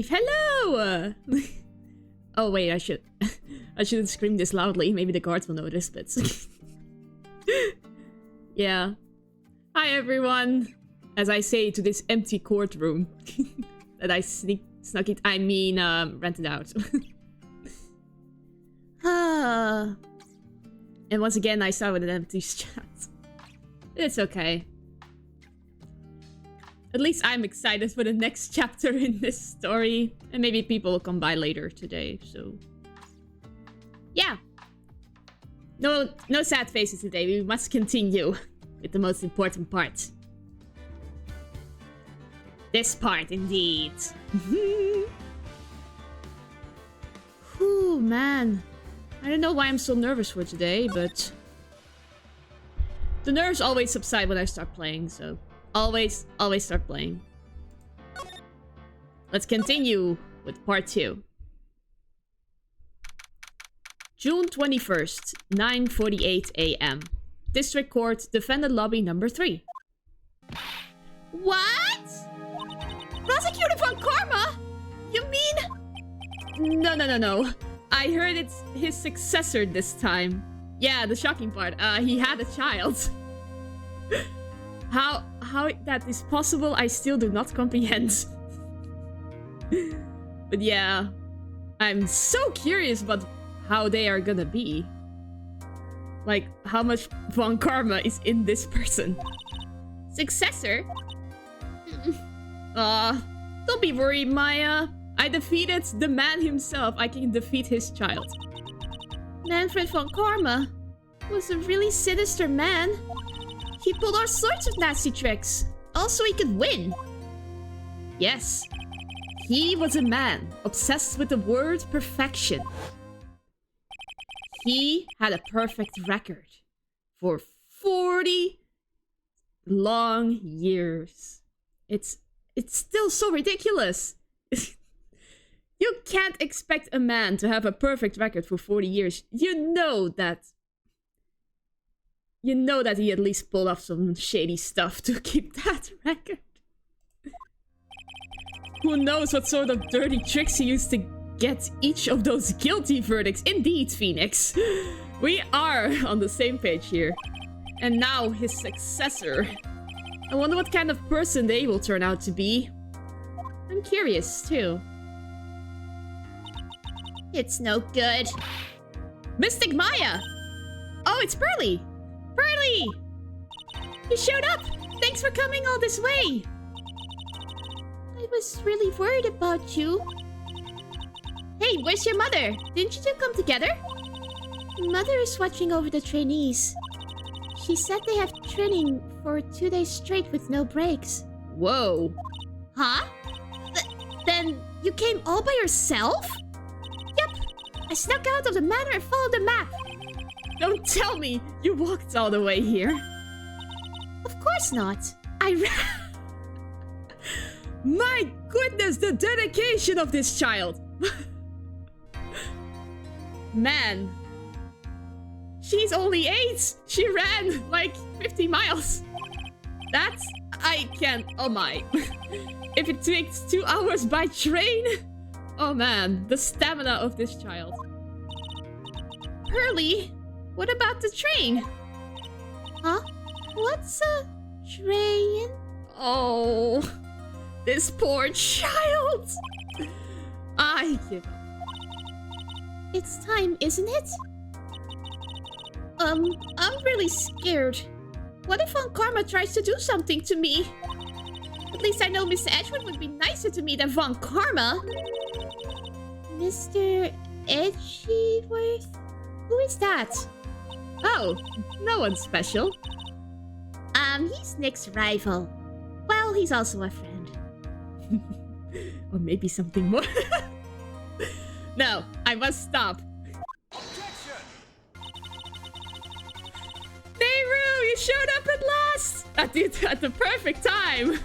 Chief. Hello! Oh, wait, I shouldn't scream this loudly. Maybe the guards will notice, but... Yeah. Hi, everyone! As I say to this empty courtroom that I snuck it, rented out. And once again, I start with an empty chat. It's okay. At least I'm excited for the next chapter in this story. And maybe people will come by later today, so... Yeah. No sad faces today. We must continue with the most important part. This part, indeed. Whew, man. I don't know why I'm so nervous for today, but... The nerves always subside when I start playing, so... Always start playing. Let's continue with part 2. June 21st, 9:48 AM. District Court, Defendant Lobby number 3. What? Prosecutor von Karma? You mean... No. I heard it's his successor this time. Yeah, the shocking part. He had a child. How that is possible, I still do not comprehend. But yeah, I'm so curious about how they are gonna be. Like, how much von Karma is in this person. Successor? Don't be worried, Maya. I defeated the man himself. I can defeat his child. Manfred von Karma was a really sinister man. He pulled all sorts of nasty tricks. Also, he could win. Yes. He was a man obsessed with the word perfection. He had a perfect record for 40 long years. It's still so ridiculous. You can't expect a man to have a perfect record for 40 years. You know that he at least pulled off some shady stuff to keep that record. Who knows what sort of dirty tricks he used to get each of those guilty verdicts. Indeed, Phoenix. We are on the same page here. And now his successor. I wonder what kind of person they will turn out to be. I'm curious, too. It's no good. Mystic Maya! Oh, it's Pearly! Pearly! You showed up! Thanks for coming all this way! I was really worried about you. Hey, where's your mother? Didn't you two come together? Mother is watching over the trainees. She said they have training for 2 days straight with no breaks. Whoa. Huh? Then you came all by yourself? Yep. I snuck out of the manor and followed the map. Don't tell me you walked all the way here. Of course not. I ran. My goodness, the dedication of this child. Man. She's only 8. She ran like 50 miles. That's... I can't... Oh my. If it takes 2 hours by train... Oh man, the stamina of this child. Pearly, what about the train? Huh? What's a train? Oh, this poor child. I give up. It's time, isn't it? I'm really scared. What if Von Karma tries to do something to me? At least I know Mr. Edgeworth would be nicer to me than Von Karma. Mr. Edgeworth? Who is that? Oh, no one special. He's Nick's rival. Well, he's also a friend. Or maybe something more. No, I must stop. Nehru, you showed up at last! At the perfect time!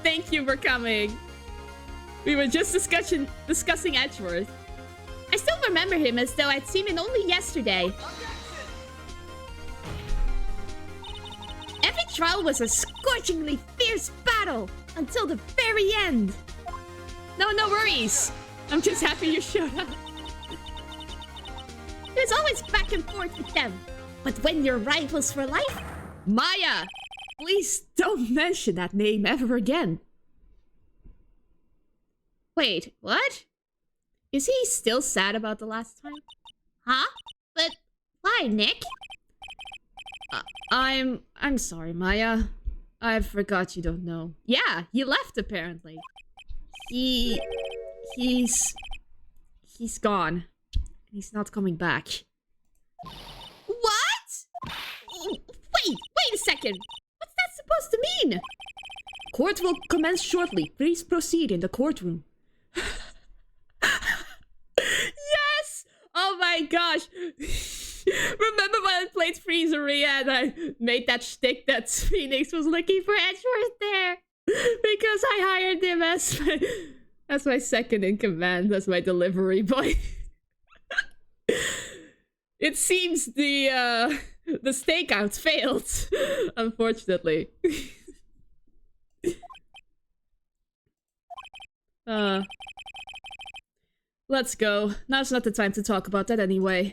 Thank you for coming. We were just discussing Edgeworth. I still remember him as though I'd seen him only yesterday. Every trial was a scorchingly fierce battle. until the very end. No worries. I'm just happy you showed up. There's always back and forth with them. But when you're rivals for life... Maya! Please don't mention that name ever again. Wait, what? Is he still sad about the last time? Huh? But why, Nick? I'm sorry, Maya. I forgot you don't know. Yeah, he left apparently. He's gone. He's not coming back. What? Wait a second. What's that supposed to mean? Court will commence shortly. Please proceed in the courtroom. Yes! Oh my gosh. Remember when I played Freezeria and I made that shtick that Phoenix was looking for Edgeworth there? Because I hired him as my second in command, as my delivery boy. It seems the stakeout failed, unfortunately. Let's go. Now's not the time to talk about that anyway.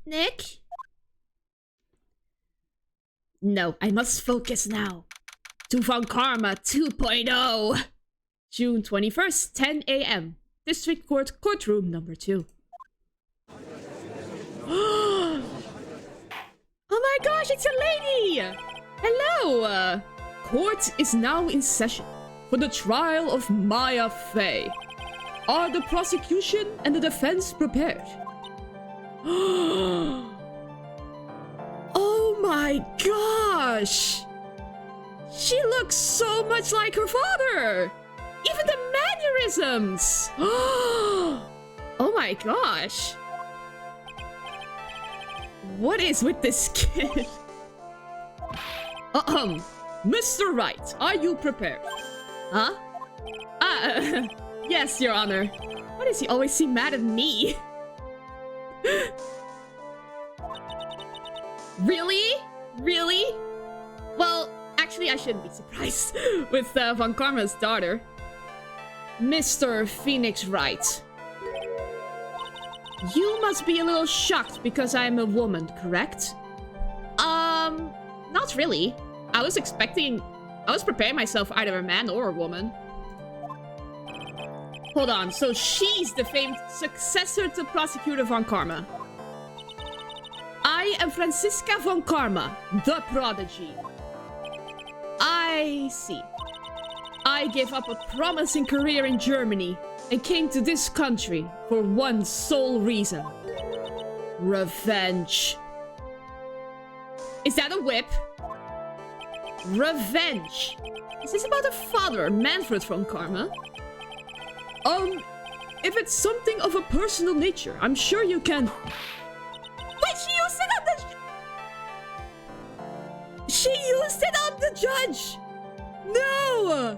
Nick? No, I must focus now. To Von Karma 2.0. June 21st, 10 a.m. District Court, courtroom number 2. Oh my gosh, it's a lady! Hello! Court is now in session for the trial of Maya Fey. Are the prosecution and the defense prepared? Oh my gosh! She looks so much like her father! Even the mannerisms! Oh my gosh! What is with this kid? Mr. Wright, are you prepared? Huh? Yes, Your Honor. Why does he always seem mad at me? Really? Really? Well, actually, I shouldn't be surprised with Von Karma's daughter. Mr. Phoenix Wright. You must be a little shocked because I'm a woman, correct? Not really. I was preparing myself for either a man or a woman. Hold on, so she's the famed successor to Prosecutor Von Karma. I am Franziska Von Karma, the prodigy. I see. I gave up a promising career in Germany and came to this country for one sole reason. Revenge. Is that a whip? Revenge. Is this about a father, Manfred Von Karma? If it's something of a personal nature, I'm sure you can... Wait, she used it on the... She used it on the judge! No!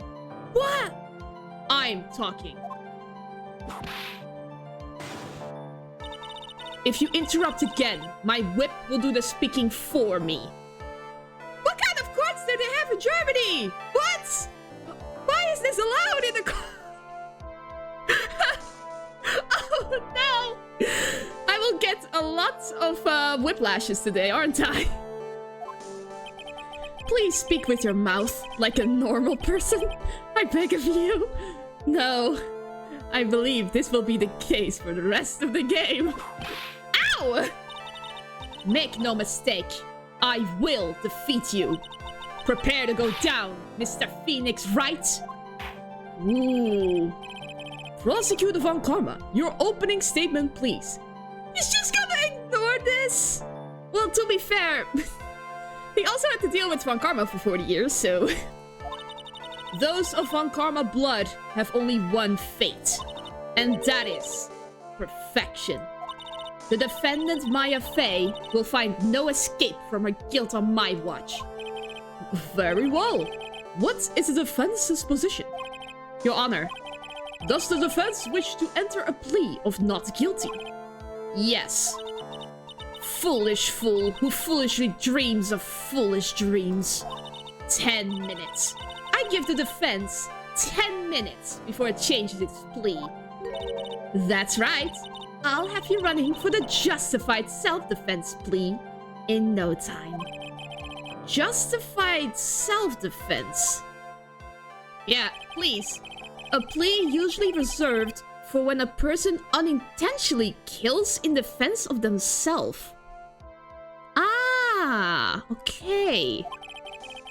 What? I'm talking. If you interrupt again, my whip will do the speaking for me. What kind of courts do they have in Germany? What? Why is this allowed in the court? Oh no! I will get a lot of whiplashes today, aren't I? Please speak with your mouth like a normal person. I beg of you. No. I believe this will be the case for the rest of the game. Ow! Make no mistake. I will defeat you. Prepare to go down, Mr. Phoenix Wright. Ooh. Prosecutor Von Karma, your opening statement, please. He's just gonna ignore this? Well, to be fair, he also had to deal with Von Karma for 40 years, so... Those of Von Karma blood have only one fate, and that is perfection. The defendant Maya Fey will find no escape from her guilt on my watch. Very well. What is the defense's position? Your Honor, does the defense wish to enter a plea of not guilty? Yes. Foolish fool who foolishly dreams of foolish dreams. 10 minutes. I I give the defense 10 minutes before it changes its plea. That's right. I'll have you running for the justified self-defense plea in no time. Justified self-defense. Yeah, please. A plea usually reserved for when a person unintentionally kills in defense of themselves. Ah, okay.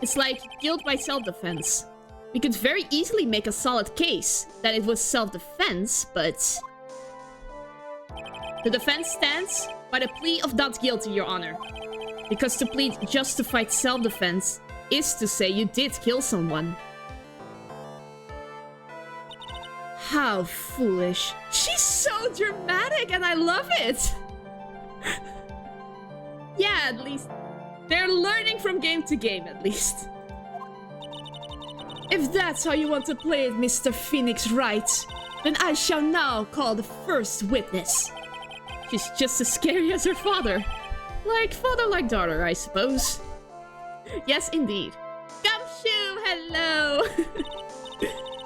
It's like guilt by self-defense. We could very easily make a solid case that it was self-defense, but... The defense stands by the plea of not guilty, Your Honor. Because to plead justified self-defense is to say you did kill someone. How foolish. She's so dramatic and I love it. Yeah, at least they're learning from game to game, at least. If that's how you want to play it, Mr. Phoenix Wright, then I shall now call the first witness. She's just as scary as her father. Like father, like daughter, I suppose. Yes, indeed. Gumshoe, hello!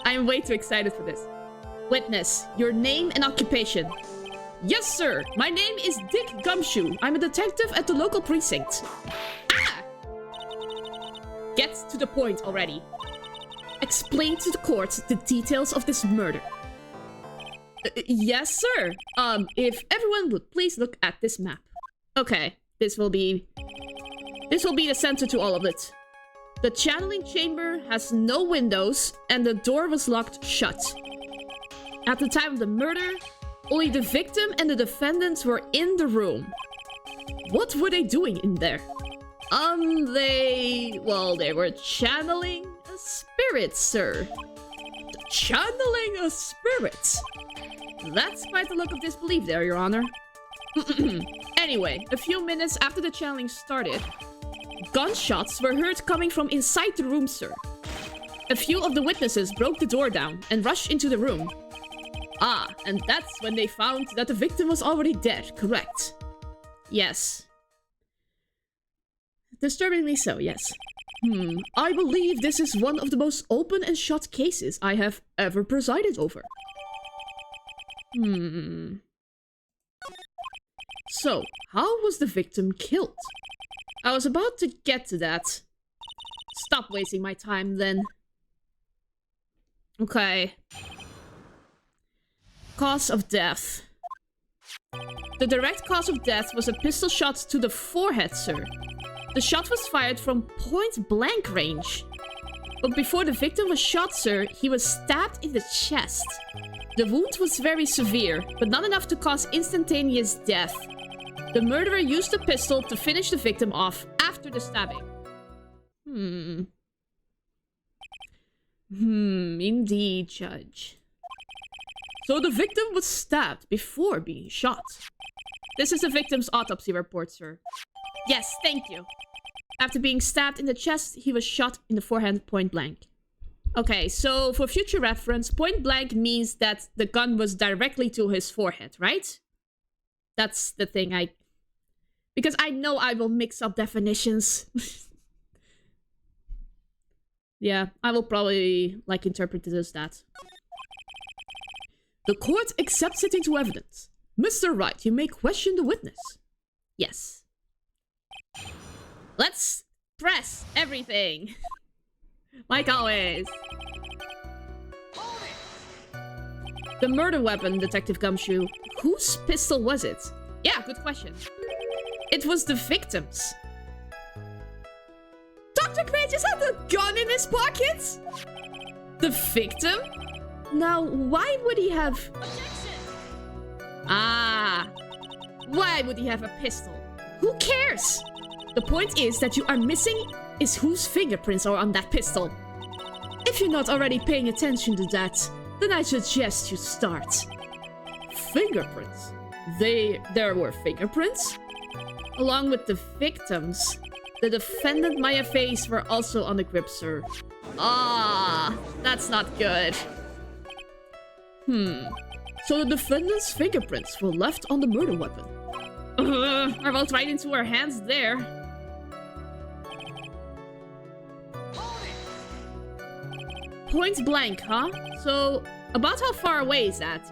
I am way too excited for this. Witness, your name and occupation. Yes, sir. My name is Dick Gumshoe. I'm a detective at the local precinct. Ah! Get to the point already. Explain to the court the details of this murder. Yes, sir. If everyone would please look at this map. Okay, this will be the center to all of it. The channeling chamber has no windows and the door was locked shut. At the time of the murder, only the victim and the defendants were in the room. What were they doing in there? They were channeling a spirit, sir. Channeling a spirit? That's quite a look of disbelief there, Your Honor. Anyway, a few minutes after the channeling started, gunshots were heard coming from inside the room, sir. A few of the witnesses broke the door down and rushed into the room. Ah, and that's when they found that the victim was already dead, correct? Yes. Disturbingly so, yes. I believe this is one of the most open and shut cases I have ever presided over. So, how was the victim killed? I was about to get to that. Stop wasting my time, then. Okay. Cause of death. The direct cause of death was a pistol shot to the forehead, sir. The shot was fired from point-blank range. But before the victim was shot, sir, he was stabbed in the chest. The wound was very severe, but not enough to cause instantaneous death. The murderer used the pistol to finish the victim off after the stabbing. Indeed, Judge. So the victim was stabbed before being shot. This is the victim's autopsy report, sir. Yes, thank you. After being stabbed in the chest, he was shot in the forehead point blank. Okay, so for future reference, point blank means that the gun was directly to his forehead, right? That's the thing because I know I will mix up definitions. Yeah, I will probably, interpret it as that. The court accepts it into evidence. Mr. Wright, you may question the witness. Yes. Let's press everything. Like always. The murder weapon, Detective Gumshoe. Whose pistol was it? Yeah, good question. It was the victim's. Dr. Gray just had a gun in his pocket? The victim? Now, why would he have... Objection! Ah. Why would he have a pistol? Who cares? The point is that you are missing is whose fingerprints are on that pistol. If you're not already paying attention to that, then I suggest you start. Fingerprints? There were fingerprints? Along with the victims, the defendant Maya face were also on the grip, sir. Ah, that's not good. So the defendant's fingerprints were left on the murder weapon. I wrote right into her hands there. point blank, huh? So, about how far away is that?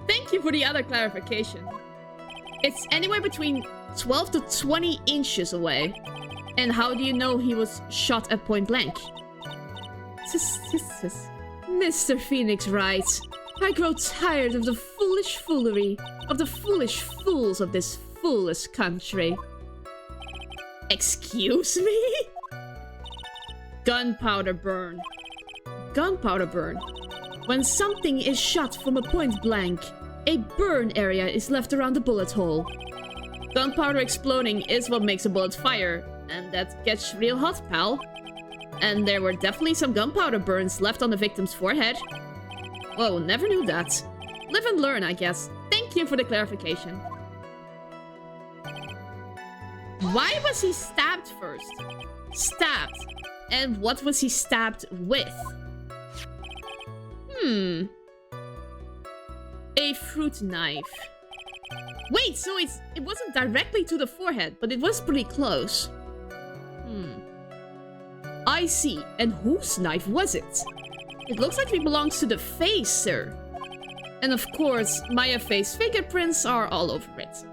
Thank you for the other clarification. It's anywhere between 12 to 20 inches away. And how do you know he was shot at point blank? Mr. Phoenix Wright, I grow tired of the foolish foolery of the foolish fools of this foolish country. Excuse me? Gunpowder burn. Gunpowder burn. When something is shot from a point blank, a burn area is left around the bullet hole. Gunpowder exploding is what makes a bullet fire, and that gets real hot, pal. And there were definitely some gunpowder burns left on the victim's forehead. Whoa, never knew that. Live and learn, I guess. Thank you for the clarification. Why was he stabbed first? Stabbed. And what was he stabbed with? A fruit knife. Wait, so it wasn't directly to the forehead, but it was pretty close. I see. And whose knife was it? It looks like it belongs to the face, sir. And of course, Maya face fingerprints are all over it.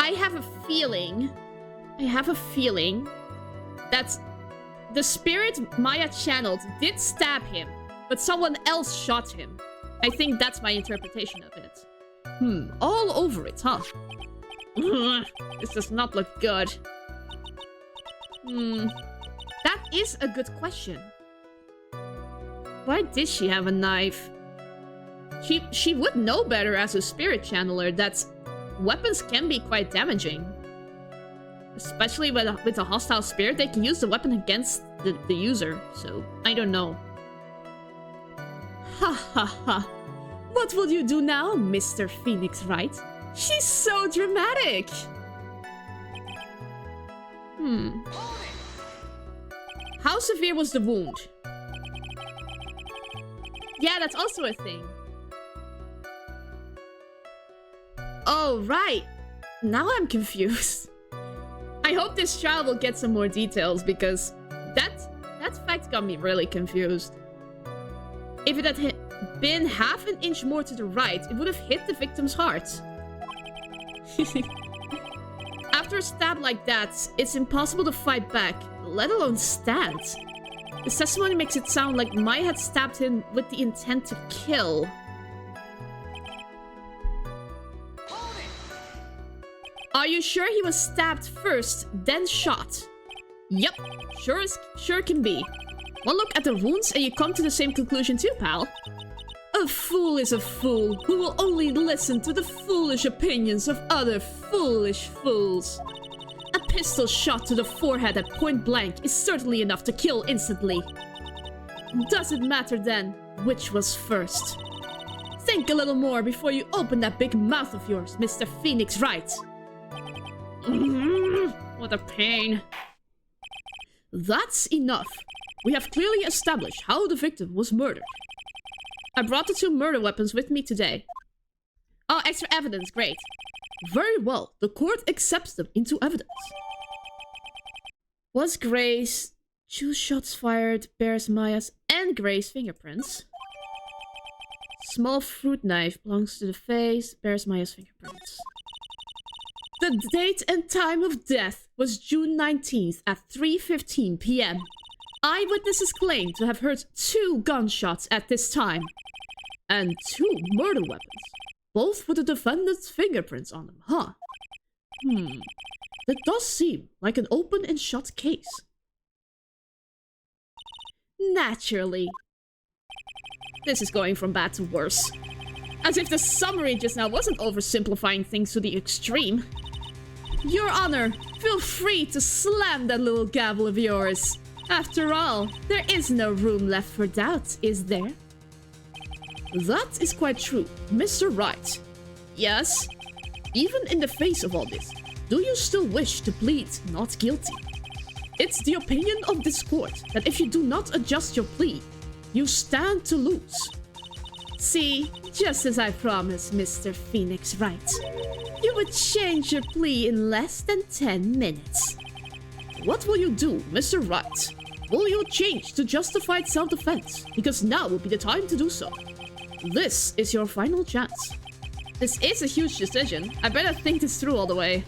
I have a feeling that the spirit Maya channeled did stab him, but someone else shot him. I think that's my interpretation of it. All over it, huh? This does not look good. That is a good question. Why did she have a knife? She would know better as a spirit channeler that weapons can be quite damaging. Especially with a hostile spirit, they can use the weapon against the user. So, I don't know. Ha ha ha. What will you do now, Mr. Phoenix Wright? She's so dramatic! How severe was the wound? Yeah, that's also a thing. Oh, right. Now I'm confused. I hope this trial will get some more details, because that fact got me really confused. If it had been half an inch more to the right, it would have hit the victim's heart. After a stab like that, it's impossible to fight back, let alone stand. The testimony makes it sound like Maya had stabbed him with the intent to kill. Are you sure he was stabbed first, then shot? Yep, sure can be. One look at the wounds and you come to the same conclusion too, pal. A fool is a fool who will only listen to the foolish opinions of other foolish fools. A pistol shot to the forehead at point blank is certainly enough to kill instantly. Does it matter then which was first? Think a little more before you open that big mouth of yours, Mr. Phoenix Wright. What a pain. That's enough. We have clearly established how the victim was murdered. I brought the 2 murder weapons with me today. Oh, extra evidence, great. Very well, the court accepts them into evidence. Was Grace... 2 shots fired, bears Maya's and Grace's fingerprints. Small fruit knife belongs to the face, bears Maya's fingerprints. The date and time of death was June 19th at 3:15 p.m. Eyewitnesses claim to have heard 2 gunshots at this time. And 2 murder weapons. Both with the defendant's fingerprints on them, huh? That does seem like an open and shut case. Naturally. This is going from bad to worse. As if the summary just now wasn't oversimplifying things to the extreme. Your Honor, feel free to slam that little gavel of yours. After all, there is no room left for doubt, is there? That is quite true, Mr. Wright. Yes? Even in the face of all this, do you still wish to plead not guilty? It's the opinion of this court that if you do not adjust your plea, you stand to lose. See, just as I promised, Mr. Phoenix Wright, you would change your plea in less than 10 minutes. what will you do, Mr. Wright? Will you change to justified self-defense? Because now will be the time to do so. This is your final chance. This is a huge decision. I better think this through all the way.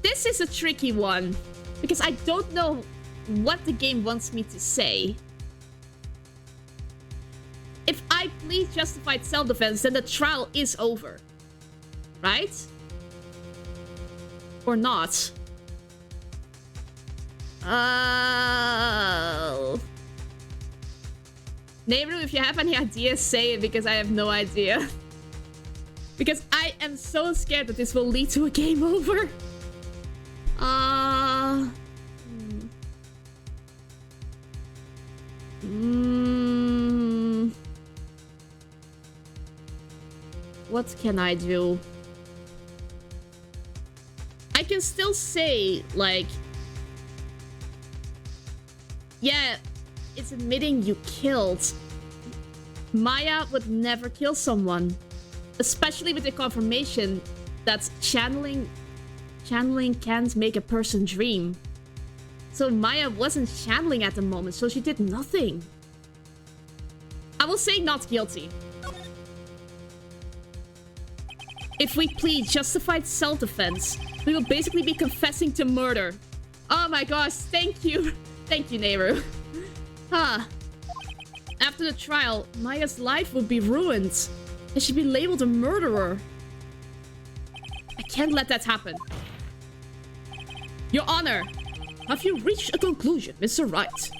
This is a tricky one. Because I don't know what the game wants me to say. If I plead justified self-defense, then the trial is over. Right? Or not. Nehru, if you have any ideas, say it, because I have no idea. Because I am so scared that this will lead to a game over. What can I do? I can still say, like... Yeah, it's admitting you killed. Maya would never kill someone. Especially with the confirmation that channeling can't make a person dream. So Maya wasn't channeling at the moment, so she did nothing. I will say not guilty. If we plead justified self-defense, we will basically be confessing to murder. Oh my gosh, thank you. Thank you, Nehru. After the trial, Maya's life would be ruined. And she'd be labeled a murderer. I can't let that happen. Your Honor, have you reached a conclusion, Mr. Wright?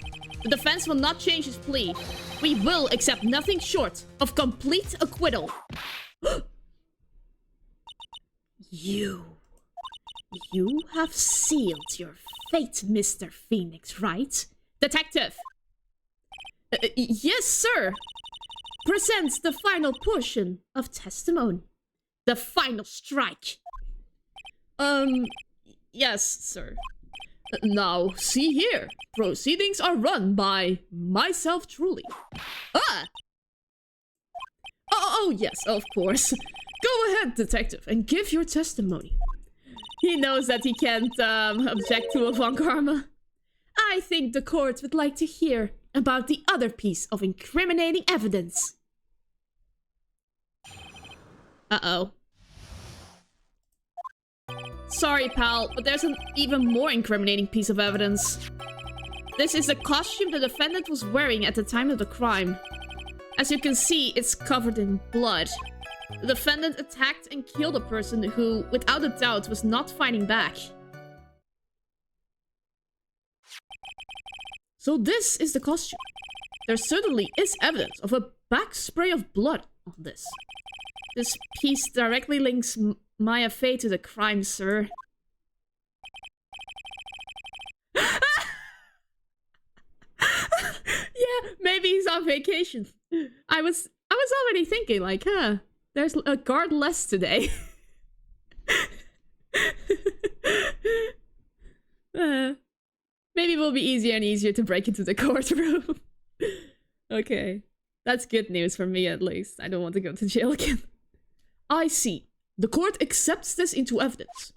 The defense will not change its plea. We will accept nothing short of complete acquittal. You have sealed your fate, Mr. Phoenix Wright. Detective! Yes, sir! Presents the final portion of testimony. The final strike. Yes, sir. Now, see here. Proceedings are run by myself truly. Oh, yes, of course. Go ahead, detective, and give your testimony. He knows that he can't, object to a Von Karma. I think the court would like to hear about the other piece of incriminating evidence. Uh-oh. Sorry, pal, but there's an even more incriminating piece of evidence. This is the costume the defendant was wearing at the time of the crime. As you can see, it's covered in blood. The defendant attacked and killed a person who, without a doubt, was not fighting back. So this is the costume. There certainly is evidence of a back spray of blood on this. This piece directly links Maya Fey to the crime, sir. Yeah, maybe he's on vacation. I was already thinking, like, there's a guard less today. Maybe it will be easier and easier to break into the courtroom. Okay. That's good news for me, at least. I don't want to go to jail again. I see. The court accepts this into evidence.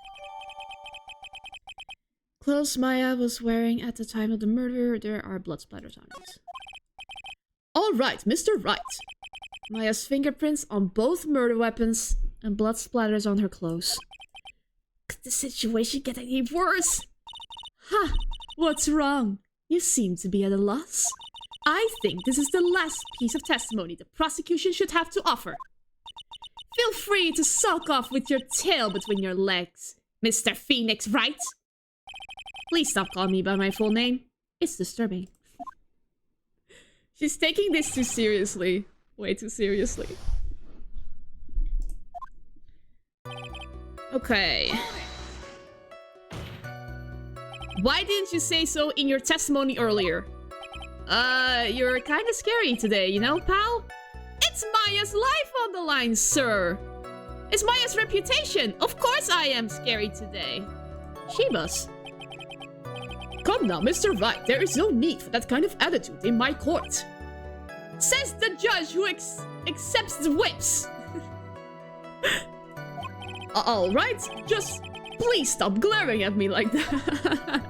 Clothes Maya was wearing at the time of the murder, there are blood splatters on it. Alright, Mr. Wright. Maya's fingerprints on both murder weapons and blood splatters on her clothes. Could the situation get any worse? Ha! What's wrong? You seem to be at a loss. I think this is the last piece of testimony the prosecution should have to offer. Feel free to sulk off with your tail between your legs, Mr. Phoenix Wright. Please stop calling me by my full name. It's disturbing. She's taking this too seriously. Way too seriously. Okay. Why didn't you say so in your testimony earlier? You're kinda scary today, you know, pal? It's Maya's life on the line, sir! It's Maya's reputation! Of course I am scary today. Shiba's. Come now, Mr. Wright, there is no need for that kind of attitude in my court. Says the judge who accepts the whips! Alright, just please stop glaring at me like that.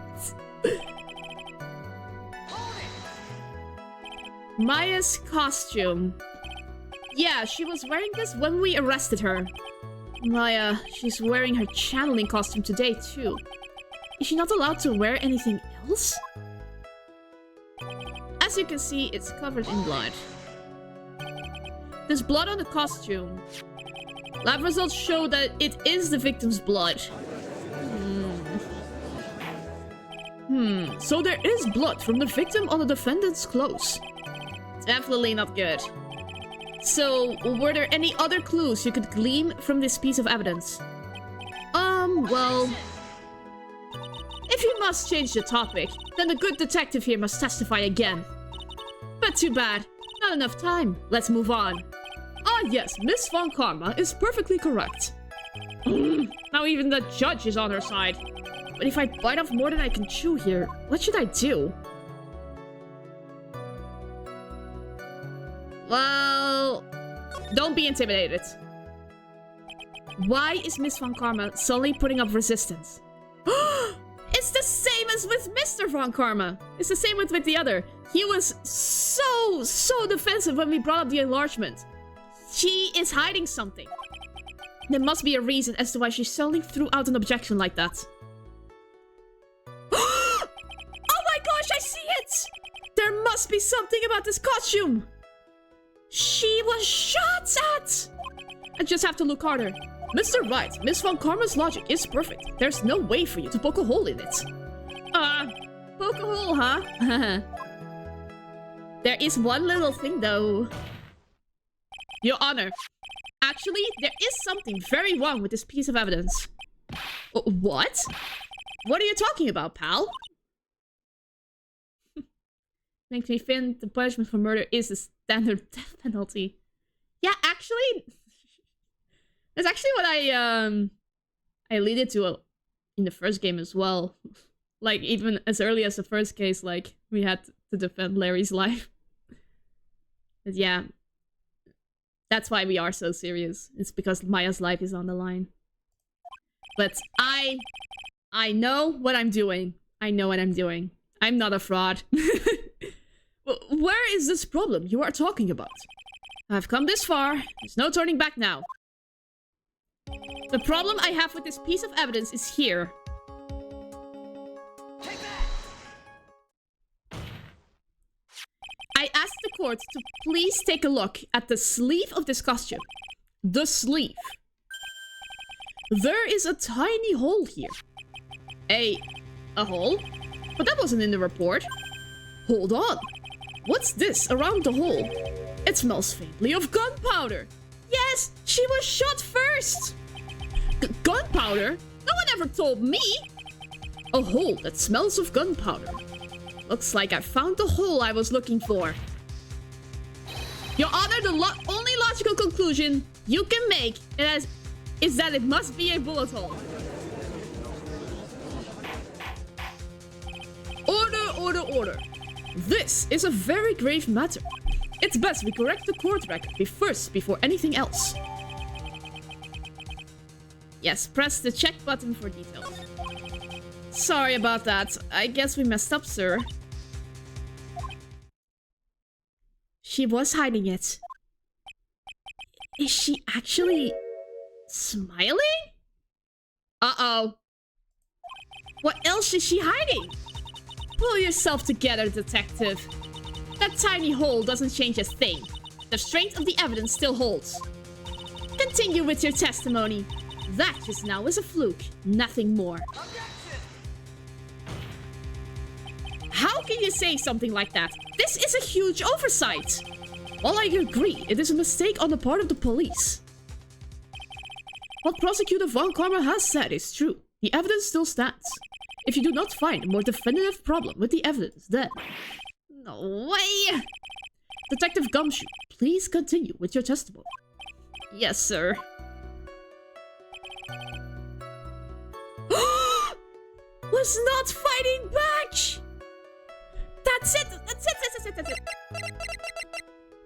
Maya's costume. Yeah, she was wearing this when we arrested her. Maya, she's wearing her channeling costume today too. Is she not allowed to wear anything else? As you can see, it's covered in blood. There's blood on the costume. Lab results show that it is the victim's blood. So there is blood from the victim on the defendant's clothes. Definitely not good. So, were there any other clues you could glean from this piece of evidence? Well... If you must change the topic, then the good detective here must testify again. But too bad. Not enough time. Let's move on. Ah yes, Miss Von Karma is perfectly correct. Now even the judge is on her side. But if I bite off more than I can chew here, what should I do? Well... Don't be intimidated. Why is Miss Von Karma suddenly putting up resistance? It's the same as with Mr. Von Karma. It's the same with the other. He was so defensive when we brought up the enlargement. She is hiding something. There must be a reason as to why she suddenly threw out an objection like that. Oh my gosh, I see it! There must be something about this costume. She was shot at! I just have to look harder. Mr. Wright, Miss Von Karma's logic is perfect. There's no way for you to poke a hole in it. Poke a hole, huh? There is one little thing, though. Your Honor, actually, there is something very wrong with this piece of evidence. What? What are you talking about, pal? Makes me think the punishment for murder is the standard death penalty. Yeah, actually... That's actually what I alluded to in the first game as well. Like, even as early as the first case, like, we had to defend Larry's life. But yeah. That's why we are so serious. It's because Maya's life is on the line. But I know what I'm doing. I know what I'm doing. I'm not a fraud. Where is this problem you are talking about? I've come this far. There's no turning back now. The problem I have with this piece of evidence is here. Take that! I asked the court to please take a look at the sleeve of this costume. The sleeve. There is a tiny hole here. A hole? But that wasn't in the report. Hold on. What's this around the hole? It smells faintly of gunpowder. Yes, she was shot first. Gunpowder? No one ever told me. A hole that smells of gunpowder. Looks like I found the hole I was looking for. Your Honor, the only logical conclusion you can make is that it must be a bullet hole. Order. This is a very grave matter. It's best we correct the court record before anything else. Yes, press the check button for details. Sorry about that. I guess we messed up, sir. She was hiding it. Is she actually smiling? Uh-oh. What else is she hiding? Pull yourself together, detective. That tiny hole doesn't change a thing. The strength of the evidence still holds. Continue with your testimony. That just now was a fluke, nothing more. How can you say something like that? This is a huge oversight. While I agree, it is a mistake on the part of the police. What Prosecutor Von Karma has said is true. The evidence still stands. If you do not find a more definitive problem with the evidence, then... No way! Detective Gumshoe, please continue with your testimony. Yes, sir. Was not fighting back! That's it!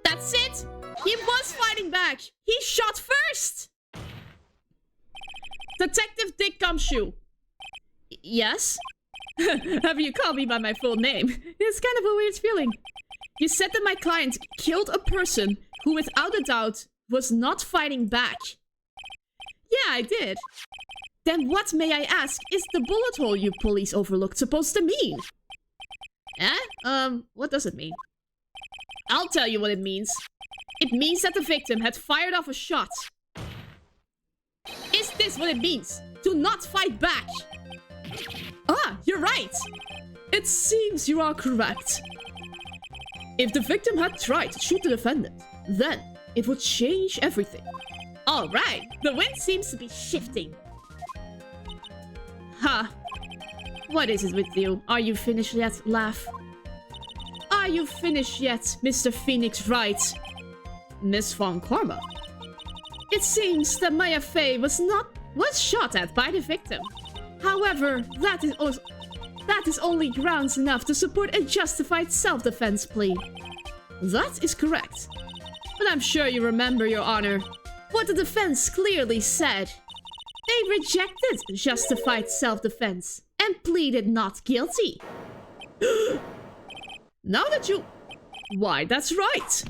That's it! He was fighting back! He shot first! Detective Dick Gumshoe. Yes? Have you called me by my full name? It's kind of a weird feeling. You said that my client killed a person who, without a doubt, was not fighting back. Yeah, I did. Then what, may I ask, is the bullet hole you police overlooked supposed to mean? What does it mean? I'll tell you what it means. It means that the victim had fired off a shot. Is this what it means? To not fight back? Ah, you're right. It seems you are correct. If the victim had tried to shoot the defendant, then it would change everything. Alright, the wind seems to be shifting. Ha. What is it with you? Are you finished yet, Laugh? Are you finished yet, Mr. Phoenix Wright? Miss Von Karma. It seems that Maya Fey was shot at by the victim. However, that is only grounds enough to support a justified self-defense plea. That is correct. But I'm sure you remember, Your Honor, what the defense clearly said. They rejected justified self-defense and pleaded not guilty. Now that you... Why, that's right.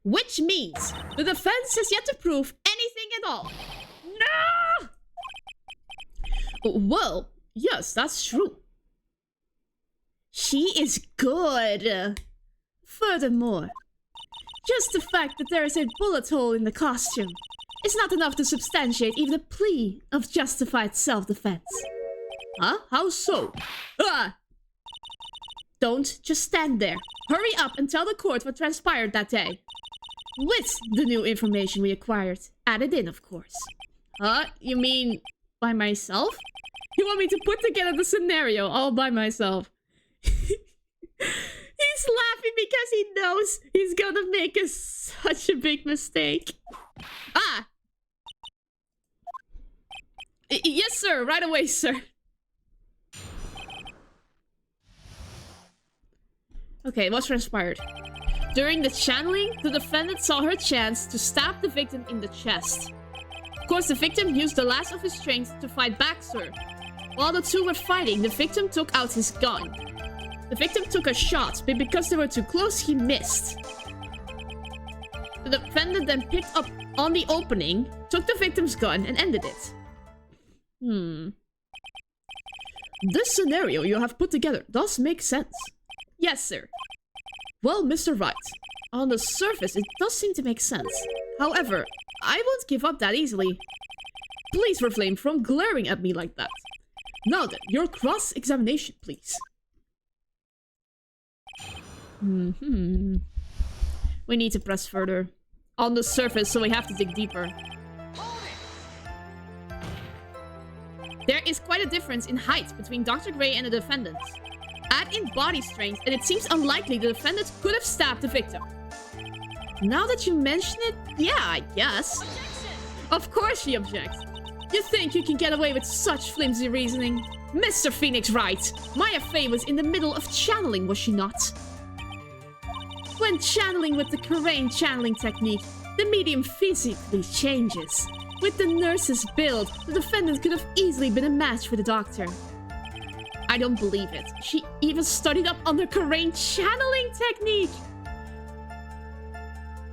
Which means the defense has yet to prove anything at all. No! Well, yes, that's true. She is good. Furthermore, just the fact that there is a bullet hole in the costume is not enough to substantiate even a plea of justified self-defense. Huh? How so? Ah! Don't just stand there. Hurry up and tell the court what transpired that day. With the new information we acquired. Added in, of course. Huh? You mean by myself? You want me to put together the scenario all by myself? He's laughing because he knows he's gonna make such a big mistake. Ah! Yes, sir. Right away, sir. Okay, what transpired? During the channeling, the defendant saw her chance to stab the victim in the chest. Of course, the victim used the last of his strength to fight back, sir. While the two were fighting, the victim took out his gun. The victim took a shot, but because they were too close, he missed. The defendant then picked up on the opening, took the victim's gun, and ended it. This scenario you have put together does make sense. Yes, sir. Well, Mr. Wright, on the surface, it does seem to make sense. However, I won't give up that easily. Please refrain from glaring at me like that. Now then, your cross-examination, please. We need to press further. On the surface, so we have to dig deeper. There is quite a difference in height between Dr. Gray and the defendant. Add in body strength, and it seems unlikely the defendant could have stabbed the victim. Now that you mention it, yeah, I guess. Objection. Of course she objects. You think you can get away with such flimsy reasoning? Mr. Phoenix Wright, Maya Fey was in the middle of channeling, was she not? When channeling with the Karain channeling technique, the medium physically changes. With the nurse's build, the defendant could have easily been a match for the doctor. I don't believe it. She even studied up on the Karain channeling technique.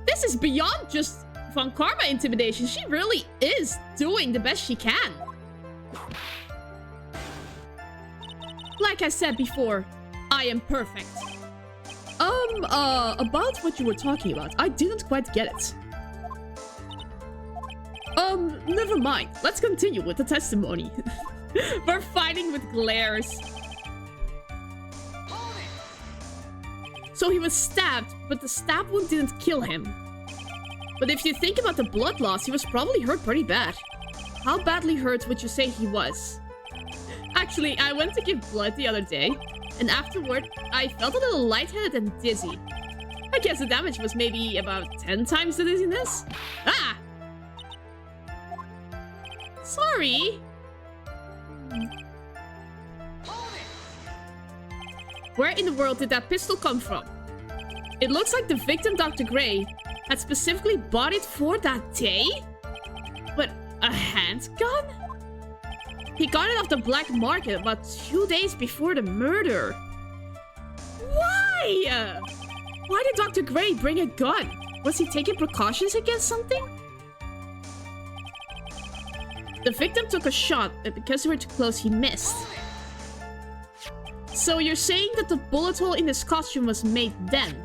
This is beyond just Von Karma intimidation. She really is doing the best she can. Like I said before, I am perfect. About what you were talking about, I didn't quite get it. Never mind. Let's continue with the testimony. We're fighting with glares. So he was stabbed, but the stab wound didn't kill him. But if you think about the blood loss, he was probably hurt pretty bad. How badly hurt would you say he was? Actually, I went to give blood the other day, and afterward, I felt a little lightheaded and dizzy. I guess the damage was maybe about 10 times the dizziness. Ah! Sorry. Where in the world did that pistol come from? It looks like the victim, Dr. Gray, had specifically bought it for that day? But handgun? He got it off the black market about 2 days before the murder. Why? Why did Dr. Gray bring a gun? Was he taking precautions against something? The victim took a shot, but because we were too close, he missed. So you're saying that the bullet hole in his costume was made then?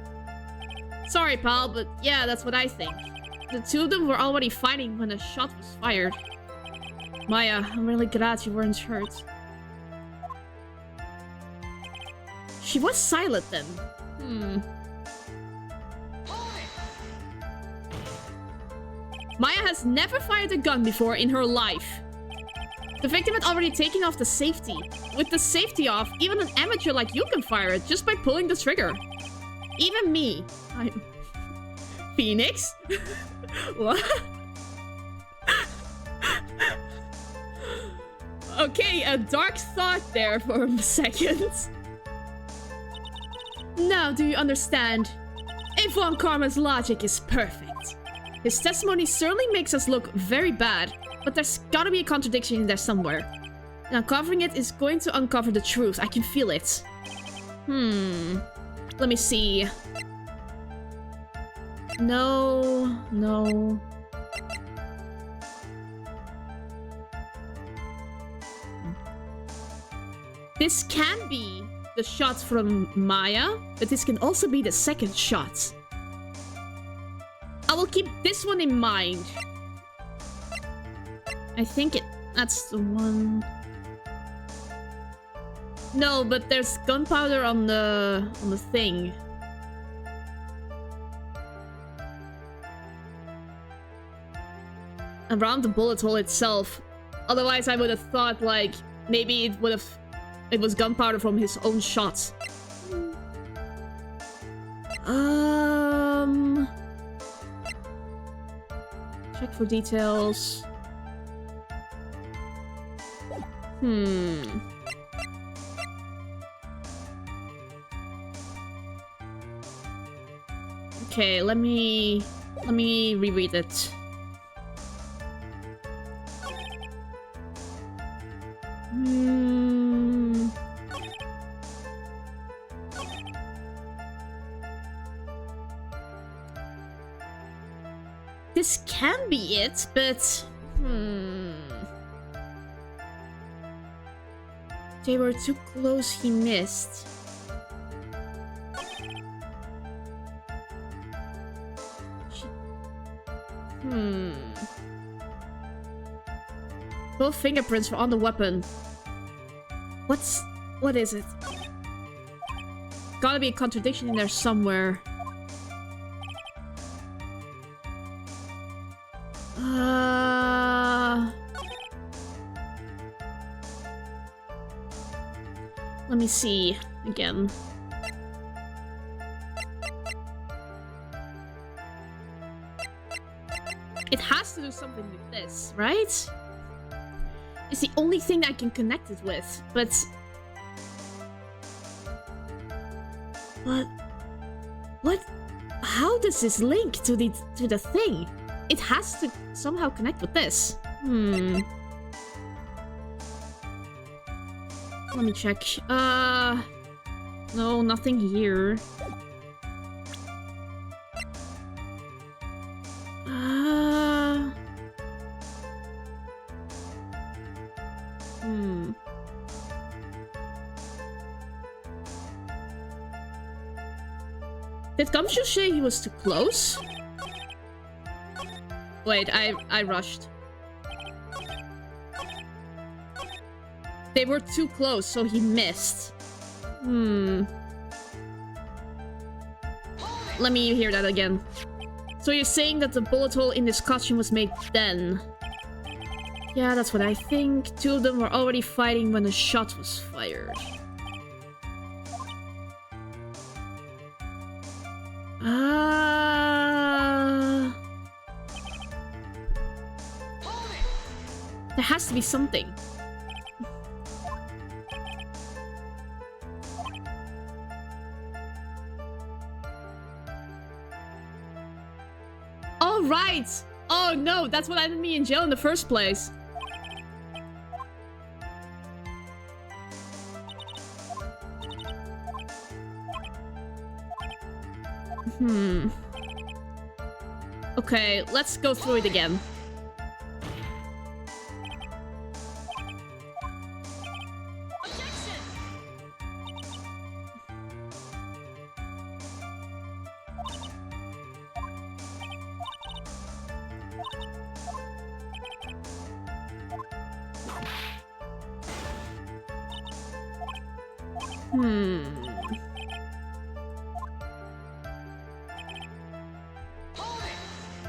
Sorry, pal, but yeah, that's what I think. The two of them were already fighting when a shot was fired. Maya, I'm really glad you weren't hurt. She was silent then. Maya has never fired a gun before in her life. The victim had already taken off the safety. With the safety off, even an amateur like you can fire it just by pulling the trigger. Even me. Phoenix? What? Okay, a dark thought there for a second. Now do you understand? Von Karma's logic is perfect. His testimony certainly makes us look very bad, but there's gotta be a contradiction in there somewhere. And uncovering it is going to uncover the truth. I can feel it. Let me see. No. This can be the shot from Maya, but this can also be the second shot. I will keep this one in mind. I think that's the one. No, but there's gunpowder on the thing. Around the bullet hole itself. Otherwise, I would have thought like maybe it was gunpowder from his own shot. Check for details. Okay, let me reread it. This can be it, but they were too close, he missed. Both fingerprints were on the weapon. What is it? Gotta be a contradiction in there somewhere. Let me see again. It has to do something with this, right? It's the only thing that I can connect it with, but what? How does this link to the thing? It has to somehow connect with this. Let me check. No, nothing here. Did Gumshoe say he was too close? Wait, I rushed. They were too close, so he missed. Let me hear that again. So you're saying that the bullet hole in this costume was made then? Yeah, that's what I think. Two of them were already fighting when the shot was fired. There has to be something. Oh, right! Oh no, that's what ended me in jail in the first place. Okay, let's go through it again.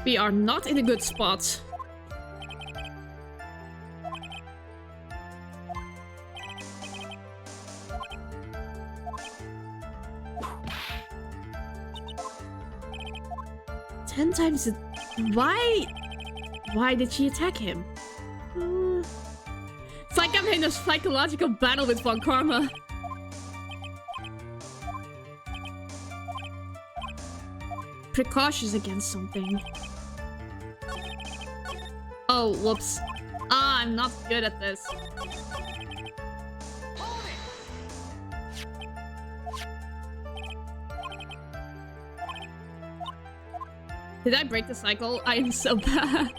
We are not in a good spot. Ten times a... Why did she attack him? It's like I'm in a psychological battle with Von Karma. Precautious against something. Oh, whoops. Ah, I'm not good at this. Did I break the cycle? I am so bad.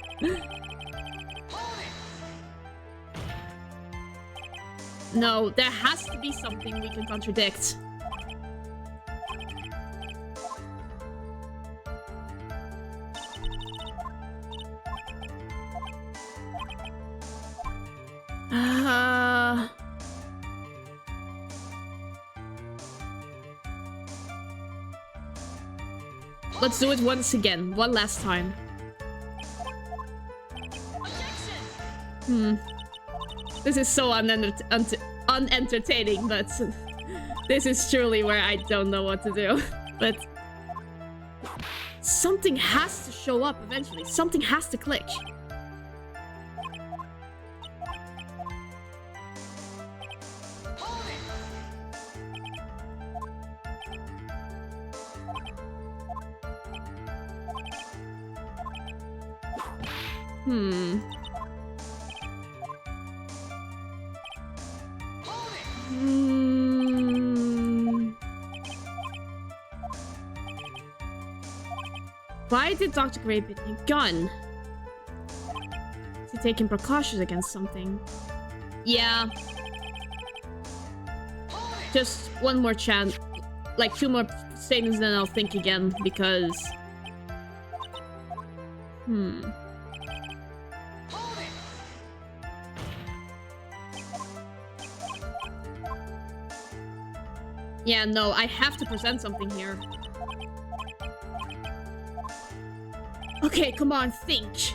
No, there has to be something we can contradict. Let's do it once again. One last time. This is so unentertaining, but this is truly where I don't know what to do. But something has to show up eventually. Something has to click. Why did Dr. Gray pick a gun? Is he taking precautions against something? Yeah. Just one more chance. Like 2 more statements, then I'll think again, because... Yeah, no, I have to present something here. Okay, come on, think.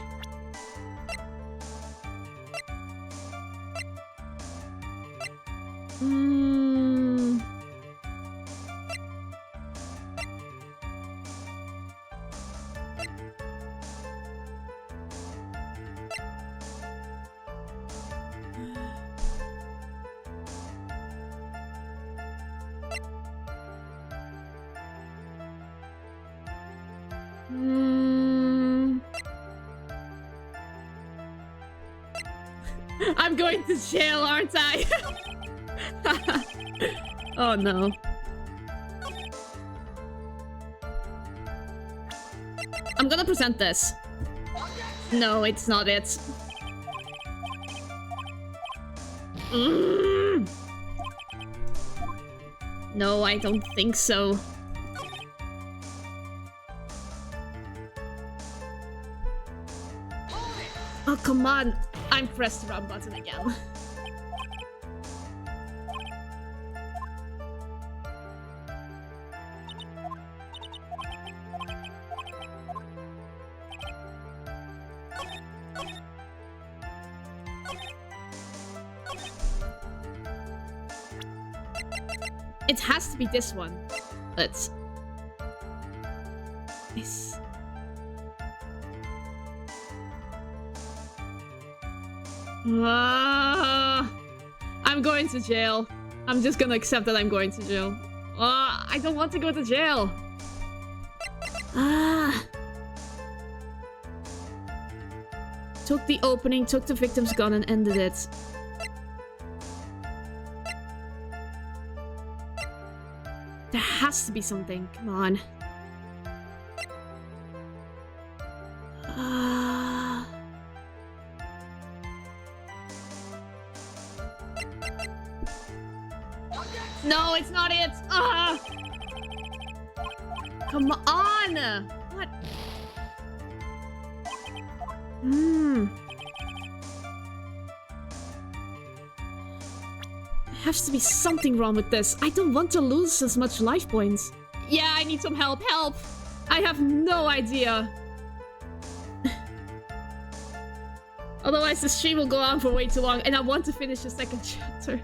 I'm going to jail, aren't I? Oh no. I'm gonna present this. No, it's not it. No, I don't think so. Oh, come on. I'm pressed the wrong button again. It has to be this one. Let's... This... I'm going to jail. I'm just gonna accept that I'm going to jail. I don't want to go to jail. Took the opening, took the victim's gun and ended it. There has to be something. Come on. No, it's not it. Come on. What? There has to be something wrong with this. I don't want to lose as much life points. Yeah, I need some help. Help! I have no idea. Otherwise, the stream will go on for way too long, and I want to finish the second chapter.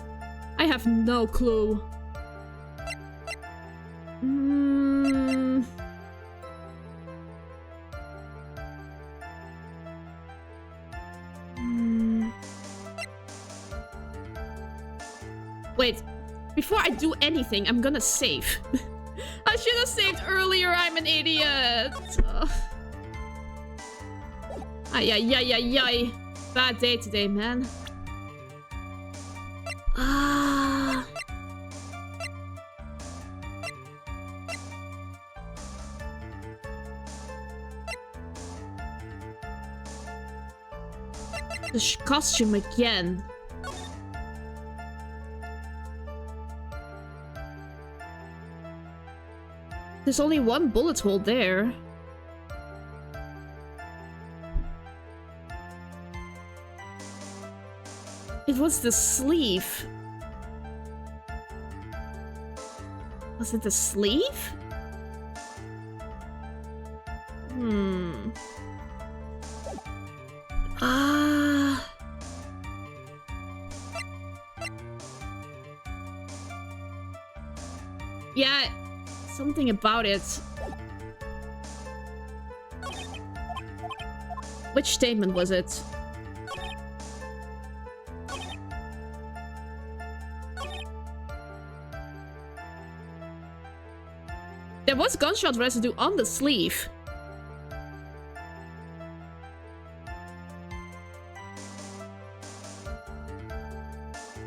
I have no clue. Wait, before I do anything, I'm gonna save. I should have saved earlier, I'm an idiot. Ay, ay, ay, ay, ay. Bad day today, man. The costume again. There's only one bullet hole there. It was the sleeve. Was it the sleeve? Yeah, something about it. Which statement was it? There was gunshot residue on the sleeve.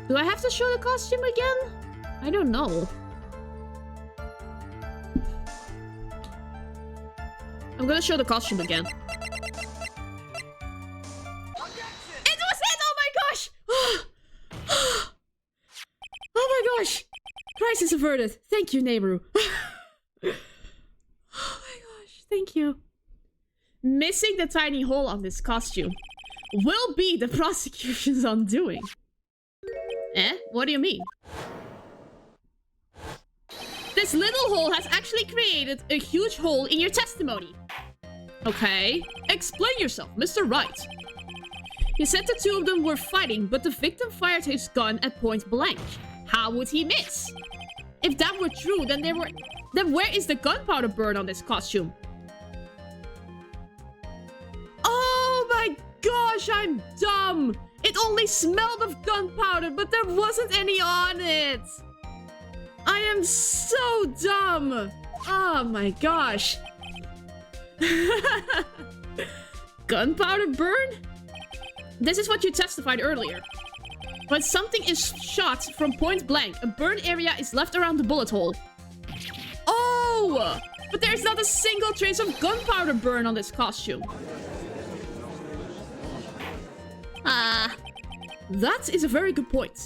Do I have to show the costume again? I don't know. I'm gonna show the costume again. It was it! Oh my gosh! Oh my gosh! Crisis averted. Thank you, Neighbor. Oh my gosh, thank you. Missing the tiny hole on this costume will be the prosecution's undoing. Eh? What do you mean? This little hole has actually created a huge hole in your testimony. Okay. Explain yourself, Mr. Wright. You said the two of them were fighting, but the victim fired his gun at point blank. How would he miss? If that were true, then where is the gunpowder burn on this costume? Oh my gosh, I'm dumb! It only smelled of gunpowder, but there wasn't any on it! I am so dumb! Oh my gosh. Gunpowder burn? This is what you testified earlier. When something is shot from point blank, a burn area is left around the bullet hole. Oh! But there's not a single trace of gunpowder burn on this costume. That is a very good point.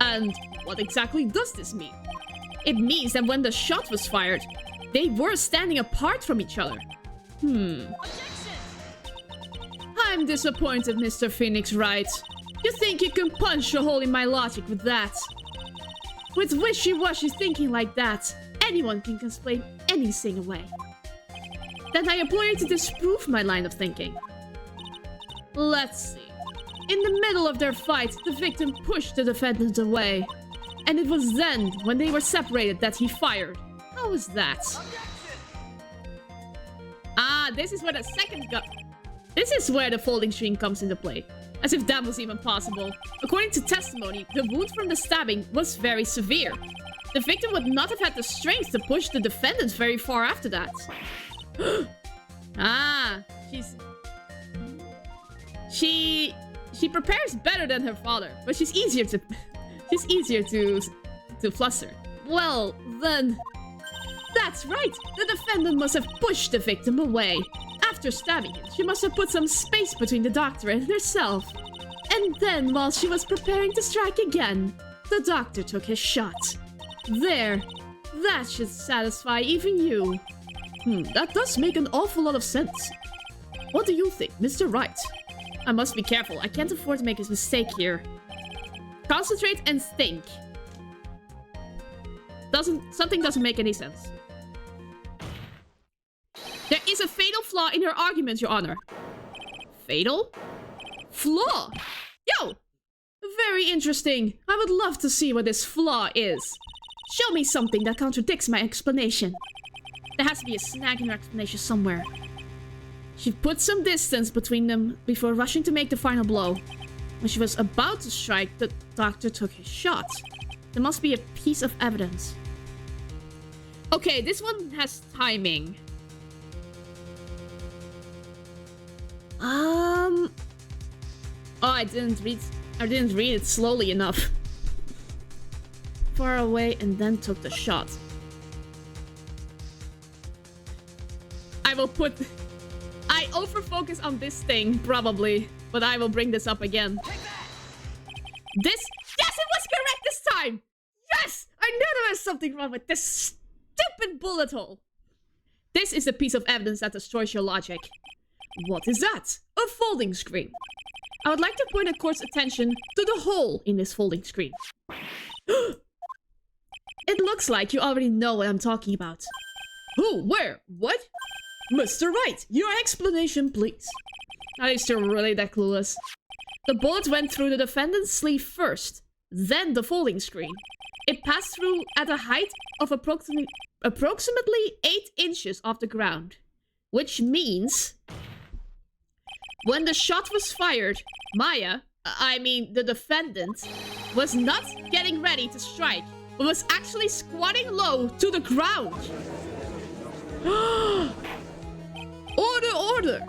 And what exactly does this mean? It means that when the shot was fired, they were standing apart from each other. I'm disappointed, Mr. Phoenix Wright. You think you can punch a hole in my logic with that? With wishy-washy thinking like that, anyone can explain anything away. Then I implore you to disprove my line of thinking. Let's see. In the middle of their fight, the victim pushed the defendant away. And it was then, when they were separated, that he fired. How was that? This is where the second gun... This is where the folding screen comes into play. As if that was even possible. According to testimony, the wound from the stabbing was very severe. The victim would not have had the strength to push the defendant very far after that. She prepares better than her father, but she's easier to fluster. Well, then... That's right! The defendant must have pushed the victim away. After stabbing him, she must have put some space between the doctor and herself. And then, while she was preparing to strike again, the doctor took his shot. There. That should satisfy even you. That does make an awful lot of sense. What do you think, Mr. Wright? I must be careful. I can't afford to make a mistake here. Concentrate and think. Something doesn't make any sense. There is a fatal flaw in her argument, Your Honor. Fatal? Flaw? Yo! Very interesting. I would love to see what this flaw is. Show me something that contradicts my explanation. There has to be a snag in her explanation somewhere. She put some distance between them before rushing to make the final blow. When she was about to strike, the doctor took his shot. There must be a piece of evidence. Okay, this one has timing. Oh, I didn't read it slowly enough. Far away and then took the shot. I overfocus on this thing, probably. But I will bring this up again. Yes, it was correct this time! Yes! I knew there was something wrong with this stupid bullet hole. This is the piece of evidence that destroys your logic. What is that? A folding screen. I would like to point the court's attention to the hole in this folding screen. It looks like you already know what I'm talking about. Who? Where? What? Mr. Wright, your explanation, please. Are you still really that clueless? The bullet went through the defendant's sleeve first, then the folding screen. It passed through at a height of approximately 8 inches off the ground. Which means... when the shot was fired, the defendant, was not getting ready to strike, but was actually squatting low to the ground. Order, order!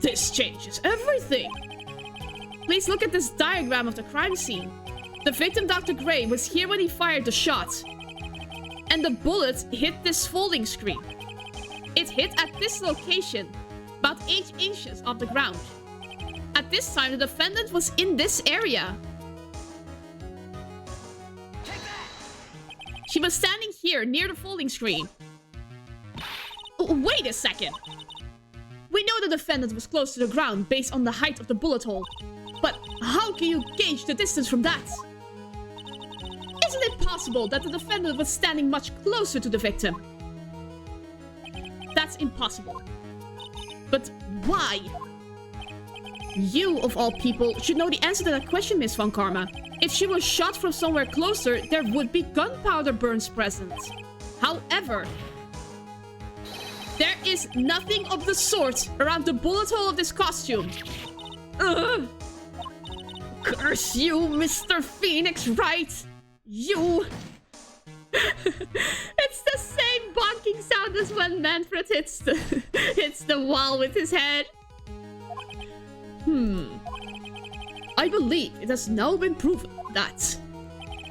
This changes everything! Please look at this diagram of the crime scene. The victim, Dr. Gray, was here when he fired the shot. And the bullet hit this folding screen. It hit at this location, about 8 inches off the ground. At this time, the defendant was in this area. She was standing here, near the folding screen. Wait a second! We know the defendant was close to the ground based on the height of the bullet hole. But how can you gauge the distance from that? Isn't it possible that the defendant was standing much closer to the victim? That's impossible. But why? You, of all people, should know the answer to that question, Miss Von Karma. If she was shot from somewhere closer, there would be gunpowder burns present. However, there is nothing of the sort around the bullet hole of this costume. Ugh. Curse you, Mr. Phoenix Wright! You! It's the same bonking sound as when Manfred hits the wall with his head. I believe it has now been proven that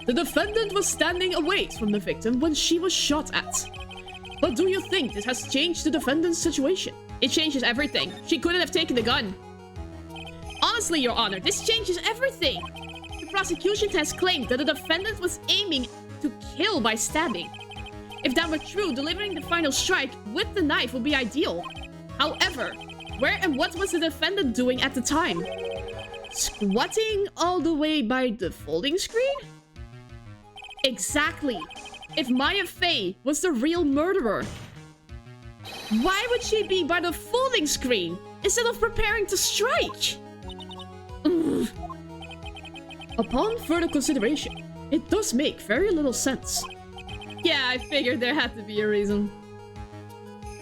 the defendant was standing away from the victim when she was shot at. But do you think this has changed the defendant's situation? It changes everything. She couldn't have taken the gun. Honestly, Your Honor, this changes everything. The prosecution has claimed that the defendant was aiming to kill by stabbing. If that were true, delivering the final strike with the knife would be ideal. However, where and what was the defendant doing at the time? Squatting all the way by the folding screen? Exactly. If Maya Fey was the real murderer, why would she be by the folding screen instead of preparing to strike? Upon further consideration, it does make very little sense. Yeah, I figured there had to be a reason.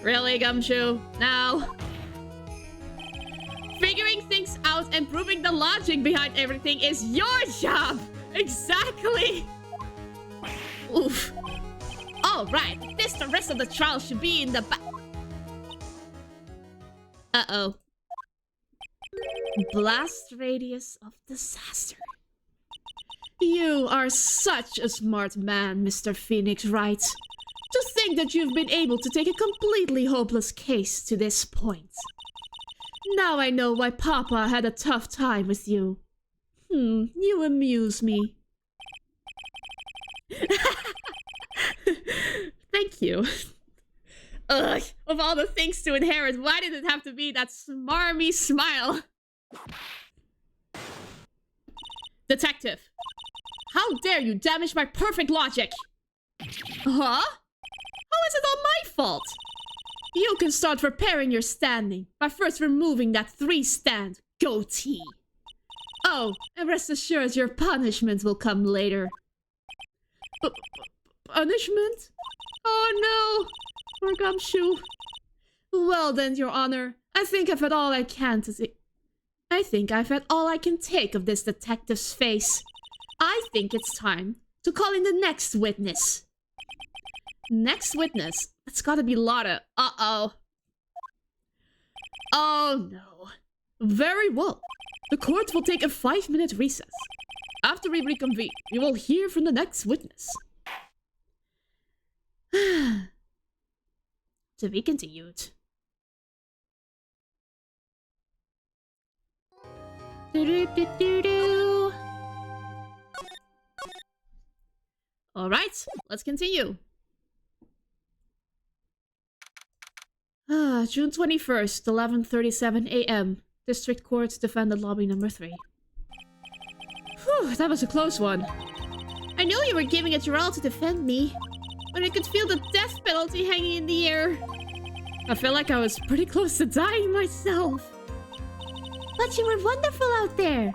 Really, Gumshoe? Now? Figuring things out and proving the logic behind everything is your job! Exactly! Oof. Alright, the rest of the trial should be in the back. Uh-oh. Blast radius of disaster. You are such a smart man, Mr. Phoenix Wright. To think that you've been able to take a completely hopeless case to this point. Now I know why Papa had a tough time with you. You amuse me. Thank you. Ugh, of all the things to inherit, why did it have to be that smarmy smile? Detective. How dare you damage my perfect logic? Huh? How is it all my fault? You can start preparing your standing by first removing that 3-stand goatee. Oh, and rest assured your punishment will come later. Punishment? Oh no! Poor Gumshoe. Well then, Your Honor, I think I've had all I can to say. I think I've had all I can take of this detective's face. I think it's time to call in the next witness. Next witness? It's gotta be Lotta. Uh-oh. Oh no. Very well. The court will take a 5-minute recess. After we reconvene, we will hear from the next witness. To be continued. Alright, let's continue. June 21st, 11:37 a.m. District Court, Defendant Lobby number 3. Whew, that was a close one. I knew you were giving it your all to defend me, but I could feel the death penalty hanging in the air. I felt like I was pretty close to dying myself. But you were wonderful out there.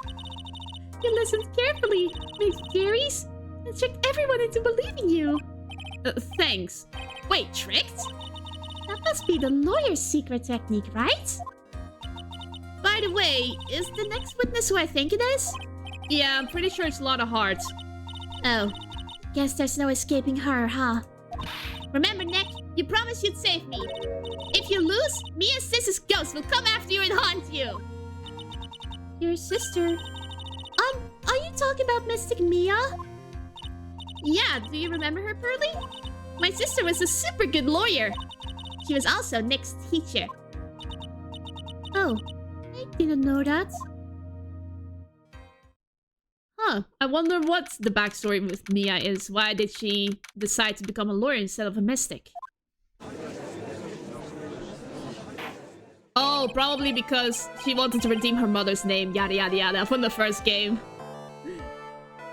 You listened carefully, made theories, and tricked everyone into believing you. Thanks. Wait, tricked? That must be the lawyer's secret technique, right? By the way, is the next witness who I think it is? Yeah, I'm pretty sure it's Lotta Hart. Oh, guess there's no escaping her, huh? Remember, Nick, you promised you'd save me. If you lose, me and Sis's ghost will come after you and haunt you. Your sister? Are you talking about Mystic Mia? Yeah, do you remember her, Pearly? My sister was a super good lawyer. She was also Nick's teacher. Oh, I didn't know that. Huh, I wonder what the backstory with Mia is. Why did she decide to become a lawyer instead of a mystic? Oh, probably because she wanted to redeem her mother's name, yada yada yada, from the first game.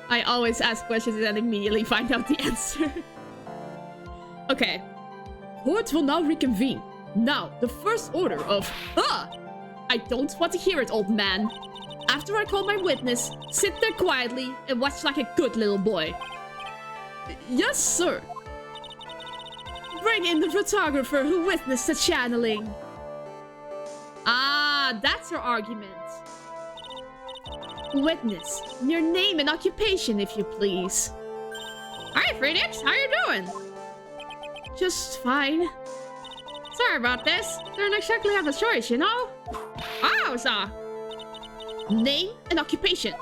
I always ask questions and then immediately find out the answer. Okay. Court will now reconvene. Now, the first order of... I don't want to hear it, old man. After I call my witness, sit there quietly and watch like a good little boy. Yes, sir. Bring in the photographer who witnessed the channeling. Ah, that's your argument. Witness, your name and occupation, if you please. Hi, Phoenix. How you doing? Just fine. Sorry about this. Don't exactly have a choice, you know? Oh, sir. Name and occupation.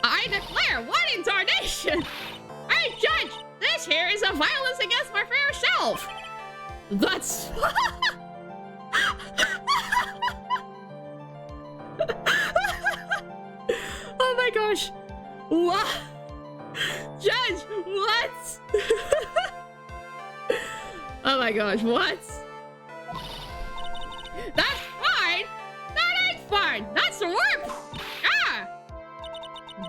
I declare, what in tarnation? Hey, Judge, this here is a violence against my fair self. That's... Oh my gosh. What? Judge, what? Oh my gosh, what? That's fine. That ain't fine. That's the work. Ah!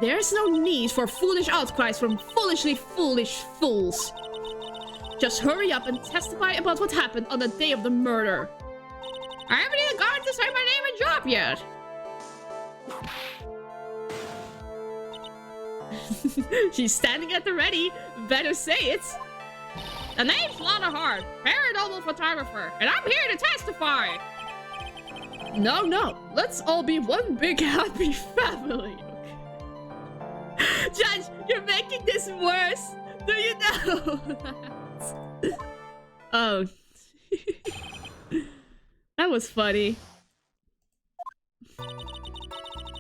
There's no need for foolish outcries from foolishly foolish fools. Just hurry up and testify about what happened on the day of the murder. I haven't even gotten to say my name and job yet. She's standing at the ready. Better say it. The name's Lotta Hart, paranormal photographer, and I'm here to testify. No. Let's all be one big happy family. Judge, you're making this worse. Do you know that? Oh. That was funny.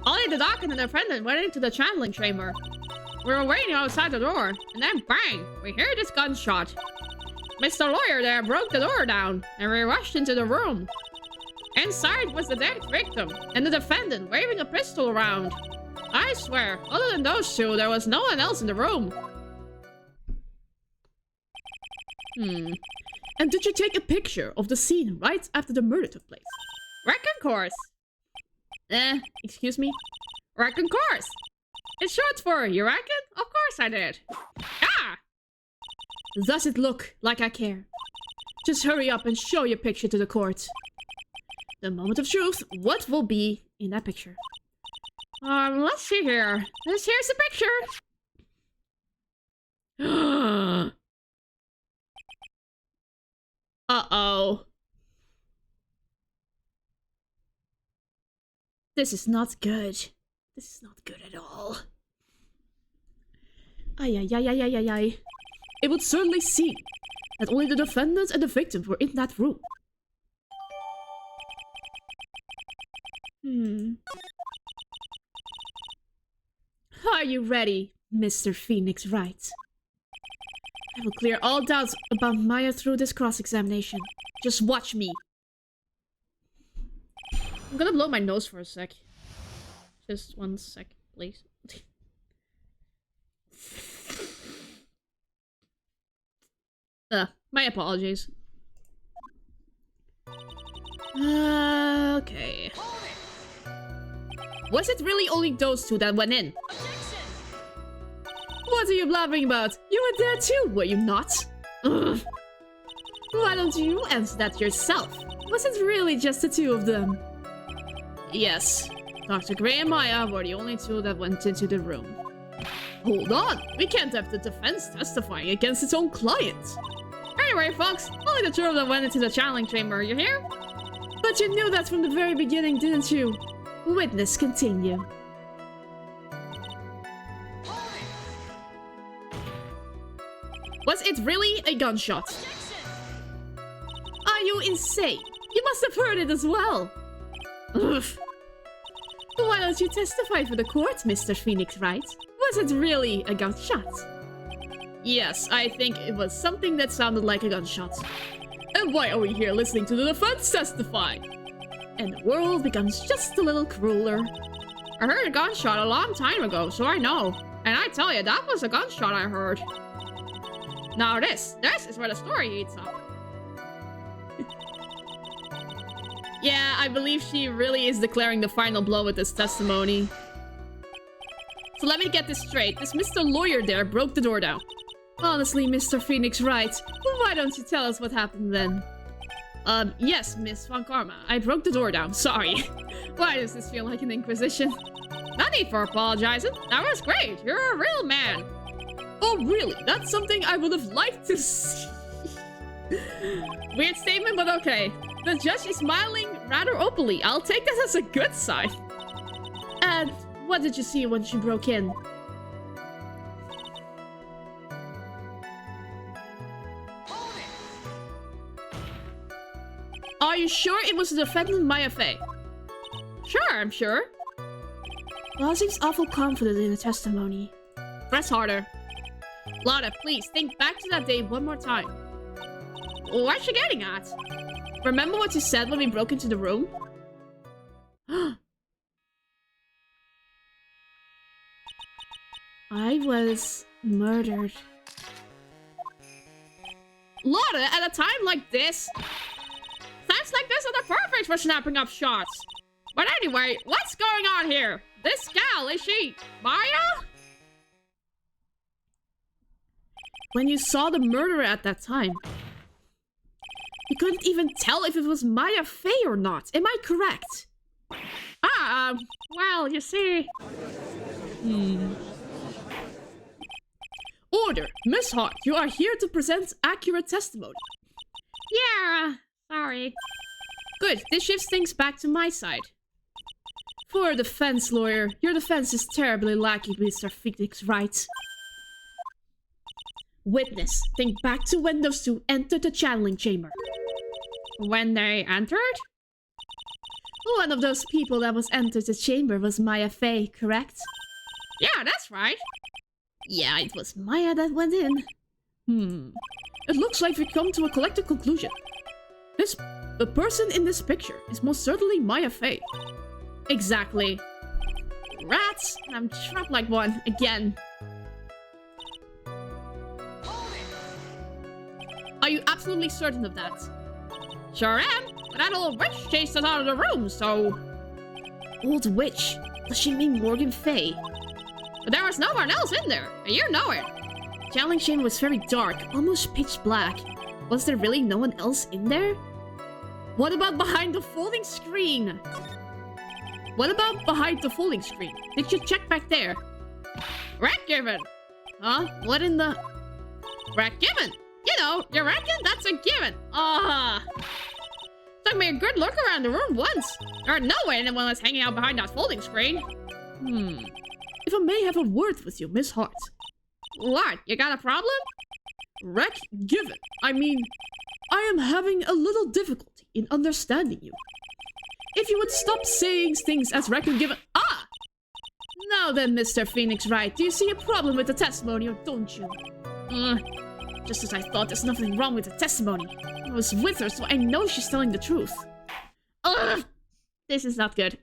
Only the doc and the defendant went into the channeling chamber. We were waiting outside the door, and then bang! We hear this gunshot. Mr. Lawyer there broke the door down, and we rushed into the room. Inside was the dead victim, and the defendant waving a pistol around. I swear, other than those two, there was no one else in the room. And did you take a picture of the scene right after the murder took place? Reckon course. Excuse me? Reckon course. It's short for you reckon? Of course I did. Ah! Does it look like I care? Just hurry up and show your picture to the court. The moment of truth, what will be in that picture? Let's see here. Here's the picture. Uh-oh. This is not good. This is not good at all. Ay. It would certainly seem that only the defendant and the victim were in that room. Are you ready, Mr. Phoenix Wright? I will clear all doubts about Maya through this cross-examination. Just watch me. I'm gonna blow my nose for a sec. Just 1 sec, please. My apologies. Okay. Was it really only those two that went in? What are you blabbering about? You were there too, were you not? Ugh. Why don't you answer that yourself? Was it really just the two of them? Yes. Dr. Gray and Maya were the only two that went into the room. Hold on! We can't have the defense testifying against its own client! Anyway, folks, only the two of them went into the channeling chamber, you hear? But you knew that from the very beginning, didn't you? Witness continue. Was it really a gunshot? Are you insane? You must have heard it as well. Ugh. Why don't you testify for the court, Mr. Phoenix Wright? Was it really a gunshot? Yes, I think it was something that sounded like a gunshot. And why are we here listening to the defense testify? And the world becomes just a little crueler. I heard a gunshot a long time ago, so I know. And I tell you, that was a gunshot I heard. Now this is where the story heats up. Yeah, I believe she really is declaring the final blow with this testimony. So let me get this straight. This Mr. Lawyer there broke the door down. Honestly, Mr. Phoenix Wright, why don't you tell us what happened then? Yes, Miss Von Karma. I broke the door down. Sorry. Why does this feel like an inquisition? No need for apologizing. That was great. You're a real man. Oh, really? That's something I would have liked to see. Weird statement, but okay. The judge is smiling rather openly. I'll take that as a good sign. And what did you see when she broke in? Are you sure it was the defendant Maya Fey? Sure, I'm sure. Law seems awful confident in the testimony. Press harder. Lada, please think back to that day one more time. What's she getting at? Remember what you said when we broke into the room? I was murdered. Lada, at a time like this? Times like this are the perfect for snapping up shots. But anyway, what's going on here? This gal, is she Maya? When you saw the murderer at that time, you couldn't even tell if it was Maya Fey or not. Am I correct? Well, you see... Order! Miss Hart, you are here to present accurate testimony. Yeah, sorry. Good, this shifts things back to my side. For a defense lawyer, your defense is terribly lacking, Mr. Phoenix Wright. Witness, think back to when those two entered the channeling chamber. When they entered? One of those people that was entered the chamber was Maya Fey, correct? Yeah, that's right. Yeah, it was Maya that went in. It looks like we've come to a collective conclusion. The person in this picture is most certainly Maya Fey. Exactly. Rats! I'm trapped like one, again. Are you absolutely certain of that? Sure am, but that old witch chased us out of the room, so... Old witch? Does she mean Morgan Fay? But there was no one else in there, and you know it. Channeling chamber was very dark, almost pitch black. Was there really no one else in there? What about behind the folding screen? What about behind the folding screen? Did you check back there? Rat given! Huh? What in the... Rat given! You know, you reckon? That's a given! Ah! Took me a good look around the room once. There's no way anyone was hanging out behind that folding screen. If I may have a word with you, Miss Hart. What? You got a problem? Wreck given. I mean, I am having a little difficulty in understanding you. If you would stop saying things as wreck given... Ah! Now then, Mr. Phoenix Wright, do you see a problem with the testimony or don't you? Just as I thought, there's nothing wrong with the testimony. I was with her, so I know she's telling the truth. Ugh! This is not good.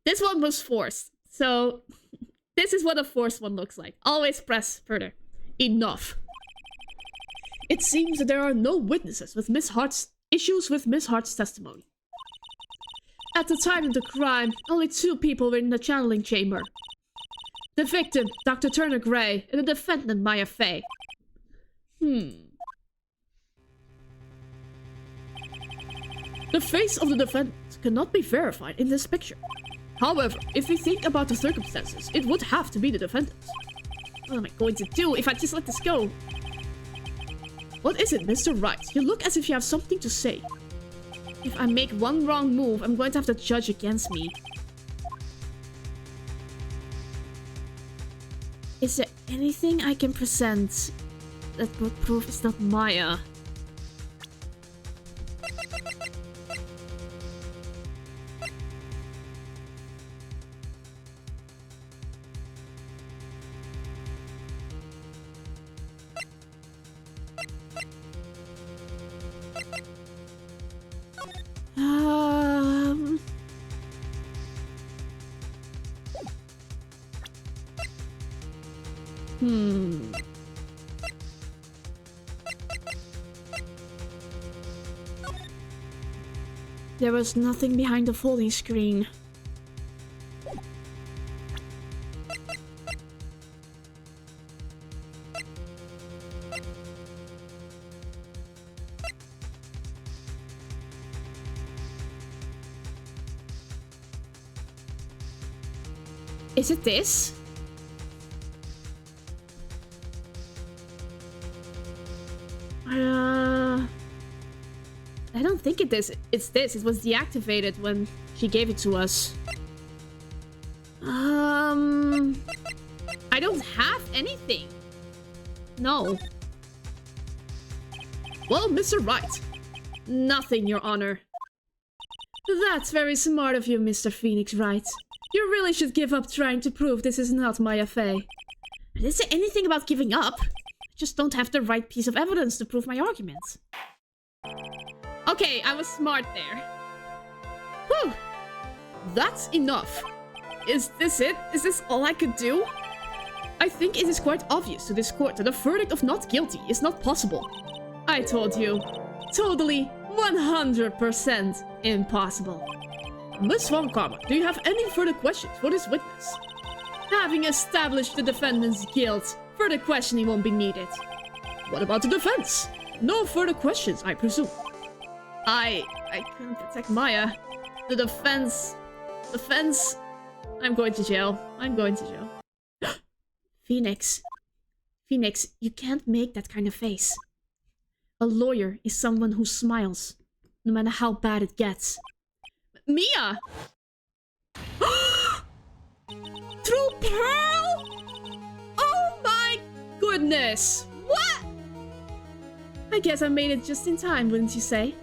This one was forced, so... This is what a forced one looks like. Always press further. Enough. It seems that there are no witnesses with Miss Hart's issues with Miss Hart's testimony. At the time of the crime, only 2 people were in the channeling chamber. The victim, Dr. Turner Gray, and the defendant, Maya Fay. The face of the defendant cannot be verified in this picture. However, if we think about the circumstances, it would have to be the defendant. What am I going to do if I just let this go? What is it, Mr. Wright? You look as if you have something to say. If I make one wrong move, I'm going to have the judge against me. Is there anything I can present that would prove it's not Maya? There was nothing behind the folding screen. Is it this? I don't think it's this. It was deactivated when she gave it to us. I don't have anything. No. Well, Mr. Wright. Nothing, Your Honor. That's very smart of you, Mr. Phoenix Wright. You really should give up trying to prove this is not Maya Fay. I didn't say anything about giving up. I just don't have the right piece of evidence to prove my arguments. Okay, I was smart there. Whew! That's enough. Is this it? Is this all I could do? I think it is quite obvious to this court that a verdict of not guilty is not possible. I told you. Totally, 100% impossible. Miss Von Karma, do you have any further questions for this witness? Having established the defendant's guilt, further questioning won't be needed. What about the defense? No further questions, I presume. I couldn't protect Maya. The defense... I'm going to jail. I'm going to jail. Phoenix. Phoenix, you can't make that kind of face. A lawyer is someone who smiles, no matter how bad it gets. Mia! True Pearl? Oh my goodness! What? I guess I made it just in time, wouldn't you say?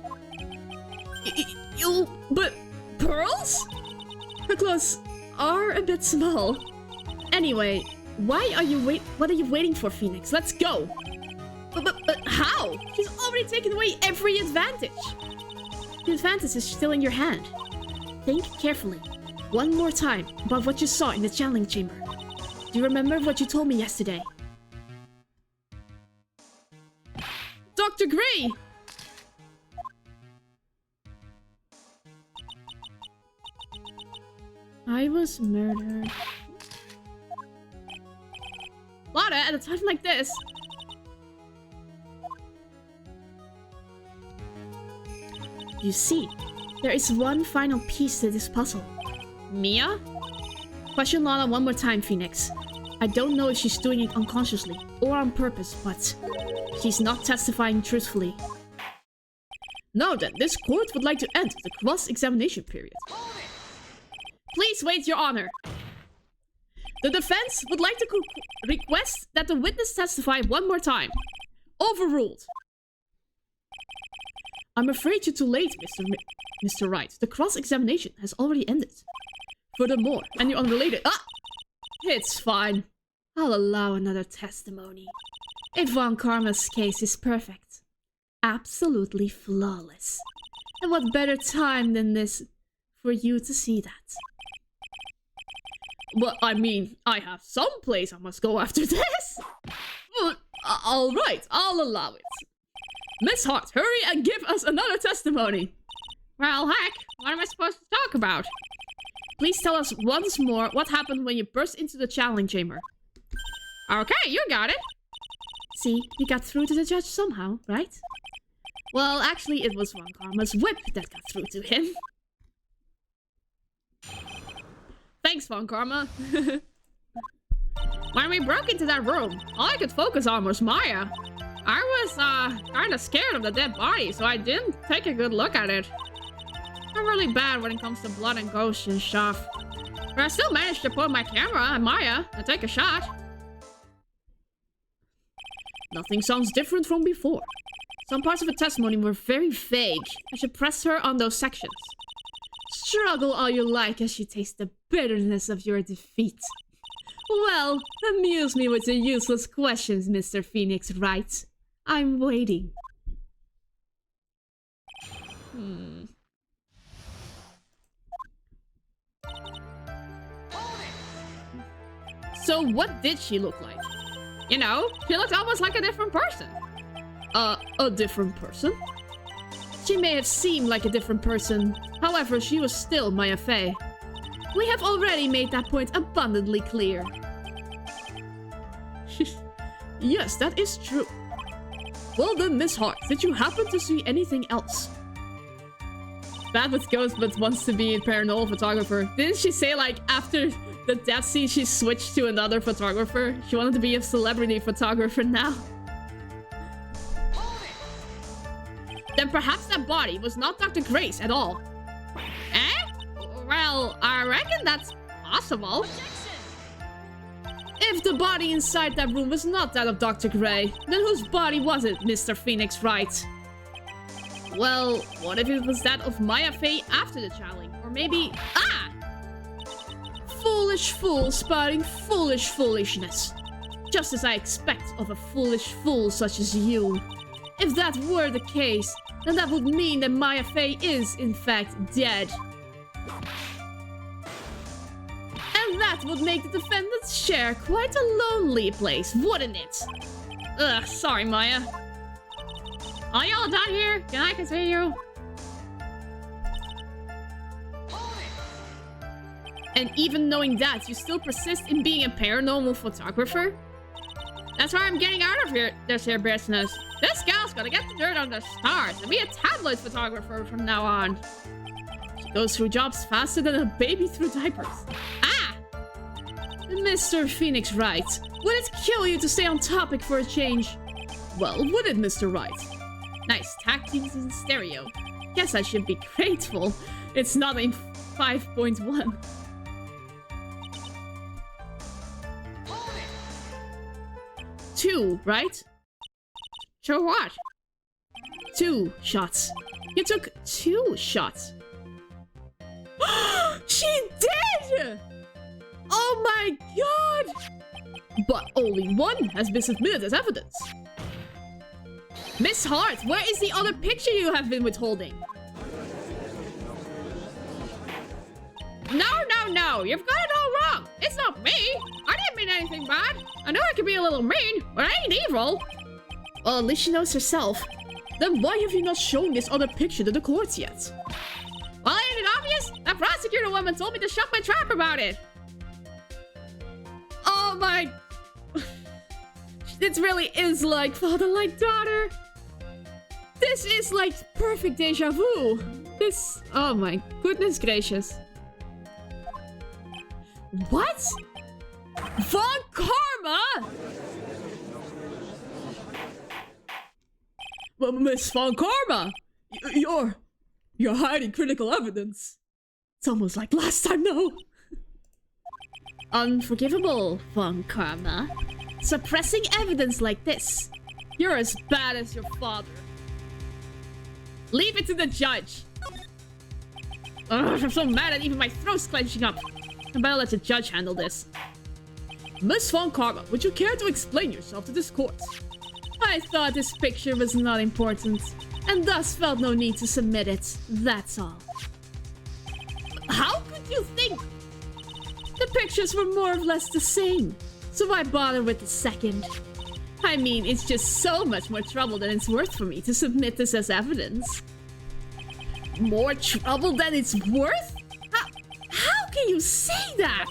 But pearls? Her clothes are a bit small. Anyway, what are you waiting for, Phoenix? Let's go! But how? She's already taken away every advantage. The advantage is still in your hand. Think carefully. One more time about what you saw in the channeling chamber. Do you remember what you told me yesterday? Dr. Gray! I was murdered. Lotta, at a time like this. You see, there is one final piece to this puzzle. Mia? Question Lana one more time, Phoenix. I don't know if she's doing it unconsciously or on purpose, but she's not testifying truthfully. Now then, this court would like to end the cross-examination period. Please wait, Your Honor. The defense would like to request that the witness testify one more time. Overruled. I'm afraid you're too late, Mr. Wright. The cross-examination has already ended. Furthermore, and you're unrelated. Ah! It's fine. I'll allow another testimony. If Von Karma's case is perfect. Absolutely flawless. And what better time than this for you to see that? Well, I mean, I have some place I must go after this. Well, alright, I'll allow it. Miss Hart, hurry and give us another testimony. Well, heck, what am I supposed to talk about? Please tell us once more what happened when you burst into the channeling chamber. Okay, you got it. See, you got through to the judge somehow, right? Well, actually, it was Von Karma's whip that got through to him. Thanks, Von Karma. When we broke into that room, all I could focus on was Maya. I was, kinda scared of the dead body, so I didn't take a good look at it. I'm really bad when it comes to blood and ghosts and stuff. But I still managed to point my camera at Maya and take a shot. Nothing sounds different from before. Some parts of the testimony were very vague as you pressed her on those sections. Struggle all you like as you taste the bitterness of your defeat. Well, amuse me with your useless questions, Mr. Phoenix Wright. I'm waiting. So what did she look like? You know, she looked almost like a different person. A different person? She may have seemed like a different person. However, she was still Maya Fey. We have already made that point abundantly clear. Yes, that is true. Well then, Miss Hart, did you happen to see anything else? Bad with ghosts but wants to be a paranormal photographer. Didn't she say, like, after the death scene she switched to another photographer? She wanted to be a celebrity photographer now. Then perhaps that body was not Dr. Grace at all. Eh? Well, I reckon that's possible. If the body inside that room was not that of Dr. Gray, then whose body was it, Mr. Phoenix Wright? Well, what if it was that of Maya Fey after the channeling? Or maybe... Ah! Foolish fool spouting foolish foolishness. Just as I expect of a foolish fool such as you. If that were the case, then that would mean that Maya Fey is, in fact, dead. And that would make the defendant's share quite a lonely place, wouldn't it? Ugh, sorry, Maya. Are y'all done here? Can I continue? And even knowing that, you still persist in being a paranormal photographer? That's why I'm getting out of here, this here business. This gal's gonna get the dirt on the stars and be a tabloid photographer from now on. She goes through jobs faster than a baby through diapers. Ah! Mr. Phoenix Wright, would it kill you to stay on topic for a change? Well, would it, Mr. Wright? Nice tactics in stereo. Guess I should be grateful it's not in 5.1. 2, right? Sure what? 2 shots. You took 2 shots. She did! Oh my god! But only one has been submitted as evidence. Miss Hart, where is the other picture you have been withholding? No, you've got it all wrong. It's not me. I didn't mean anything bad. I know I can be a little mean, but I ain't evil. Well, at least she knows herself. Then why have you not shown this other picture to the courts yet? Well, ain't it obvious? That prosecutor woman told me to shut my trap about it. Oh my... It really is like father like daughter. This is like perfect deja vu. This... Oh my goodness gracious. What? Von Karma? Well, Miss Von Karma, you're hiding critical evidence. It's almost like last time, no? Unforgivable, Von Karma. Suppressing evidence like this. You're as bad as your father. Leave it to the judge. Ugh, I'm so mad and even my throat's clenching up. I better let the judge handle this. Miss Von Karma, would you care to explain yourself to this court? I thought this picture was not important, and thus felt no need to submit it, that's all. How could you think? The pictures were more or less the same, so why bother with the second? I mean, it's just so much more trouble than it's worth for me to submit this as evidence. More trouble than it's worth? How can you say that?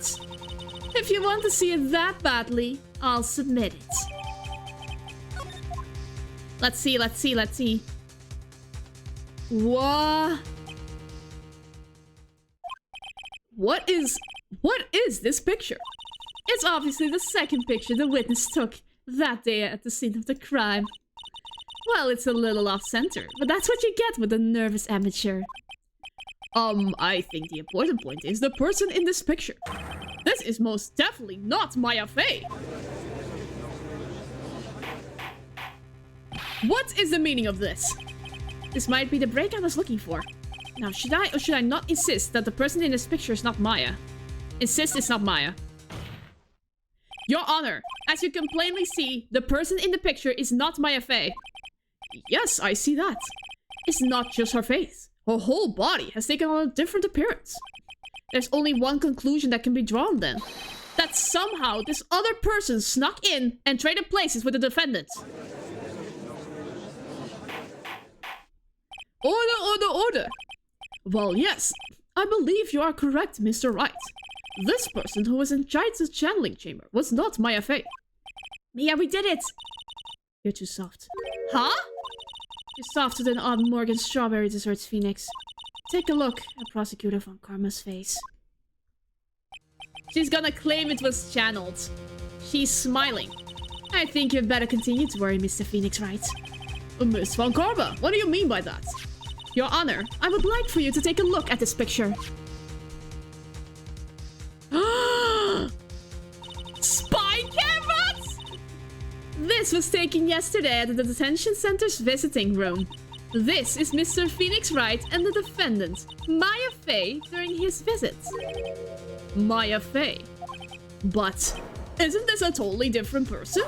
If you want to see it that badly, I'll submit it. Let's see, let's see, let's see. What is this picture? It's obviously the second picture the witness took that day at the scene of the crime. Well, it's a little off-center, but that's what you get with a nervous amateur. I think the important point is the person in this picture. This is most definitely not Maya Fey. What is the meaning of this? This might be the break I was looking for. Now, should I or should I not insist that the person in this picture is not Maya? Insist it's not Maya. Your Honor, as you can plainly see, the person in the picture is not Maya Fey. Yes, I see that. It's not just her face. Her whole body has taken on a different appearance. There's only one conclusion that can be drawn then. That somehow this other person snuck in and traded places with the defendant. Order, order, order. Well, yes. I believe you are correct, Mr. Wright. This person who was in Jutice's channeling chamber was not Maya Fey. Mia, we did it! You're too soft. Huh? You're softer than Autumn Morgan's strawberry desserts, Phoenix. Take a look at Prosecutor Von Karma's face. She's gonna claim it was channeled. She's smiling. I think you'd better continue to worry, Mr. Phoenix Wright. Miss Von Karma, what do you mean by that? Your Honor, I would like for you to take a look at this picture. Spy cameras! This was taken yesterday at the detention center's visiting room. This is Mr. Phoenix Wright and the defendant, Maya Fey, during his visit. Maya Fey. But isn't this a totally different person?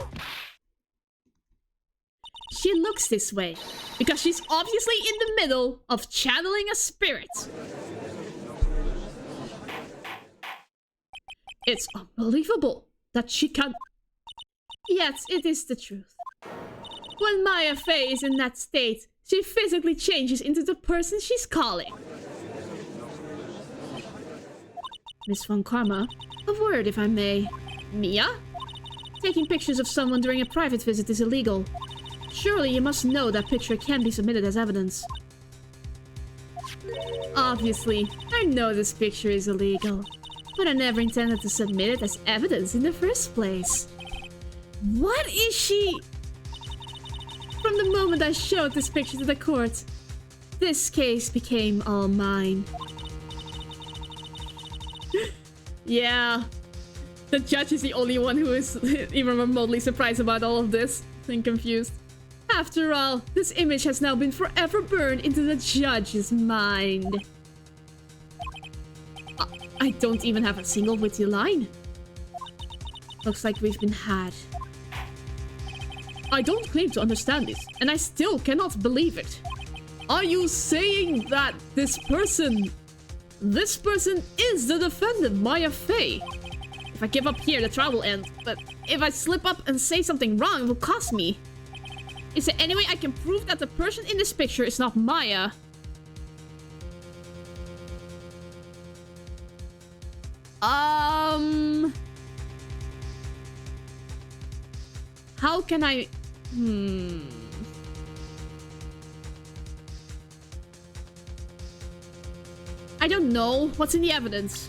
She looks this way because she's obviously in the middle of channeling a spirit. It's unbelievable that she can... Yet, it is the truth. When Maya Fey is in that state, she physically changes into the person she's calling. Miss Von Karma, a word if I may. Mia? Taking pictures of someone during a private visit is illegal. Surely you must know that picture can be submitted as evidence. Obviously, I know this picture is illegal. But I never intended to submit it as evidence in the first place. What is she? From the moment I showed this picture to the court, this case became all mine. Yeah, the judge is the only one who is even remotely surprised about all of this and confused. After all, this image has now been forever burned into the judge's mind. I don't even have a single witty line. Looks like we've been had. I don't claim to understand this, and I still cannot believe it. Are you saying that this person is the defendant, Maya Fey? If I give up here, the trial will end, but if I slip up and say something wrong, it will cost me. Is there any way I can prove that the person in this picture is not Maya? How can I... I don't know. What's in the evidence?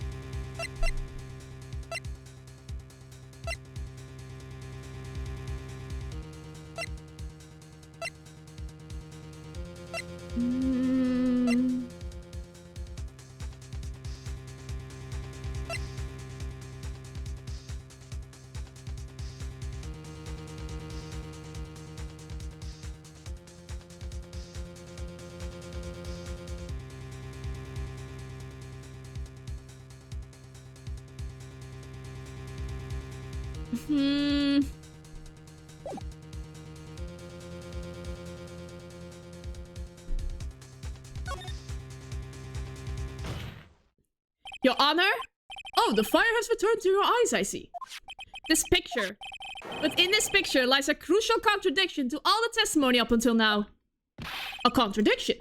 Your Honor? Oh, the fire has returned to your eyes, I see. This picture. Within this picture lies a crucial contradiction to all the testimony up until now. A contradiction?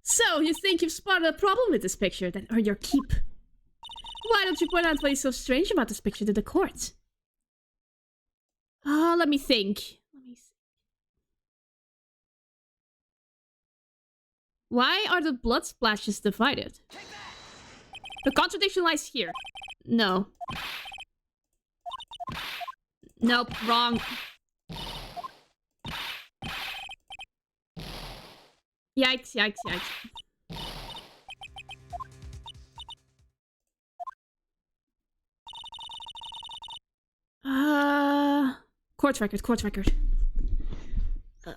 So, you think you've spotted a problem with this picture, then earn your keep. Why don't you point out what is so strange about this picture to the court? Let me think. Why are the blood splashes divided? The contradiction lies here. No. Nope, wrong. Yikes, yikes, yikes. Court record, court record. No,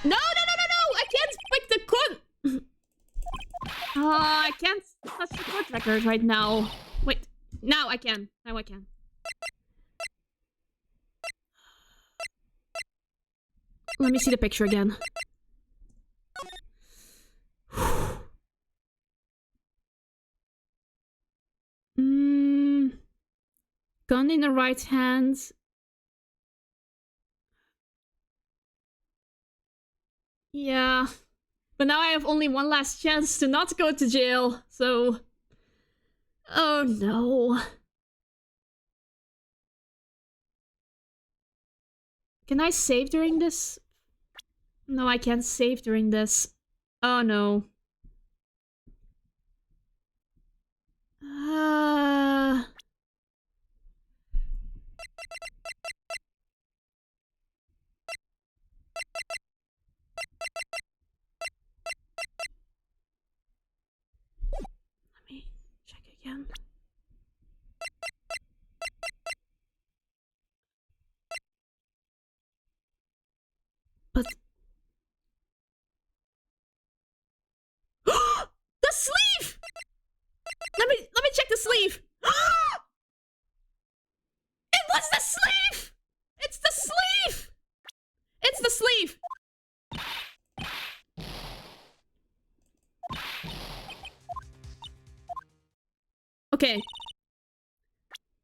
no, no, no, no! I can't pick the court! I can't touch the court record right now. Wait, now I can. Now I can. Let me see the picture again. Gun in the right hand. Yeah. But now I have only one last chance to not go to jail, so... Oh no. Can I save during this? No, I can't save during this. Oh no. Let me check again. But the sleeve! Let me check the sleeve. It was the sleeve! It's the sleeve! It's the sleeve! Okay.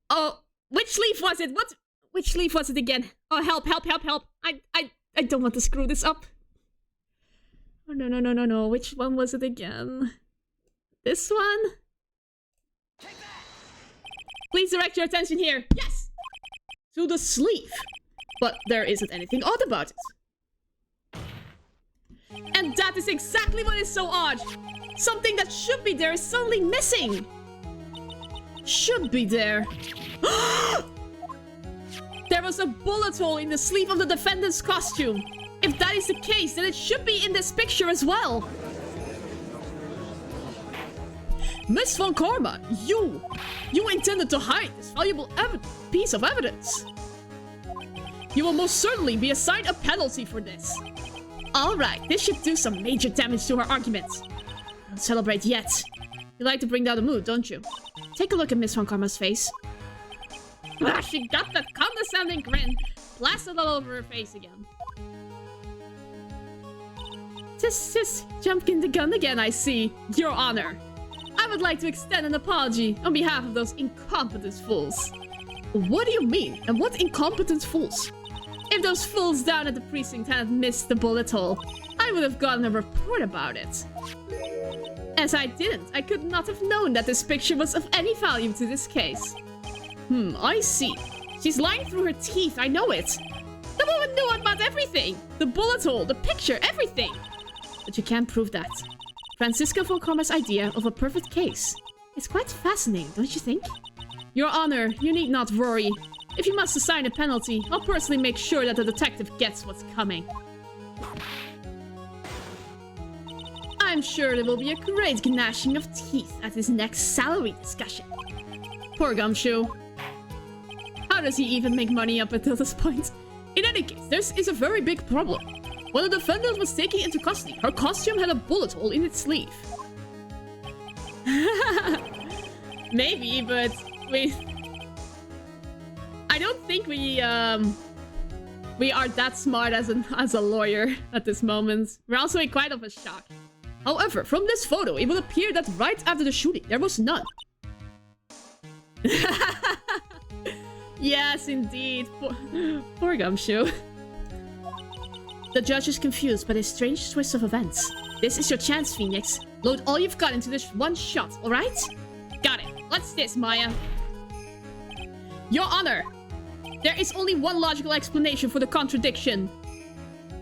Oh, which sleeve was it? What? Which sleeve was it again? Oh, help, help, help, help. I don't want to screw this up. Oh, no, no, no, no, no. Which one was it again? This one? Please direct your attention here. Yes! To the sleeve. But there isn't anything odd about it. And that is exactly what is so odd. Something that should be there is suddenly missing. Should be there. There was a bullet hole in the sleeve of the defendant's costume. If that is the case, then it should be in this picture as well. Miss Von Karma, you intended to hide this valuable piece of evidence. You will most certainly be assigned a penalty for this. Alright, this should do some major damage to her arguments. Don't celebrate yet. You like to bring down the mood, don't you? Take a look at Miss Von Karma's face. She got that condescending grin plastered all over her face again. Just jumping the gun again, I see. Your Honor. I would like to extend an apology on behalf of those incompetent fools. What do you mean? And what incompetent fools? If those fools down at the precinct hadn't missed the bullet hole, I would have gotten a report about it. As I didn't, I could not have known that this picture was of any value to this case. I see. She's lying through her teeth, I know it. The woman knew about everything. The bullet hole, the picture, everything. But you can't prove that. Francisco von Karma's idea of a perfect case. It's quite fascinating, don't you think? Your Honor, you need not worry. If you must assign a penalty, I'll personally make sure that the detective gets what's coming. I'm sure there will be a great gnashing of teeth at his next salary discussion. Poor Gumshoe. How does he even make money up until this point? In any case, this is a very big problem. When the defendant was taken into custody, her costume had a bullet hole in its sleeve. Maybe, but I don't think we are that smart as a lawyer at this moment. We're also in quite of a shock. However, from this photo, it would appear that right after the shooting, there was none. Yes, indeed. Poor Gumshoe. The judge is confused by this strange twist of events. This is your chance, Phoenix. Load all you've got into this one shot, alright? Got it. What's this, Maya? Your Honor, there is only one logical explanation for the contradiction.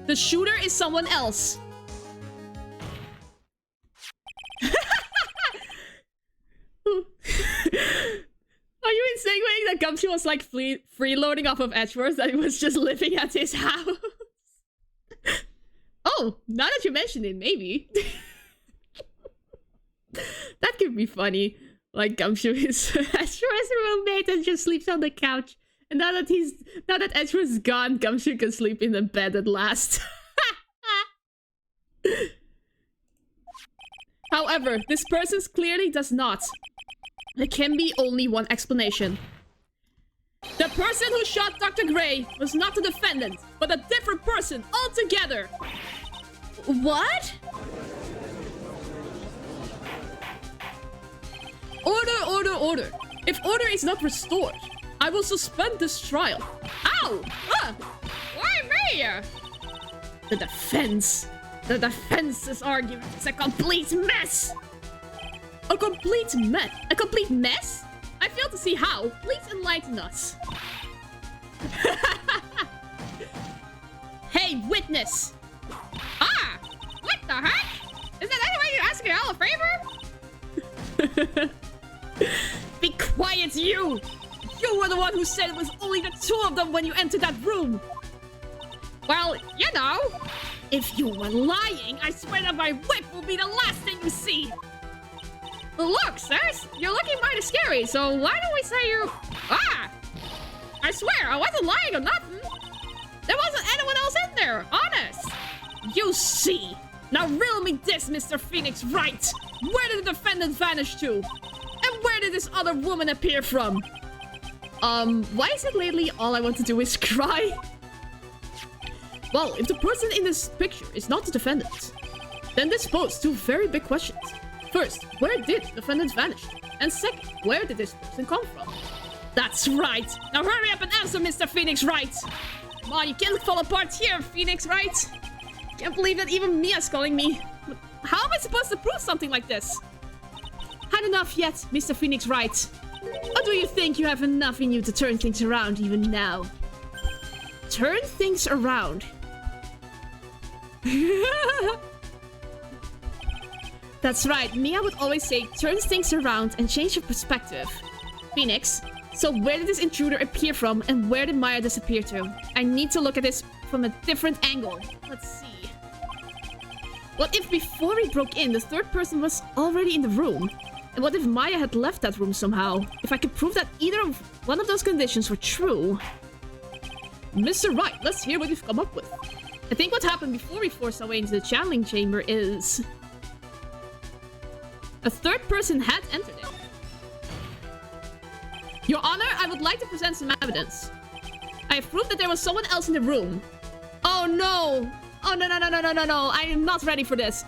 The shooter is someone else. Are you insinuating that Gumshoe was like freeloading off of Edgeworth, that he was just living at his house? Oh, now that you mention it, maybe. That could be funny. Like Gumshoe is Edgeworth's roommate and just sleeps on the couch. And now that Edgeworth's gone, Gumshoe can sleep in the bed at last. However, this person clearly does not. There can be only one explanation. The person who shot Dr. Gray was not the defendant, but a different person altogether. What? Order, order, order. If order is not restored, I will suspend this trial. Ow! Why me? The defense's argument is a complete mess. A complete mess? A complete mess? I fail to see how. Please enlighten us. Hey, witness! Ah! What the heck? Is that any way you ask me all a favor? Be quiet, you! You were the one who said it was only the two of them when you entered that room. Well, you know. If you were lying, I swear that my whip will be the last thing you see. Look, sirs, you're looking mighty scary, so why don't we say you... Ah! I swear, I wasn't lying or nothing. There wasn't anyone else in there, honest. You see. Now riddle me this, Mr. Phoenix Wright. Where did the defendant vanish to? And where did this other woman appear from? Why is it lately all I want to do is cry? Well, if the person in this picture is not the defendant, then this poses two very big questions. First, where did the defendant vanish? And second, where did this person come from? That's right! Now hurry up and answer, Mr. Phoenix Wright! Come on, you can't fall apart here, Phoenix Wright! Can't believe that even Mia's calling me. How am I supposed to prove something like this? Had enough yet, Mr. Phoenix Wright? Or do you think you have enough in you to turn things around even now? Turn things around? That's right, Mia would always say, turn things around and change your perspective. Phoenix, so where did this intruder appear from and where did Maya disappear to? I need to look at this from a different angle. Let's see. What if before we broke in, the third person was already in the room? And what if Maya had left that room somehow? If I could prove that either of one of those conditions were true. Mr. Wright, let's hear what you've come up with. I think what happened before we forced our way into the channeling chamber is... a third person had entered it. Your Honor, I would like to present some evidence. I have proved that there was someone else in the room. Oh no! Oh no no no no no no no! I am not ready for this.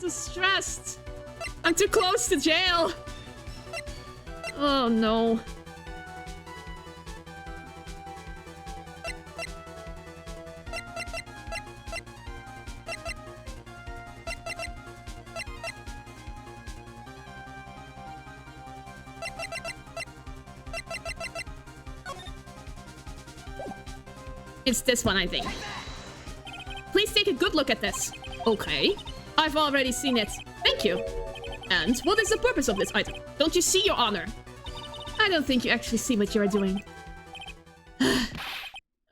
too stressed. I'm too close to jail. Oh no. It's this one, I think. Please take a good look at this. Okay. I've already seen it. Thank you. And what is the purpose of this item? Don't you see, Your Honor? I don't think you actually see what you're doing.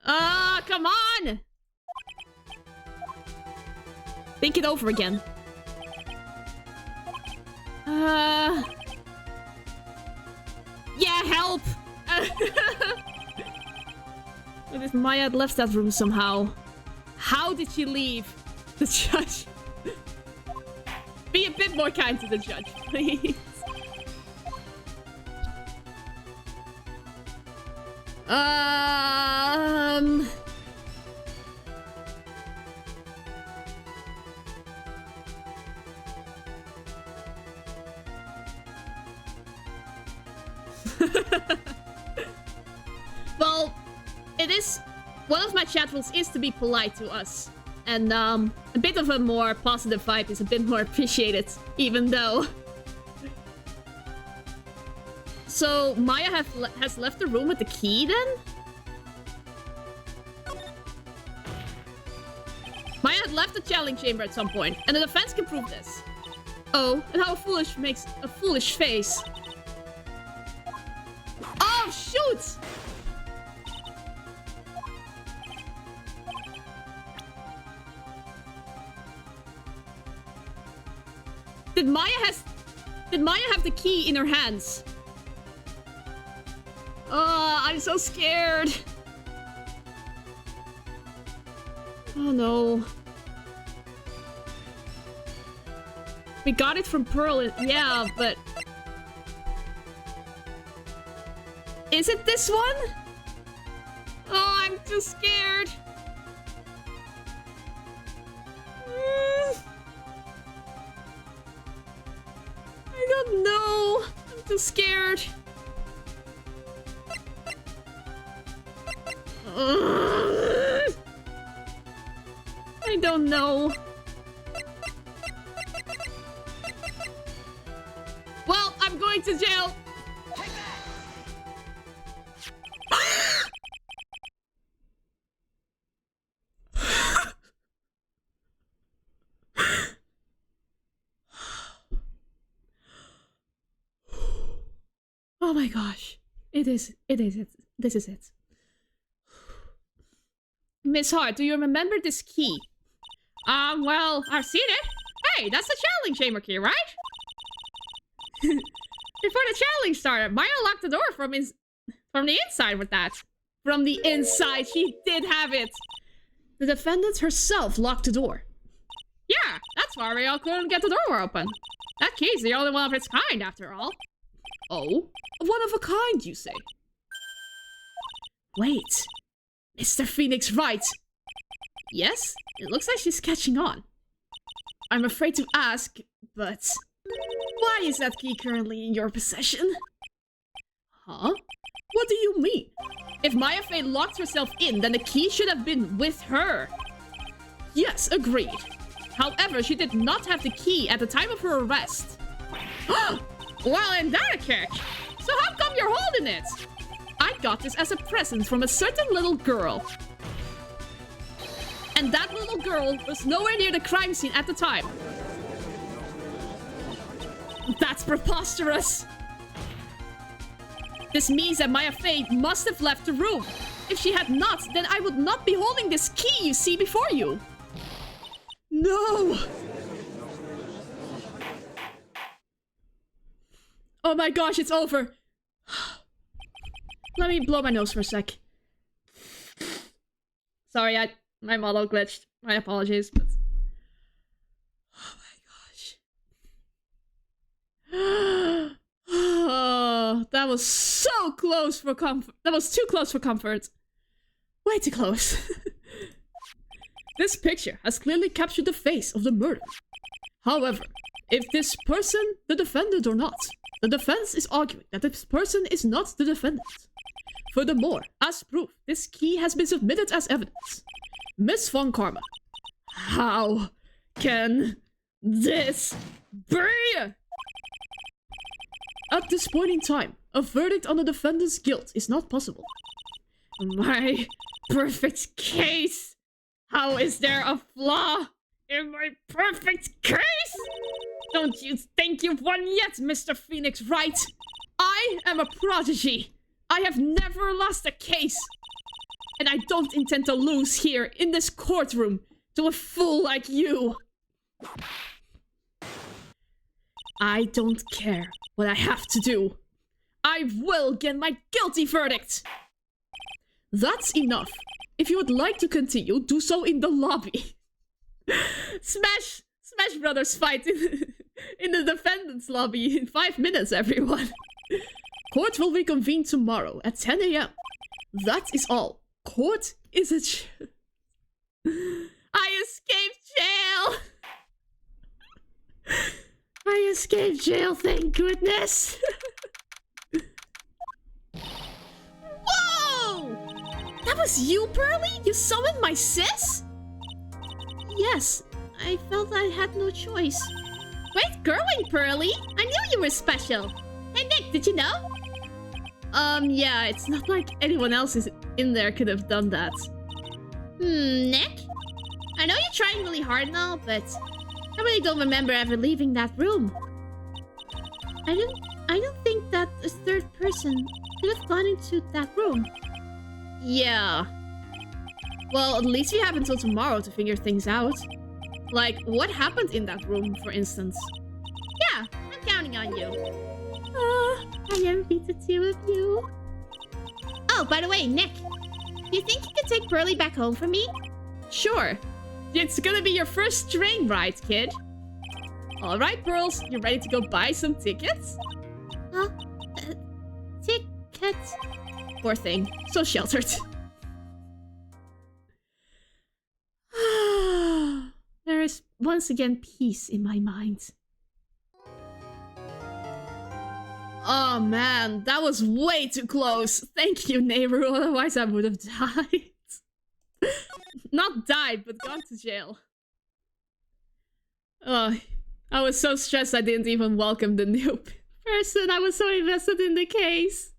Ah, come on! Think it over again. Yeah, help! What if Maya had left that room somehow? How did she leave? The judge. Be a bit more kind to the judge, please. Well, it is... One of my chat rules is to be polite to us. And, a bit of a more positive vibe is a bit more appreciated, even though... So, Maya has left the room with the key, then? Maya had left the challenge chamber at some point, and the defense can prove this. Oh, and how foolish makes a foolish face. Oh, shoot! Did Maya have the key in her hands? Oh, I'm so scared. Oh no. We got it from Pearl, yeah, but... Is it this one? Oh, I'm too scared. I don't know. I'm too scared. I don't know. Well, I'm going to jail. Oh my gosh. This is it. Miss Hart, do you remember this key? Well, I've seen it. Hey, that's the challenge chamber key, right? Before the challenge started, Maya locked the door from the inside with that. From the inside, she did have it. The defendant herself locked the door. Yeah, that's why we all couldn't get the door open. That key's the only one of its kind, after all. Oh? One of a kind, you say? Wait. Mr. Phoenix Wright. Yes? It looks like she's catching on. I'm afraid to ask, but... Why is that key currently in your possession? Huh? What do you mean? If Maya Fey locked herself in, then the key should have been with her. Yes, agreed. However, she did not have the key at the time of her arrest. Well, in that case, so how come you're holding it? I got this as a present from a certain little girl. And that little girl was nowhere near the crime scene at the time. That's preposterous. This means that Maya Fey must have left the room. If she had not, then I would not be holding this key you see before you. No! Oh my gosh, it's over. Let me blow my nose for a sec. Sorry, my model glitched. My apologies, but... Oh my gosh. Oh, that was so close for comfort. That was too close for comfort. Way too close. This picture has clearly captured the face of the murderer. However, if this person the defendant or not, the defense is arguing that this person is not the defendant. Furthermore, as proof, this key has been submitted as evidence. Miss Von Karma, how can this be? At this point in time, a verdict on the defendant's guilt is not possible. My perfect case! How is there a flaw in my perfect case? Don't you think you've won yet, Mr. Phoenix Wright? I am a prodigy. I have never lost a case. And I don't intend to lose here in this courtroom to a fool like you. I don't care what I have to do. I will get my guilty verdict. That's enough. If you would like to continue, do so in the lobby. Smash Brothers fight in the defendant's lobby in 5 minutes, everyone. Court will reconvene tomorrow at 10 AM. That is all. Court is a I escaped jail! I escaped jail, thank goodness! Whoa! That was you, Pearly? You summoned my sis? Yes, I felt I had no choice. Great going, Pearly! I knew you were special! Hey Nick, did you know? Yeah, it's not like anyone else in there could have done that. Nick? I know you're trying really hard now, but I really don't remember ever leaving that room. I don't think that a third person could have gone into that room. Yeah. Well, at least we have until tomorrow to figure things out. Like, what happened in that room, for instance? Yeah, I'm counting on you. I envy the two of you. Oh, by the way, Nick. Do you think you could take Pearly back home for me? Sure. It's gonna be your first train ride, kid. Alright, Pearls. You ready to go buy some tickets? Tickets? Poor thing. So sheltered. There is once again peace in my mind. Oh man, that was way too close. Thank you, neighbor, otherwise I would have died. Not died, but gone to jail. Oh, I was so stressed I didn't even welcome the new person. I was so invested in the case.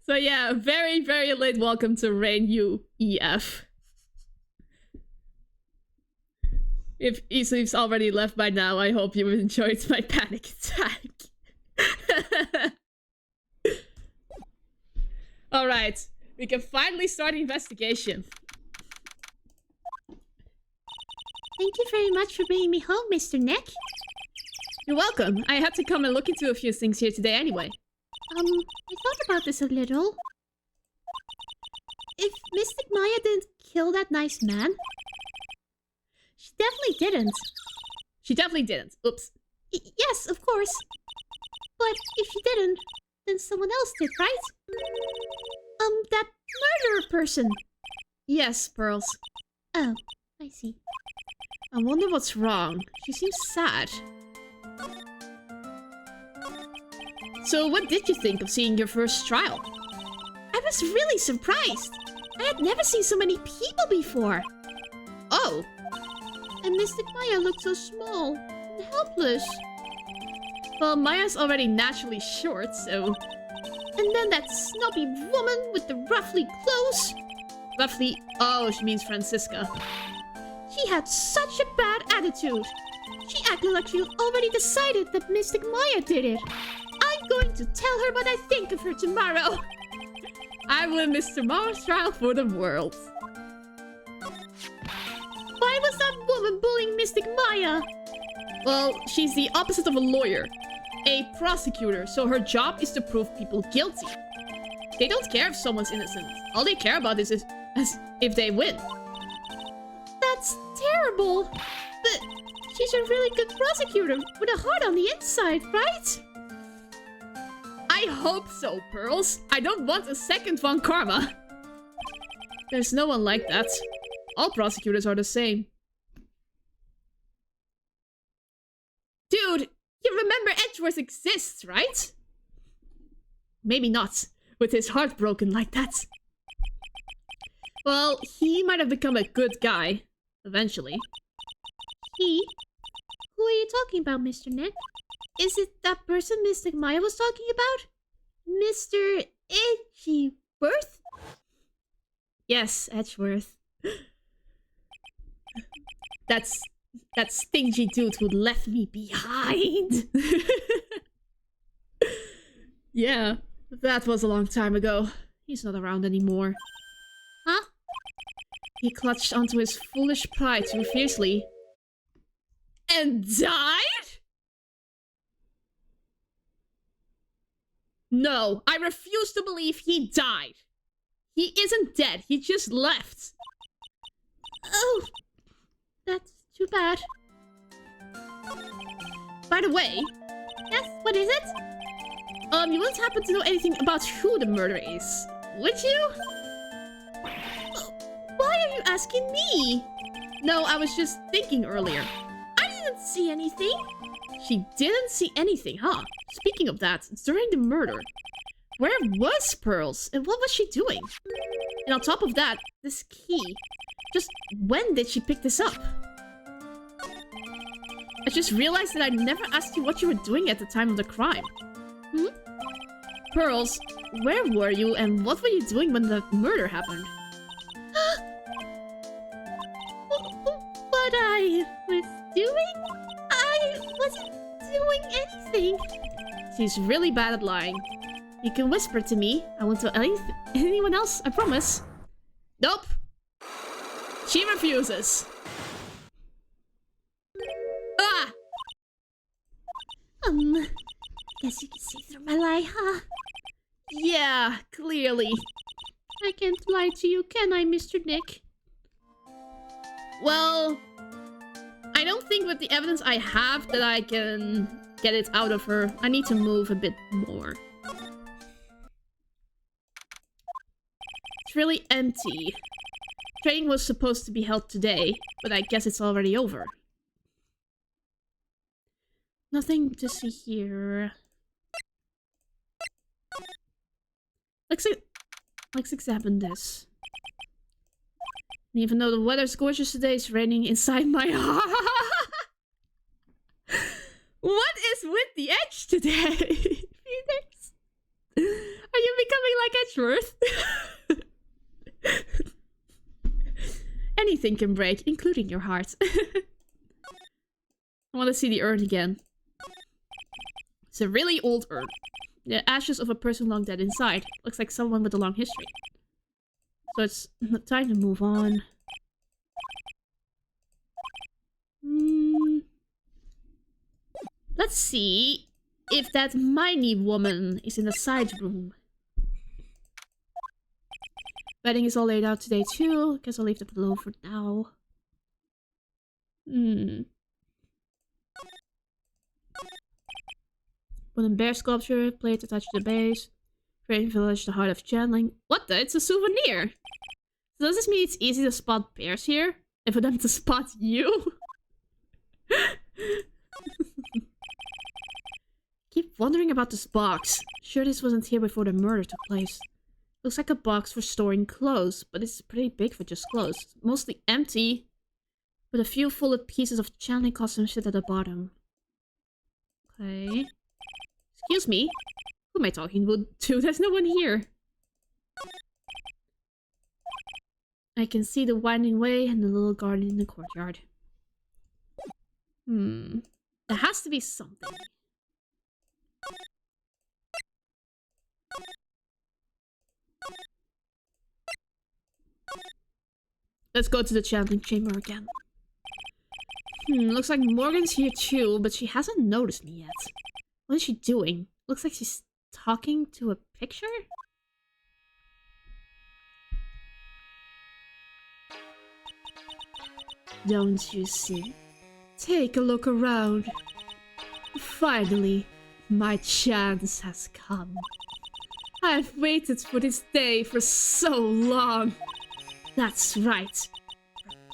So yeah, very, very late welcome to Rain UEF. If Easleaf's already left by now, I hope you enjoyed my panic attack. Alright, we can finally start the investigation. Thank you very much for bringing me home, Mr. Nick. You're welcome. I had to come and look into a few things here today anyway. I thought about this a little. If Mystic Maya didn't kill that nice man... She definitely didn't. She definitely didn't. Oops. Yes, of course. But if she didn't, then someone else did, right? That murderer person. Yes, Pearls. Oh, I see. I wonder what's wrong. She seems sad. So what did you think of seeing your first trial? I was really surprised. I had never seen so many people before. Oh. And Mystic Maya looked so small and helpless. Well, Maya's already naturally short, so... And then that snobby woman with the ruffly clothes. Ruffly... Oh, she means Francisca. She had such a bad attitude. She acted like she already decided that Mystic Maya did it. I'm going to tell her what I think of her tomorrow. I will miss tomorrow's trial for the world. Why was that woman bullying Mystic Maya? Well, she's the opposite of a lawyer. A prosecutor, so her job is to prove people guilty. They don't care if someone's innocent. All they care about is if they win. That's terrible. But she's a really good prosecutor with a heart on the inside, right? I hope so, Pearls. I don't want a second Von Karma. There's no one like that. All prosecutors are the same. Dude, you remember Edgeworth exists, right? Maybe not, with his heart broken like that. Well, he might have become a good guy, eventually. He? Who are you talking about, Mr. Nick? Is it that person Mystic Maya was talking about? Mr. Edgeworth? Yes, Edgeworth. That stingy dude who left me behind. Yeah, that was a long time ago. He's not around anymore. Huh? He clutched onto his foolish pride too fiercely. And died? No, I refuse to believe he died. He isn't dead, he just left. Oh, that's too bad. By the way... Yes, what is it? You wouldn't happen to know anything about who the murderer is, would you? Why are you asking me? No, I was just thinking earlier. I didn't see anything. She didn't see anything, huh? Speaking of that, during the murder, where was Pearls and what was she doing? And on top of that, this key. Just when did she pick this up? I just realized that I never asked you what you were doing at the time of the crime. Hmm? Pearls, where were you and what were you doing when the murder happened? What I was doing? I wasn't doing anything. She's really bad at lying. You can whisper to me. I won't tell anyone else, I promise. Nope. She refuses. Ah! Guess you can see through my lie, huh? Yeah, clearly. I can't lie to you, can I, Mr. Nick? Well, I don't think with the evidence I have that I can get it out of her. I need to move a bit more. It's really empty. Training was supposed to be held today, but I guess it's already over. Nothing to see here. Let's examine this. And even though the weather's gorgeous today, it's raining inside my heart. What is with the edge today, Phoenix? Are you becoming like Edgeworth? Anything can break, including your heart. I want to see the urn again. It's a really old urn. The ashes of a person long dead inside. Looks like someone with a long history. So it's time to move on. Let's see if that Miney woman is in the side room. Bedding is all laid out today too. Guess I'll leave the pillow for now. Wooden bear sculpture, plate attached to the base. Rain Village, the heart of channeling. What the? It's a souvenir! So does this mean it's easy to spot bears here? And for them to spot you? Keep wondering about this box. Sure this wasn't here before the murder took place. Looks like a box for storing clothes, but it's pretty big for just clothes. Mostly empty, with a few full of pieces of channeling costume shit at the bottom. Okay. Excuse me? Who am I talking to? There's no one here. I can see the winding way and the little garden in the courtyard. There has to be something. Let's go to the channeling chamber again. Looks like Morgan's here too, but she hasn't noticed me yet. What is she doing? Looks like she's talking to a picture? Don't you see? Take a look around. Finally, my chance has come. I've waited for this day for so long. That's right.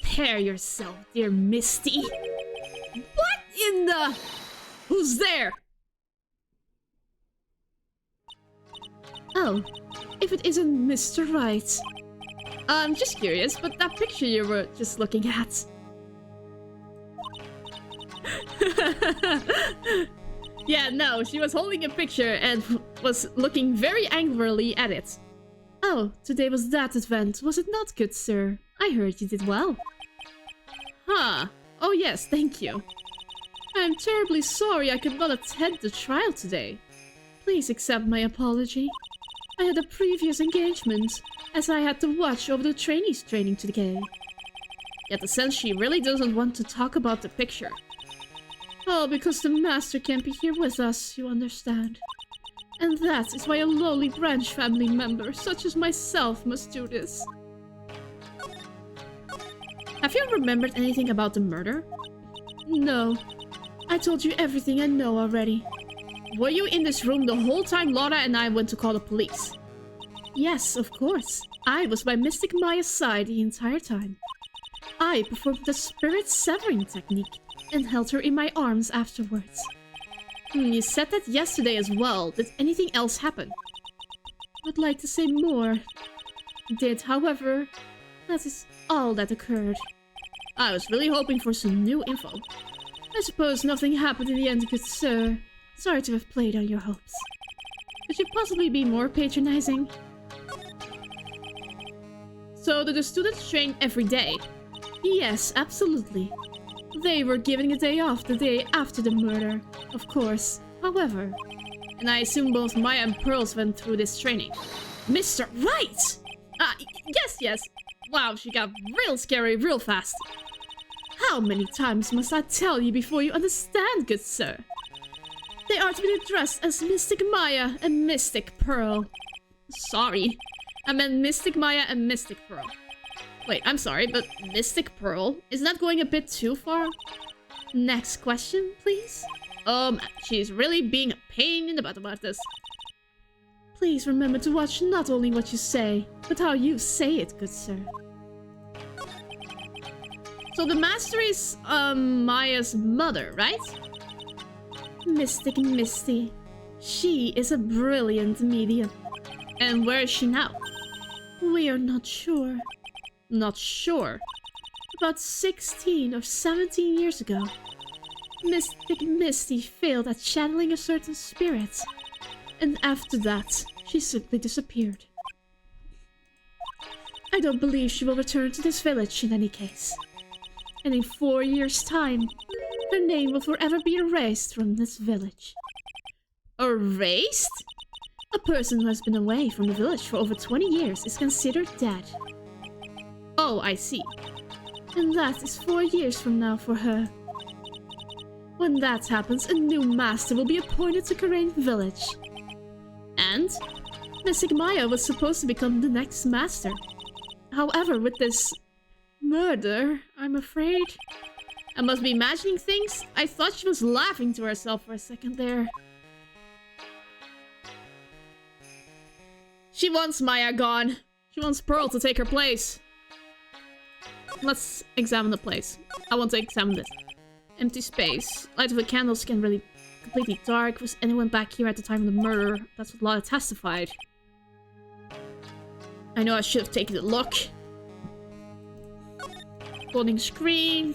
Prepare yourself, dear Misty. What in the... Who's there? Oh, if it isn't Mr. Wright. I'm just curious, but that picture you were just looking at. Yeah, no, she was holding a picture and was looking very angrily at it. Oh, today was that event, was it not, good sir? I heard you did well. Huh. Oh yes, thank you. I'm terribly sorry I could not attend the trial today. Please accept my apology. I had a previous engagement, as I had to watch over the trainees training today. Get the sense she really doesn't want to talk about the picture. Oh, because the master can't be here with us, you understand. And that is why a lowly branch family member, such as myself, must do this. Have you remembered anything about the murder? No. I told you everything I know already. Were you in this room the whole time Laura and I went to call the police? Yes, of course. I was by Mystic Maya's side the entire time. I performed the spirit severing technique and held her in my arms afterwards. You said that yesterday as well. Did anything else happen? I'd like to say more. Did, however, that is all that occurred. I was really hoping for some new info. I suppose nothing happened in the end, good sir. Sorry to have played on your hopes. Could you possibly be more patronizing? So, do the students train every day? Yes, absolutely. They were given a day off the day after the murder, of course. However, and I assume both Maya and Pearls went through this training. Mr. Wright! Yes. Wow, she got real scary real fast. How many times must I tell you before you understand, good sir? They are to be addressed as Mystic Maya and Mystic Pearl. Sorry, I meant Mystic Maya and Mystic Pearl. Wait, I'm sorry, but Mystic Pearl? Isn't that going a bit too far? Next question, please? She's really being a pain in the butt about this. Please remember to watch not only what you say, but how you say it, good sir. So the master is, Maya's mother, right? Mystic Misty. She is a brilliant medium. And where is she now? We are not sure. Not sure? About 16 or 17 years ago, Mystic Misty failed at channeling a certain spirit. And after that, she simply disappeared. I don't believe she will return to this village in any case. And in 4 years' time, her name will forever be erased from this village. Erased? A person who has been away from the village for over 20 years is considered dead. Oh, I see. And that is 4 years from now for her. When that happens, a new master will be appointed to Karain village. And Mystic Maya was supposed to become the next master. However, with this murder, I'm afraid... I must be imagining things. I thought she was laughing to herself for a second there. She wants Maya gone. She wants Pearl to take her place. Let's examine the place. I want to examine this. Empty space. Light of the candles can really completely dark. Was anyone back here at the time of the murder? That's what Lotta testified. I know I should have taken a look. Loading screen.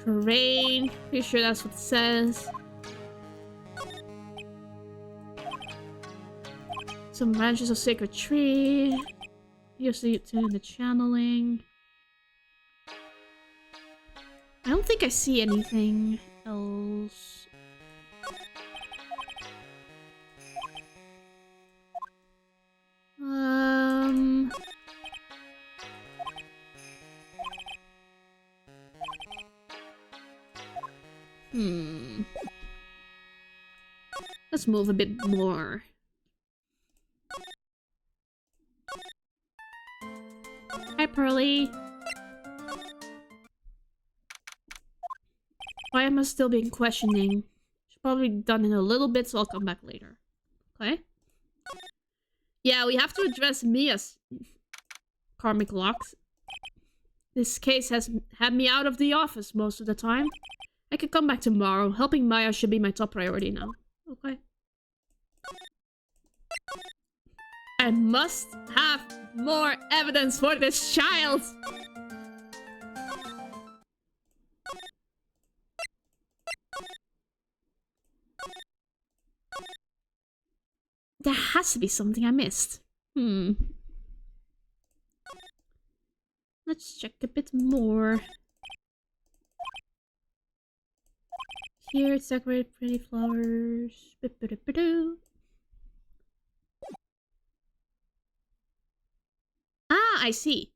Karain. Pretty sure that's what it says. Some branches of sacred tree. Usually it's in the channeling. I don't think I see anything else. Let's move a bit more. Hi, Pearly. Why am I still being questioning? Should probably be done in a little bit, so I'll come back later. Okay? Yeah, we have to address Mia's karmic locks. This case has had me out of the office most of the time. I could come back tomorrow. Helping Maya should be my top priority now. Okay. I must have more evidence for this child! There has to be something I missed. Let's check a bit more. Here, it's decorated pretty flowers. Ah, I see.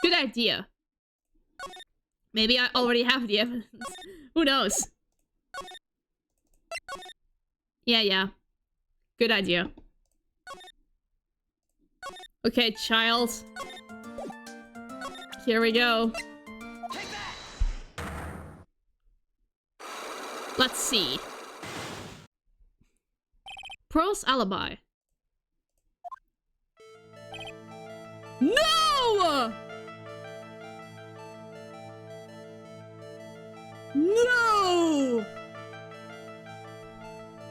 Good idea. Maybe I already have the evidence. Who knows? Yeah. Good idea. Okay, child. Here we go. Let's see. Pearl's alibi. No! No!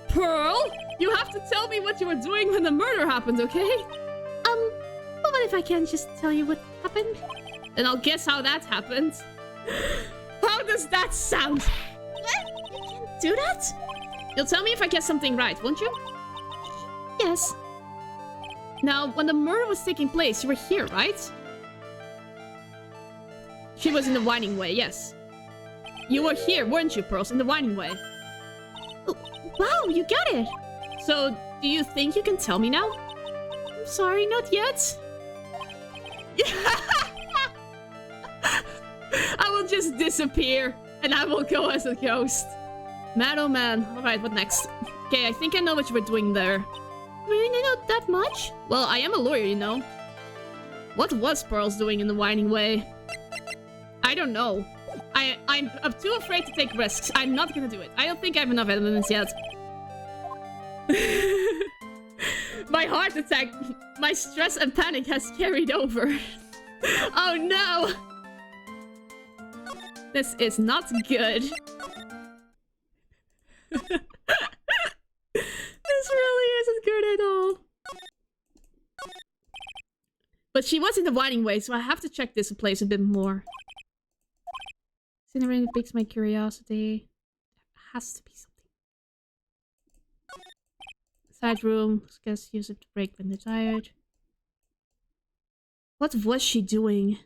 Pearl? You have to tell me what you were doing when the murder happened, okay? But what if I can't just tell you what happened? Then I'll guess how that happened. How does that sound? What? You can't do that? You'll tell me if I get something right, won't you? Yes. Now, when the murder was taking place, you were here, right? She was in the whining way, yes. You were here, weren't you, Pearls, in the whining way? Oh, wow, you got it! So, do you think you can tell me now? I'm sorry, not yet. I will just disappear, and I will go as a ghost. Man, oh man. Alright, what next? Okay, I think I know what you were doing there. Really not that much? Well, I am a lawyer, you know. What was Pearls doing in the whining way? I don't know. I'm too afraid to take risks. I'm not gonna do it. I don't think I have enough evidence yet. My heart attack, my stress and panic has carried over. Oh no! This is not good. This really isn't good at all. But she was in the whining way, so I have to check this place a bit more. Cinnamon piques my curiosity. There has to be something. Side room. Guess use it to break when they're tired. What was she doing?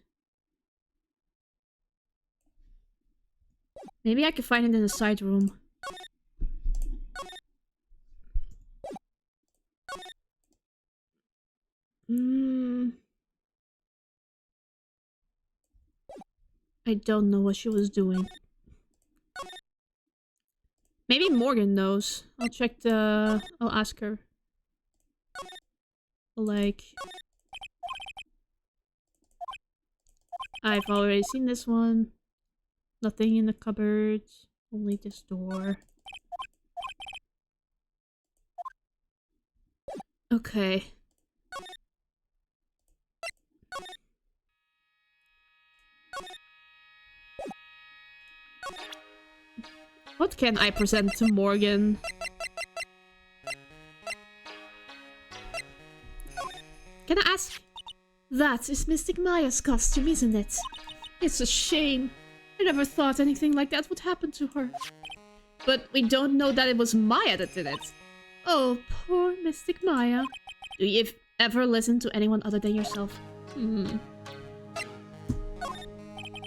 Maybe I could find it in the side room. I don't know what she was doing. Maybe Morgan knows. I'll check the... I'll ask her. Like... I've already seen this one. Nothing in the cupboards. Only this door. Okay. What can I present to Morgan? Can I ask? That is Mystic Maya's costume, isn't it? It's a shame. I never thought anything like that would happen to her. But we don't know that it was Maya that did it. Oh, poor Mystic Maya. Do you ever listen to anyone other than yourself?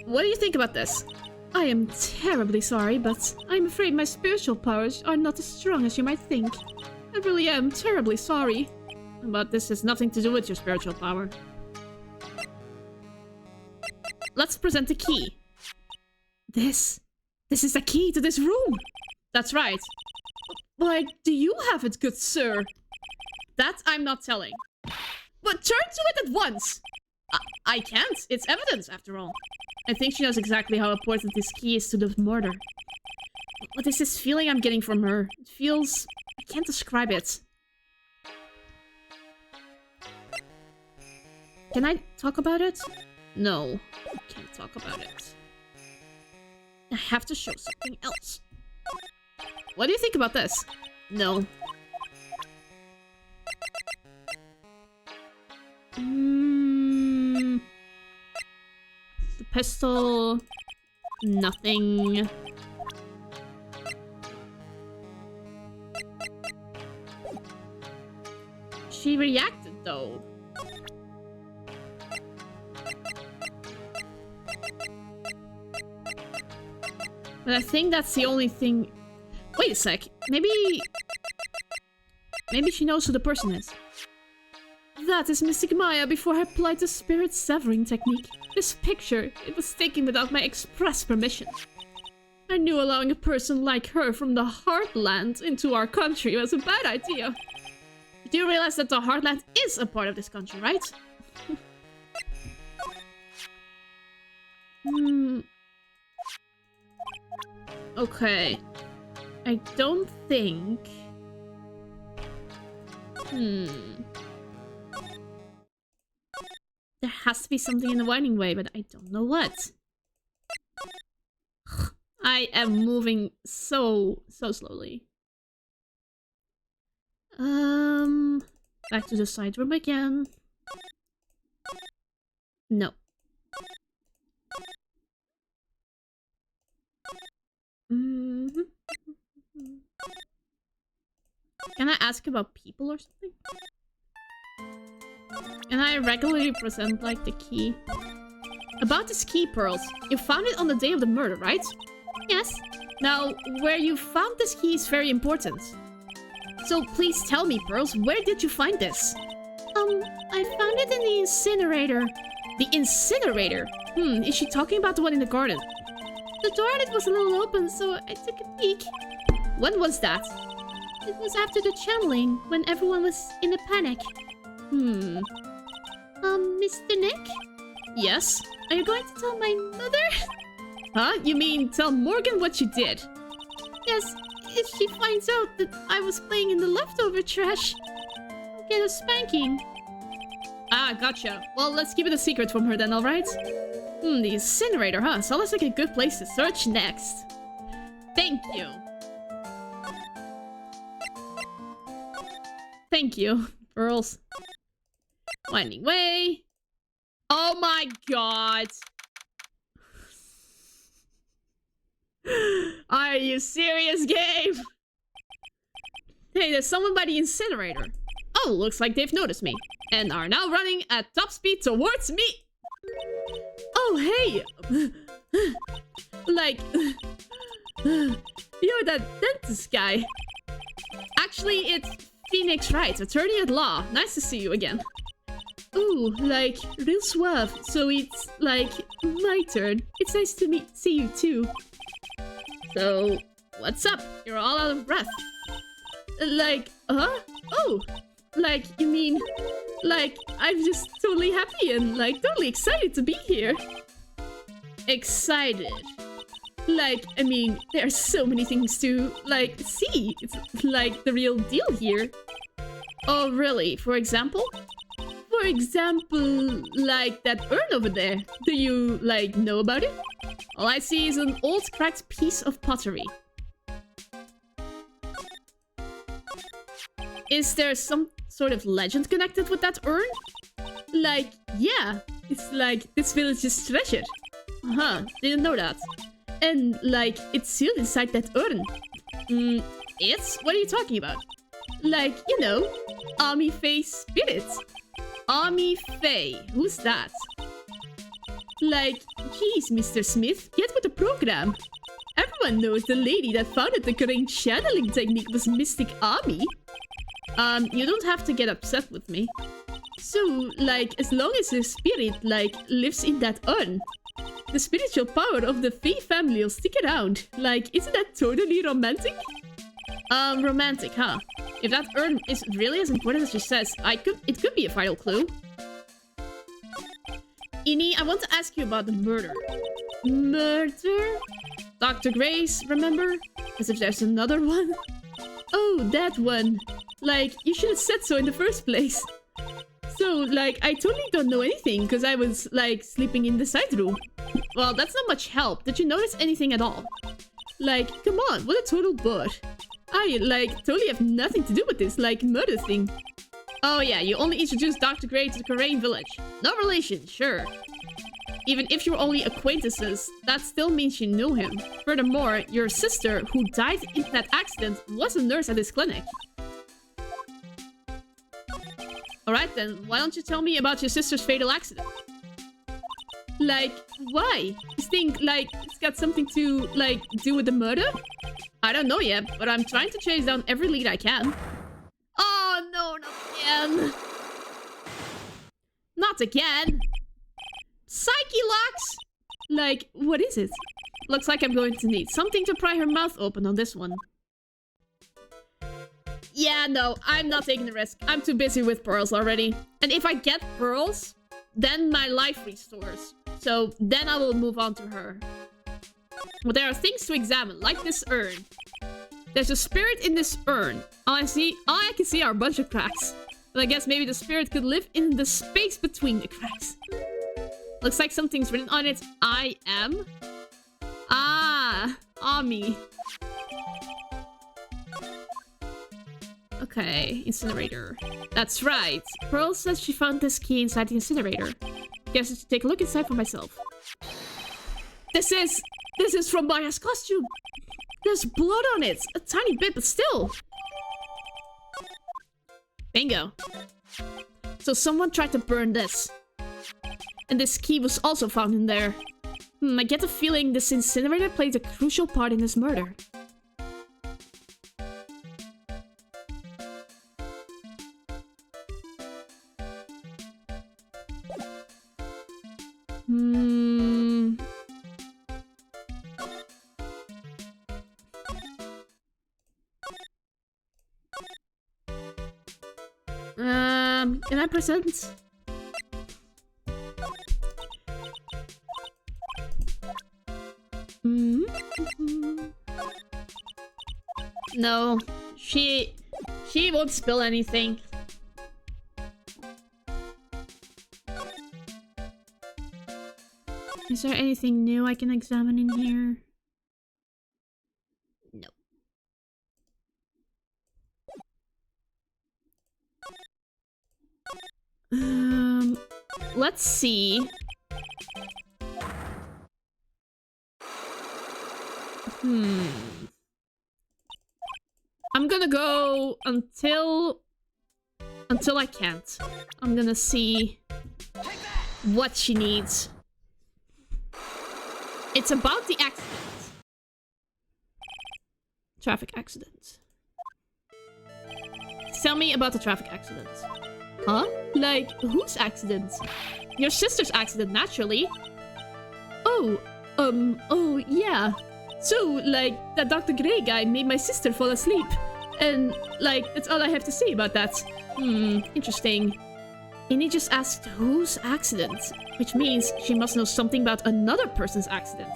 What do you think about this? I am terribly sorry, but I'm afraid my spiritual powers are not as strong as you might think. I really am terribly sorry. But this has nothing to do with your spiritual power. Let's present the key. This is the key to this room. That's right. Why do you have it, good sir? That I'm not telling. But turn to it at once. I can't. It's evidence, after all. I think she knows exactly how important this key is to the murder. What is this feeling I'm getting from her? It feels... I can't describe it. Can I talk about it? No, I can't talk about it. I have to show something else. What do you think about this? No. The pistol... Nothing. She reacted though. But I think that's the only thing. Wait a sec. Maybe she knows who the person is. That is Mystic Maya before I applied the spirit severing technique. This picture, it was taken without my express permission. I knew allowing a person like her from the Heartland into our country was a bad idea. You do realize that the Heartland is a part of this country, right? Okay. I don't think... There has to be something in the winding way, but I don't know what. I am moving so slowly. Back to the side room again. No. Can I ask about people or something? And I regularly present, like, the key. About this key, Pearls. You found it on the day of the murder, right? Yes. Now, where you found this key is very important. So please tell me, Pearls, where did you find this? I found it in the incinerator. The incinerator? Is she talking about the one in the garden? The door on it was a little open, so I took a peek. When was that? It was after the channeling, when everyone was in a panic. Mr. Nick? Yes? Are you going to tell my mother? Huh? You mean tell Morgan what you did? Yes, if she finds out that I was playing in the leftover trash, I'll get a spanking. Ah, gotcha. Well, let's keep it a secret from her then, alright? The incinerator, huh? Sounds like a good place to search next. Thank you. Thank you, Pearls. Winding way. Oh my god. Are you serious, game? Hey, there's someone by the incinerator. Oh, looks like they've noticed me. And are now running at top speed towards me. Oh, hey. Like, you're that dentist guy. Actually, it's Phoenix Wright, attorney at law. Nice to see you again. Ooh, like, real suave. So it's, like, my turn. It's nice to see you too. So, what's up? You're all out of breath. Like, huh? Oh, like, you mean, like, I'm just totally happy and, like, totally excited to be here. Excited? Like, I mean, there are so many things to, like, see. It's, like, the real deal here. Oh, really? For example? For example, like that urn over there. Do you, like, know about it? All I see is an old cracked piece of pottery. Is there some sort of legend connected with that urn? Like, yeah. It's like, this village is treasured. Didn't know that. And, like, it's sealed inside that urn. It's? What are you talking about? Like, you know, Ami Faye's spirit. Ami Faye. Who's that? Like, geez, Mr. Smith, get with the program. Everyone knows the lady that founded the current channeling technique was Mystic Ami. You don't have to get upset with me. So, like, as long as the spirit, like, lives in that urn, the spiritual power of the Faye family will stick around. Like, isn't that totally romantic? Romantic, huh? If that urn is really as important as she says, it could be a vital clue. Ini, I want to ask you about the murder. Murder? Dr. Grace, remember? As if there's another one. Oh, that one. Like, you should have said so in the first place. So, like, I totally don't know anything because I was, like, sleeping in the side room. Well, that's not much help. Did you notice anything at all? Like, come on, what a total bot. I, like, totally have nothing to do with this, like, murder thing. Oh yeah, you only introduced Dr. Gray to the Korean village. No relation, sure. Even if you're only acquaintances, that still means you knew him. Furthermore, your sister, who died in that accident, was a nurse at his clinic. Alright then, why don't you tell me about your sister's fatal accident? Like, why? You think, like, it's got something to, like, do with the murder? I don't know yet, but I'm trying to chase down every lead I can. Oh no, not again! Not again! Psyche locks! Like, what is it? Looks like I'm going to need something to pry her mouth open on this one. Yeah, no, I'm not taking the risk. I'm too busy with pearls already. And if I get pearls, then my life restores. So then I will move on to her. But there are things to examine, like this urn. There's a spirit in this urn. All I can see are a bunch of cracks. But I guess maybe the spirit could live in the space between the cracks. Looks like something's written on it. I am. Ah, Ami. Okay, incinerator. That's right. Pearl says she found this key inside the incinerator. Guess I should take a look inside for myself. This is from Maya's costume. There's blood on it. A tiny bit, but still. Bingo. So someone tried to burn this. And this key was also found in there. I get the feeling this incinerator played a crucial part in this murder. Can I present? No, she won't spill anything. Is there anything new I can examine in here? No. Let's see. I'm gonna go until I can't. I'm gonna see what she needs. It's about the accident. Traffic accident. Tell me about the traffic accident. Huh? Like, whose accident? Your sister's accident, naturally. Oh, yeah. So, like, that Dr. Gray guy made my sister fall asleep. And, like, that's all I have to say about that. Interesting. And he just asked whose accident, which means she must know something about another person's accident.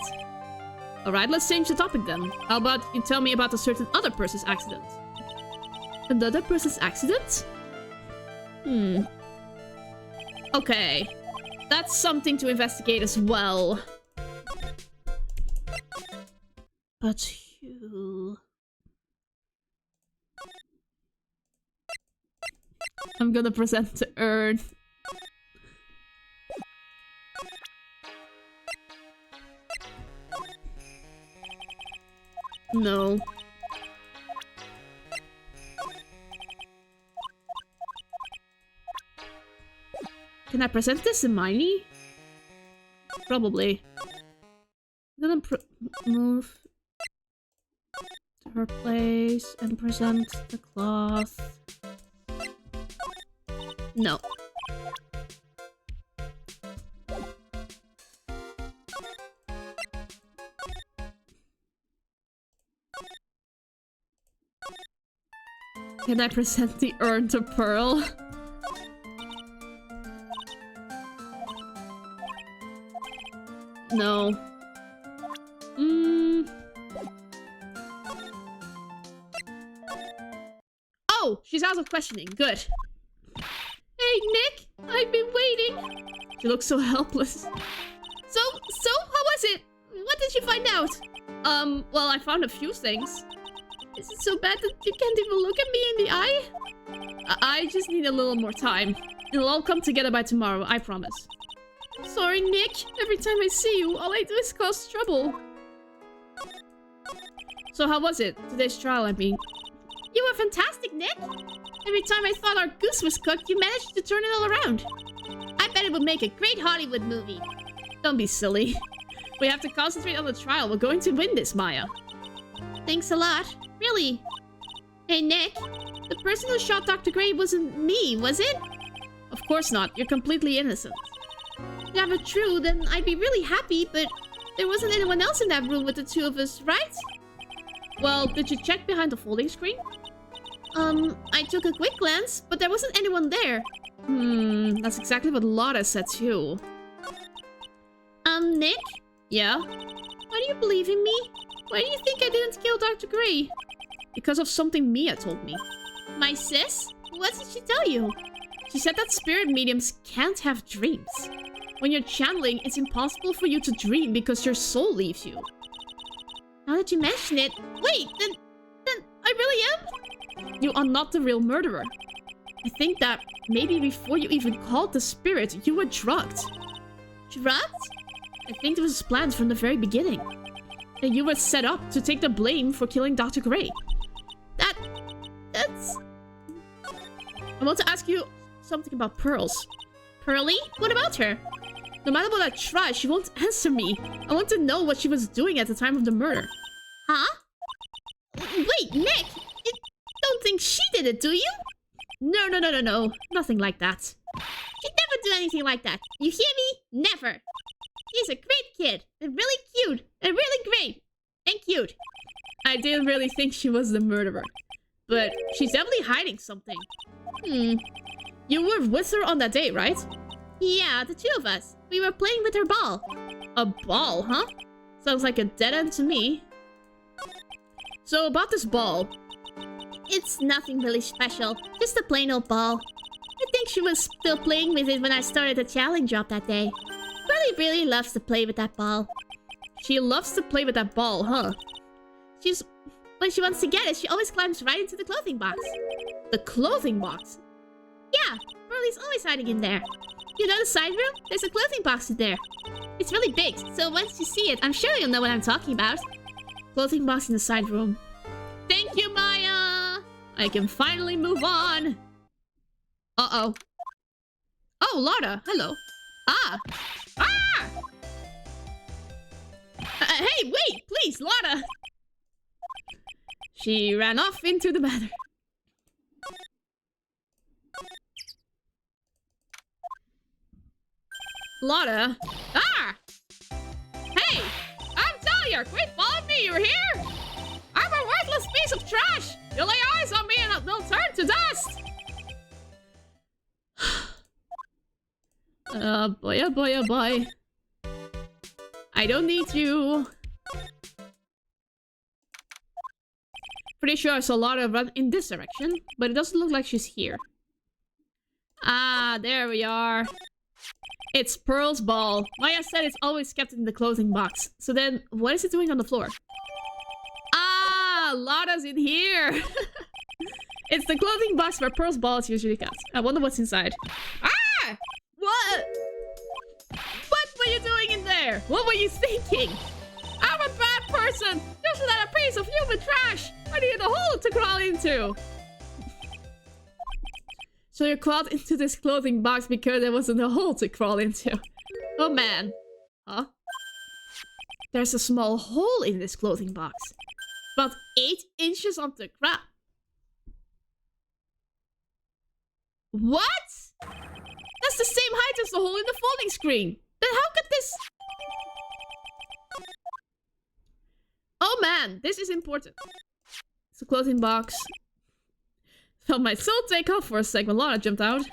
Alright, let's change the topic then. How about you tell me about a certain other person's accident? Another person's accident? Okay. That's something to investigate as well. But you... I'm gonna present the urn. No. Can I present this in Miney? Probably. I'm gonna move to her place and present the cloth. No. Can I present the urn to Pearl? No. Oh, she's out of questioning. Good. Hey, Nick! I've been waiting. She looks so helpless. So, how was it? What did you find out? Well, I found a few things. Is it so bad that you can't even look at me in the eye? I just need a little more time. It'll all come together by tomorrow, I promise. Sorry, Nick. Every time I see you, all I do is cause trouble. So how was it? Today's trial, I mean. You were fantastic, Nick. Every time I thought our goose was cooked, you managed to turn it all around. I bet it would make a great Hollywood movie. Don't be silly. We have to concentrate on the trial. We're going to win this, Maya. Thanks a lot. Really. Hey, Nick. The person who shot Dr. Gray wasn't me, was it? Of course not. You're completely innocent. If that were true, then I'd be really happy, but there wasn't anyone else in that room with the two of us, right? Well, did you check behind the folding screen? I took a quick glance, but there wasn't anyone there. That's exactly what Lotta said too. Nick? Yeah? Why do you believe in me? Why do you think I didn't kill Dr. Gray? Because of something Mia told me. My sis? What did she tell you? She said that spirit mediums can't have dreams. When you're channeling, it's impossible for you to dream because your soul leaves you. Now that you mention it... Wait, then I really am? You are not the real murderer. I think that maybe before you even called the spirit, you were drugged. Drugged? I think it was planned from the very beginning. And you were set up to take the blame for killing Dr. Gray. That's... I want to ask you something about Pearls. Pearly? What about her? No matter what I try, she won't answer me. I want to know what she was doing at the time of the murder. Huh? Wait, Nick! You don't think she did it, do you? No. Nothing like that. She'd never do anything like that. You hear me? Never. She's a great kid. And really cute. And really great. And cute. I didn't really think she was the murderer. But she's definitely hiding something. You were with her on that day, right? Yeah, the two of us. We were playing with her ball. A ball, huh? Sounds like a dead end to me. So about this ball. It's nothing really special. Just a plain old ball. I think she was still playing with it when I started the challenge drop that day. Pearly really loves to play with that ball. She loves to play with that ball, huh? When she wants to get it, she always climbs right into the clothing box. The clothing box? Yeah, Pearly's always hiding in there. You know the side room? There's a clothing box in there. It's really big, so once you see it, I'm sure you'll know what I'm talking about. Clothing box in the side room. Thank you, Maya! I can finally move on. Uh-oh. Oh, Lotta, hello. Ah! Hey, wait, please, Lotta! She ran off into the matter. Lotta. Ah! Hey! I'm Talia! Quit following me! You're here! I'm a worthless piece of trash! You'll lay eyes on me and they'll turn to dust! Boy, oh boy, oh boy. I don't need you. Pretty sure I saw Lotta run in this direction, but it doesn't look like she's here. Ah, there we are. It's Pearl's ball. Maya said it's always kept in the clothing box. So then, what is it doing on the floor? Ah, Lotta's in here. It's the clothing box where Pearl's ball is usually kept. I wonder what's inside. Ah! What? What were you doing in there? What were you thinking? I'm a bad person. Just not a piece of human trash. I needed a hole to crawl into. So you crawled into this clothing box because there wasn't a hole to crawl into. Oh man. Huh? There's a small hole in this clothing box. About 8 inches on the ground. What? That's the same height as the hole in the folding screen. Then how could this... Oh man, this is important. It's a clothing box. Felt my soul take off for a second. Lotta jumped out.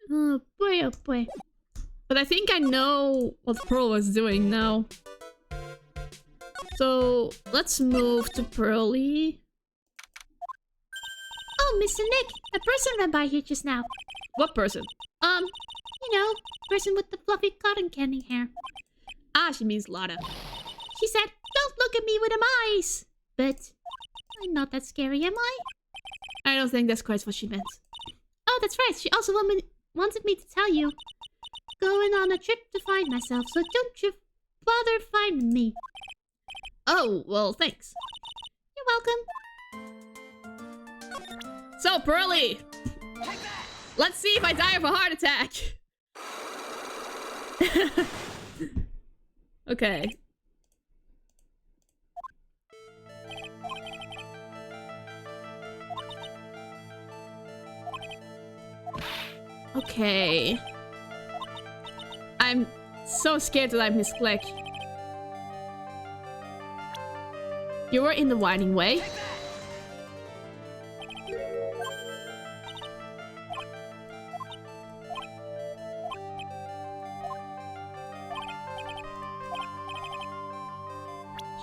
Oh boy, oh boy. But I think I know what Pearl was doing now. So let's move to Pearly. Oh Oh, Mr. Nick, a person ran by here just now. What person? You know, person with the fluffy cotton candy hair. Ah, she means Lotta. She said, "Don't look at me with them eyes." But I'm not that scary, am I? I don't think that's quite what she meant. Oh, that's right. She also wanted me to tell you. Going on a trip to find myself, so don't you bother finding me. Oh, well, thanks. You're welcome. So, Pearly! Let's see if I die of a heart attack! Okay. Okay. I'm so scared that I misclick. You were in the winding way.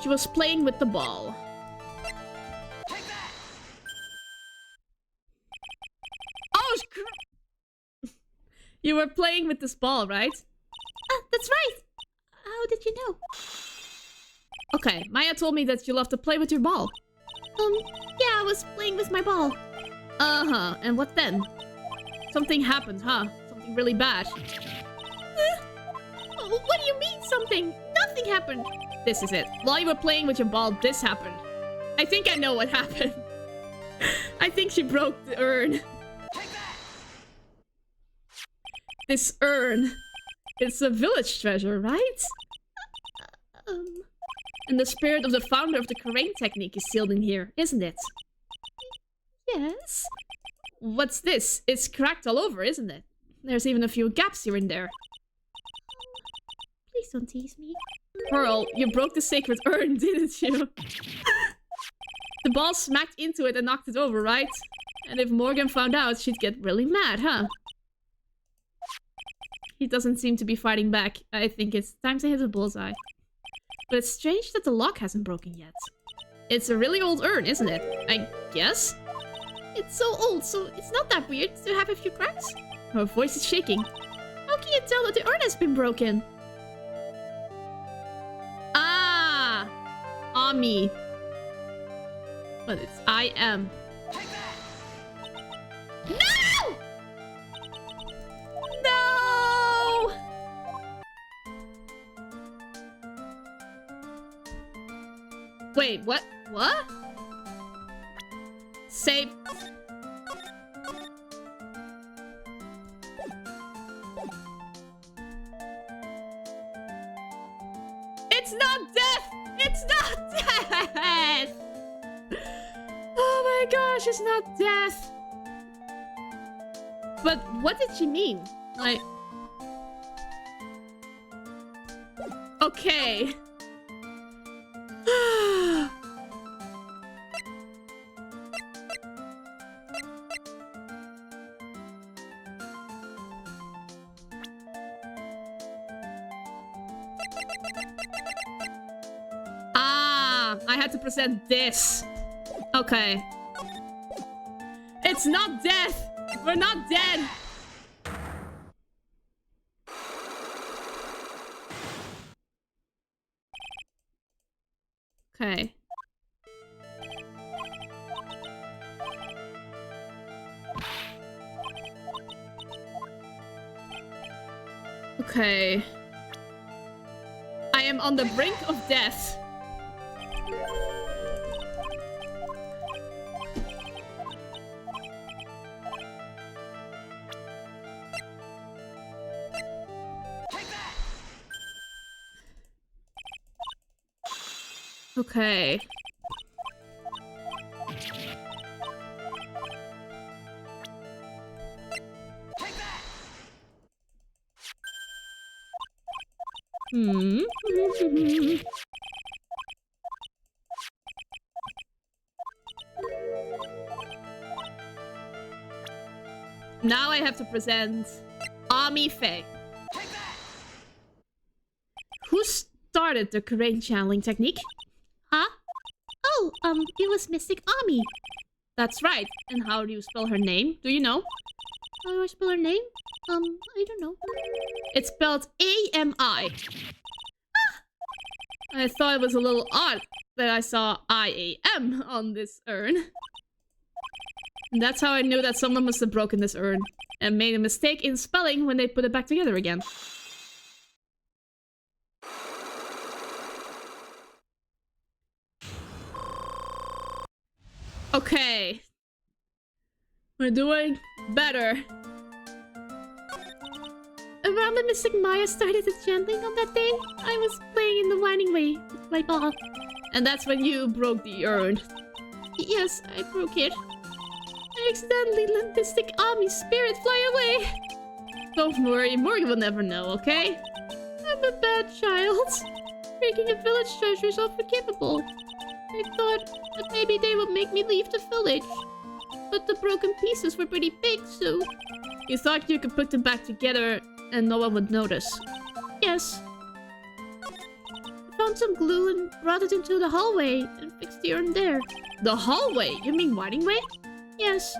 She was playing with the ball. Oh, you were playing with this ball, right? That's right. How did you know? Okay, Maya told me that you love to play with your ball. Yeah, I was playing with my ball. Uh-huh, and what then? Something happened, huh? Something really bad. What do you mean, something? Nothing happened. This is it. While you were playing with your ball, this happened. I think I know what happened. I think she broke the urn. This urn. It's a village treasure, right? And the spirit of the founder of the Crane technique is sealed in here, isn't it? Yes. What's this? It's cracked all over, isn't it? There's even a few gaps here and there. Please don't tease me. Pearl, you broke the sacred urn, didn't you? The ball smacked into it and knocked it over, right? And if Morgan found out, she'd get really mad, huh? He doesn't seem to be fighting back. I think it's time to hit a bullseye. But it's strange that the lock hasn't broken yet. It's a really old urn, isn't it? I guess? It's so old, so it's not that weird to have a few cracks. Her voice is shaking. How can you tell that the urn has been broken? Ah! Ami. But it's I am. No! No! Wait, what? What? Save. It's not death! It's not death! Oh my gosh, it's not death. But what did she mean? Like... Okay. Ah, I had to present this. Okay. It's not death. We're not dead. Okay. Okay. I am on the brink of death. Okay. Now I have to present Ami Faye. Who started the Crane channeling technique? Huh? Oh, it was Mystic Ami. That's right. And how do you spell her name? Do you know? How do I spell her name? I don't know. It's spelled A-M-I. I thought it was a little odd that I saw I-A-M on this urn. And that's how I knew that someone must have broken this urn and made a mistake in spelling when they put it back together again. Okay. We're doing better. Around when Mystic Maya started the chanting on that day, I was playing in the winding way with my ball. And that's when you broke the urn. Yes, I broke it. I accidentally let Mystic Ami's spirit fly away. Don't worry, Morgan will never know, okay? I'm a bad child. Breaking a village treasure is unforgivable. I thought that maybe they would make me leave the village. But the broken pieces were pretty big, so... You thought you could put them back together and no one would notice? Yes. I found some glue and brought it into the hallway and fixed the urn there. The hallway? You mean Whiting Way? Yes.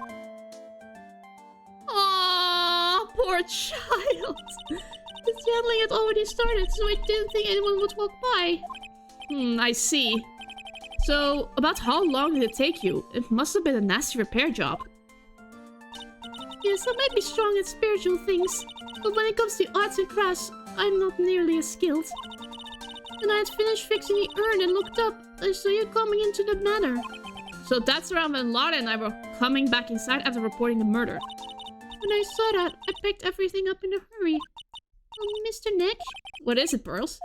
Aww, poor child. The channeling had already started, so I didn't think anyone would walk by. I see. So, about how long did it take you? It must have been a nasty repair job. Yes, I might be strong at spiritual things, but when it comes to arts and crafts, I'm not nearly as skilled. When I had finished fixing the urn and looked up, I saw you coming into the manor. So that's around when Lara and I were coming back inside after reporting the murder. When I saw that, I picked everything up in a hurry. Mr. Nick? What is it, Pearls?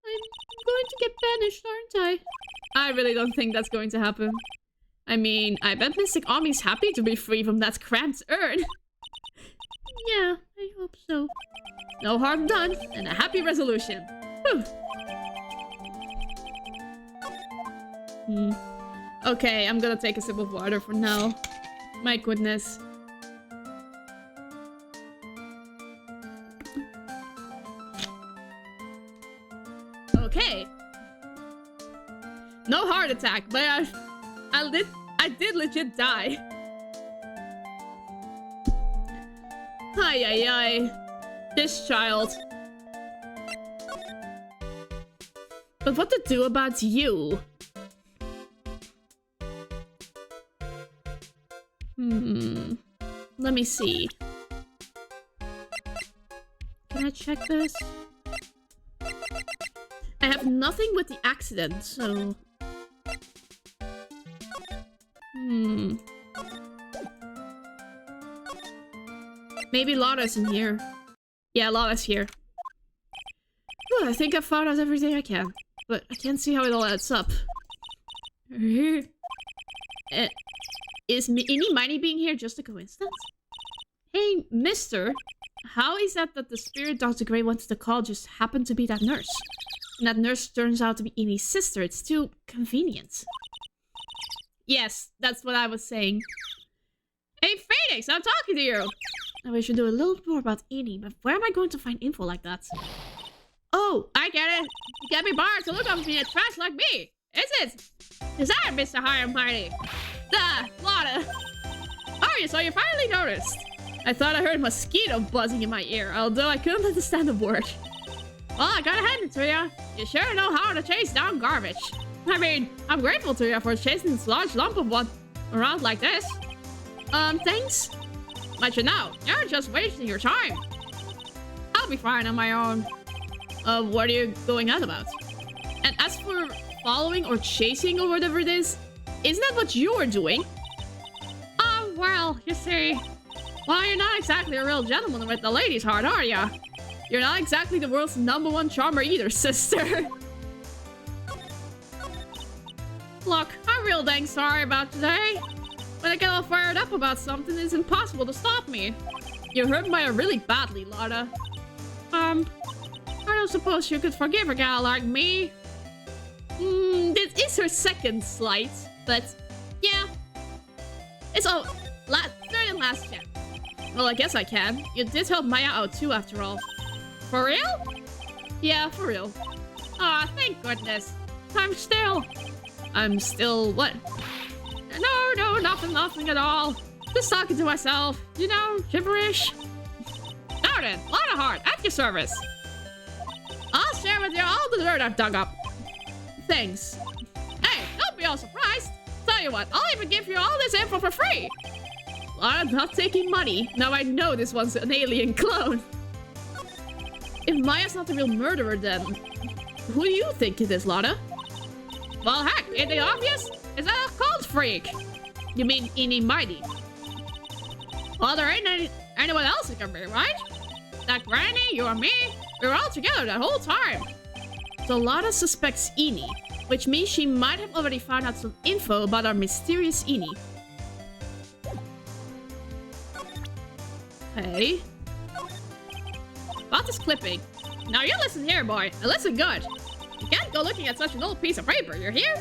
I'm going to get banished, aren't I? I really don't think that's going to happen. I mean, I bet Mystic Ami's happy to be free from that cramped urn. Yeah, I hope so. No harm done, and a happy resolution. Whew. Okay, I'm gonna take a sip of water for now. My goodness. Okay. No heart attack, but I did legit die. Ay. This child. But what to do about you? Let me see. Can I check this? I have nothing with the accident, so... Maybe Lara's in here. Yeah, Lara's here. Whew, I think I've found out everything I can. But I can't see how it all adds up. Is Eeny Miny being here just a coincidence? Hey, mister. How is that the spirit Dr. Gray wanted to call just happened to be that nurse? And that nurse turns out to be Eeny's sister. It's too convenient. Yes, that's what I was saying. Hey, Phoenix, I'm talking to you! Now we should do a little more about Eeny, but where am I going to find info like that? Oh, I get it. You can't be barred to look up me a trash like me, is it? Is that Mr. High and Mighty? Lotta. Oh, so you finally noticed. I thought I heard a mosquito buzzing in my ear, although I couldn't understand a word. Well, I gotta hand it to you. You sure know how to chase down garbage. I mean, I'm grateful to you for chasing this large lump of what around like this. Thanks. But you know, you're just wasting your time. I'll be fine on my own. What are you going on about? And as for following or chasing or whatever it is, isn't that what you were doing? Well, you see, well, you're not exactly a real gentleman with the lady's heart, are ya? You're not exactly the world's #1 charmer either, sister. Look, I'm real dang sorry about today. When I get all fired up about something, it's impossible to stop me. You hurt Maya really badly, Lotta. I don't suppose you could forgive a gal like me. This is her second slight, but yeah. It's all third and last chance. Well, I guess I can. You did help Maya out too, after all. For real? Yeah, for real. Aw, thank goodness. I'm still what? No, nothing at all. Just talking to myself. You know, gibberish. Now then, Lana Heart, at your service. I'll share with you all the dirt I've dug up. Thanks. Hey, don't be all surprised. Tell you what, I'll even give you all this info for free. I'm not taking money. Now I know this one's an alien clone. If Maya's not the real murderer, then who do you think it is, Lana? Well, heck, ain't it obvious? It's a cult freak. You mean Eeny Mighty? Well, there ain't anyone else it can be, right? That Granny, you and me, we were all together that whole time. So Lana suspects Eeny, which means she might have already found out some info about our mysterious Eeny. Okay. About this clipping. Now you listen here, boy, and listen good. You can't go looking at such an old piece of paper, you hear?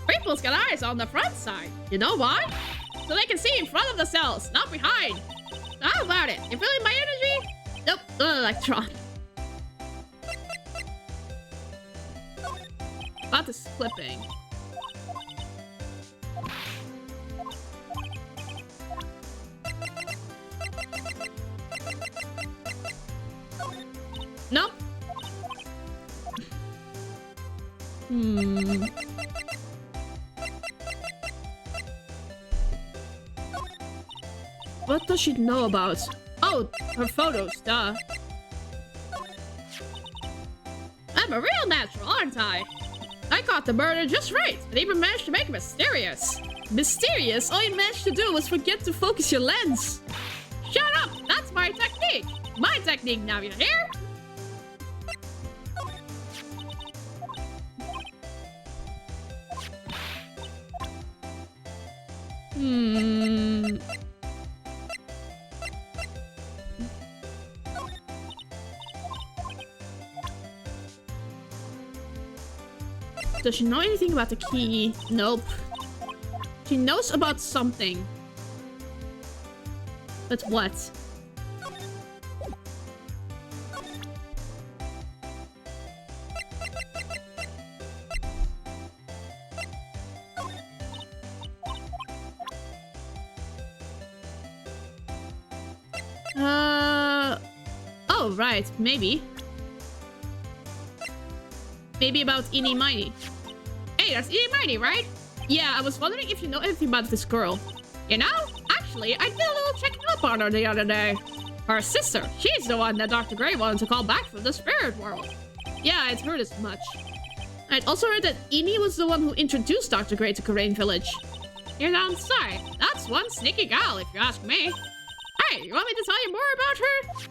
People's got eyes on the front side. You know why? So they can see in front of the cells, not behind. How about it? You feeling my energy? Nope, no electron. About this clipping. Nope. What does she know about? Oh, her photos, duh. I'm a real natural, aren't I? I caught the murder just right, and even managed to make it mysterious. Mysterious? All you managed to do was forget to focus your lens. Shut up! That's my technique! My technique now, you hear? Does she know anything about the key? Nope. She knows about something. But what? Oh, right. Maybe. Maybe about Eeny Mighty. Hey, that's Eeny Mighty, right? Yeah, I was wondering if you know anything about this girl. You know, actually, I did a little checking up on her the other day. Her sister, she's the one that Dr. Gray wanted to call back from the spirit world. Yeah, I'd heard as much. I'd also heard that Eeny was the one who introduced Dr. Gray to Karain Village. You're downside. That's one sneaky gal, if you ask me. Hey, you want me to tell you more about her?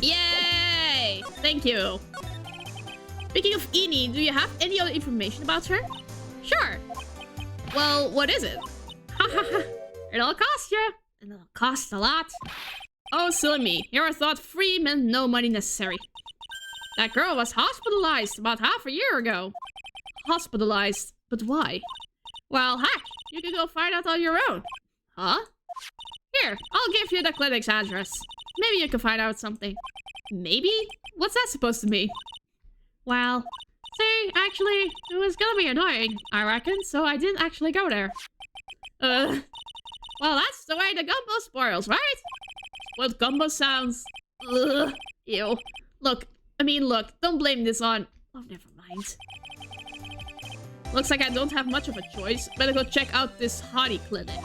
Yay! Thank you. Speaking of Eeny, do you have any other information about her? Sure. Well, what is it? Hahaha. It'll cost you. And it'll cost a lot. Oh, silly me. Here I thought free meant no money necessary. That girl was hospitalized about half a year ago. Hospitalized? But why? Well, heck, you can go find out on your own. Huh? Here, I'll give you the clinic's address. Maybe you can find out something. Maybe? What's that supposed to mean? Well, see, actually, it was gonna be annoying, I reckon, so I didn't actually go there. Well, that's the way the gumbo spoils, right? What gumbo sounds... Ugh, ew. Look, don't blame this on... Oh, never mind. Looks like I don't have much of a choice. Better go check out this hottie clinic.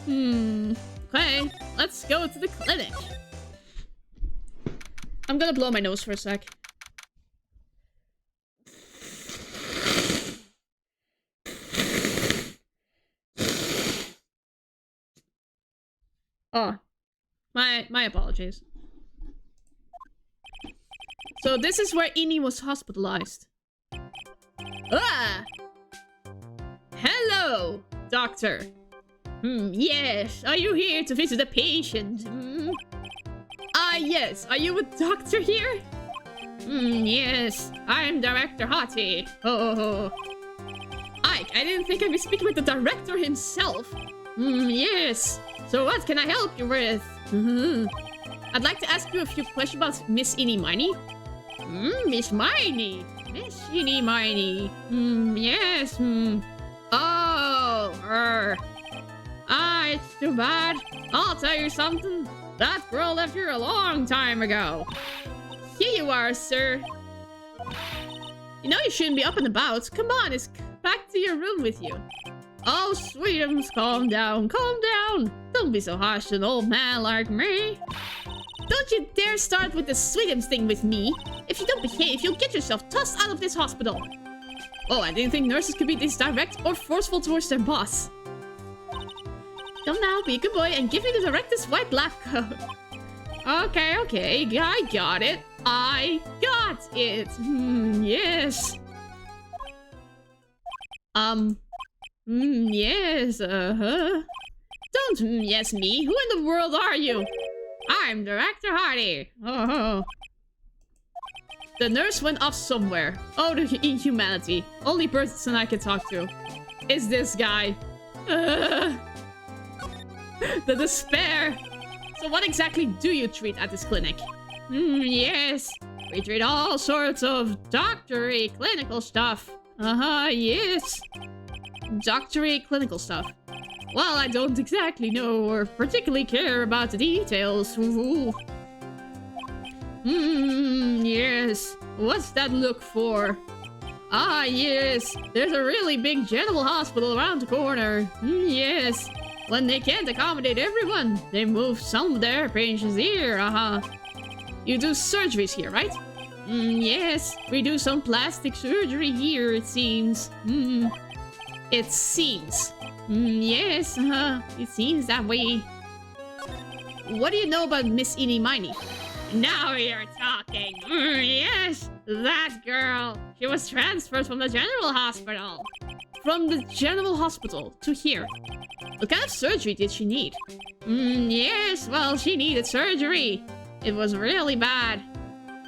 Okay, let's go to the clinic. I'm gonna blow my nose for a sec. Oh, my apologies. So this is where Eeny was hospitalized. Ah! Hello, doctor. Yes, are you here to visit a patient? Yes, are you a doctor here? Yes, I'm Director Hottie. Oh. Ike, I didn't think I'd be speaking with the director himself. Yes, so what can I help you with? I'd like to ask you a few questions about Miss Eeny Mighty. Miss Mighty. Miss Eeny Mighty. Yes. Oh, too bad. I'll tell you something. That girl left here a long time ago. Here you are, sir. You know you shouldn't be up and about. Come on, it's back to your room with you. Oh, sweetums, calm down, calm down. Don't be so harsh to an old man like me. Don't you dare start with the sweetums thing with me. If you don't behave, you'll get yourself tossed out of this hospital. Oh, I didn't think nurses could be this direct or forceful towards their boss. Come now, be a good boy and give me the director's white lab coat. Okay, okay, I got it. I got it. Yes. Yes, Don't yes me. Who in the world are you? I'm Director Hardy. Oh. The nurse went off somewhere. Oh, the inhumanity. Only person I can talk to is this guy. The despair. So what exactly do you treat at this clinic? Yes. We treat all sorts of doctory clinical stuff. Yes. Doctory clinical stuff. Well, I don't exactly know or particularly care about the details. Yes. What's that look for? Ah, yes. There's a really big general hospital around the corner. Yes. When they can't accommodate everyone, they move some of their patients here. You do surgeries here, right? Yes. We do some plastic surgery here, it seems. It seems. Yes, it seems that way. What do you know about Miss Eenie Miney? Now you're talking. Yes, that girl. She was transferred from the general hospital. From the general hospital to here. What kind of surgery did she need? Yes, well, she needed surgery. It was really bad.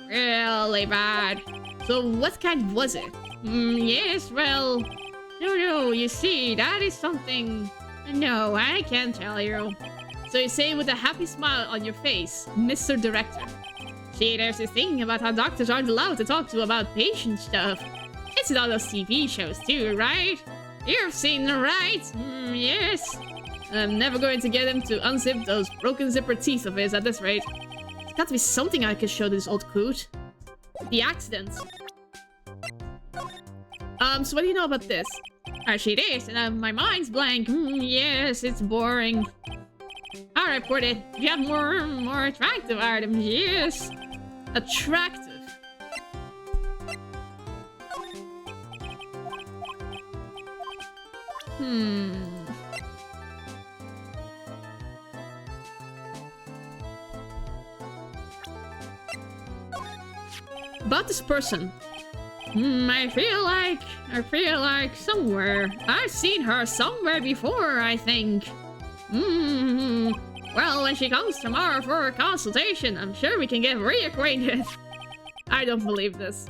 Really bad. So what kind was it? Yes, well... No, you see, that is something... No, I can't tell you. So you say with a happy smile on your face, Mr. Director. See, there's this thing about how doctors aren't allowed to talk to about patient stuff. It's in all those TV shows too, right? You've seen them, right? Yes. I'm never going to get him to unzip those broken zipper teeth of his at this rate. There's got to be something I can show this old coot. The accident. So what do you know about this? Actually, it is, and my mind's blank. Yes, it's boring. I'll report it. You have more attractive items, yes. Attractive. About this person. I feel like somewhere. I've seen her somewhere before, I think. Well, when she comes tomorrow for a consultation, I'm sure we can get reacquainted. I don't believe this.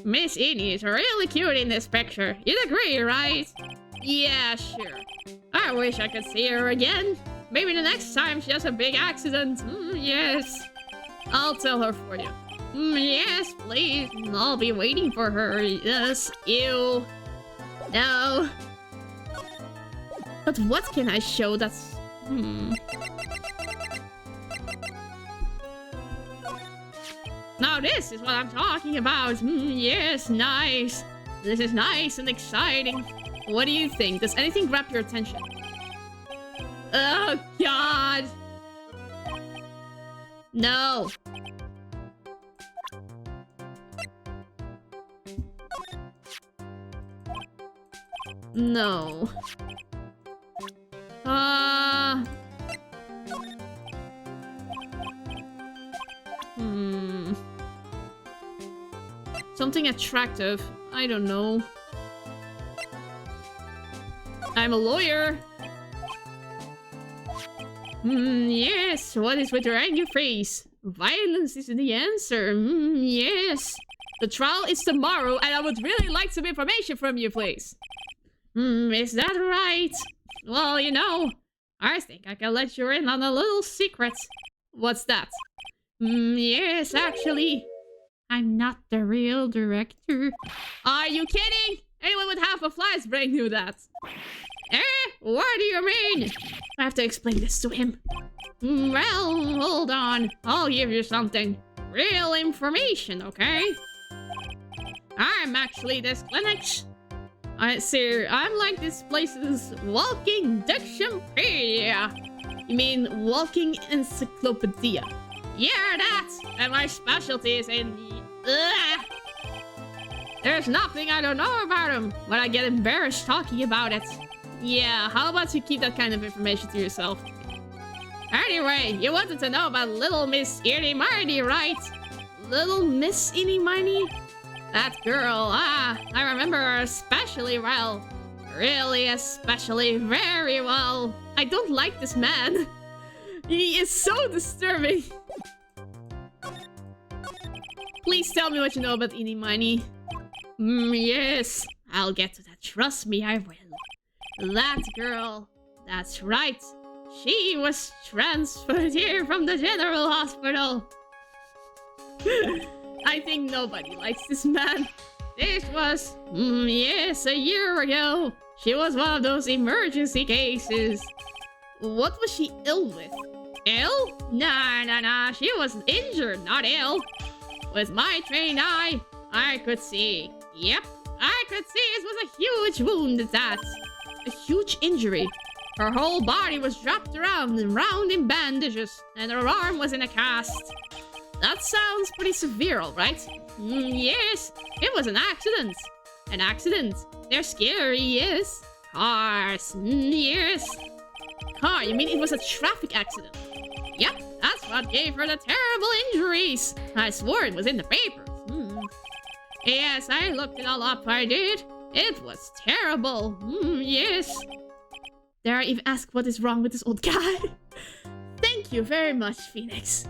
Miss Eenie is really cute in this picture. You'd agree, right? Yeah, sure. I wish I could see her again. Maybe the next time she has a big accident. Yes. I'll tell her for you. Yes, please. I'll be waiting for her. Yes. Ew. No. But what can I show that's... Now this is what I'm talking about. Yes, nice. This is nice and exciting. What do you think? Does anything grab your attention? Oh, God. No. No. Something attractive. I don't know. I'm a lawyer. Yes. What is with your angry face? Violence is the answer. Yes. The trial is tomorrow, and I would really like some information from you, please. Is that right? Well, you know, I think I can let you in on a little secret. What's that? Yes, actually, I'm not the real director. Are you kidding? Anyone with half a fly's brain knew that. Eh? What do you mean? I have to explain this to him. Well, hold on. I'll give you something. Real information, okay? I'm actually this clinic's... I'm like this place's walking dictionpedia. You mean walking encyclopedia? Yeah, that! And my specialty is in the... There's nothing I don't know about him, but I get embarrassed talking about it. Yeah, how about you keep that kind of information to yourself? Anyway, you wanted to know about Little Miss Eeny Miny, right? Little Miss Eeny Miny? That girl, I remember her especially well. Really especially very well. I don't like this man. He is so disturbing. Please tell me what you know about Eeny Miny. Yes, I'll get to that. Trust me, I will. That girl, that's right. She was transferred here from the general hospital. I think nobody likes this man. This was, yes, a year ago. She was one of those emergency cases. What was she ill with? Ill? Nah. She was injured, not ill. With my trained eye, I could see. Yep, I could see it was a huge wound at that. A huge injury. Her whole body was wrapped around and round in bandages, and her arm was in a cast. That sounds pretty severe, alright? Yes, it was an accident. An accident. They're scary, yes. Cars, yes. Car, you mean it was a traffic accident? Yep, that's what gave her the terrible injuries. I swore it was in the papers. Yes, I looked it all up, I did. It was terrible. Yes. Dare I even ask what is wrong with this old guy? Thank you very much, Phoenix.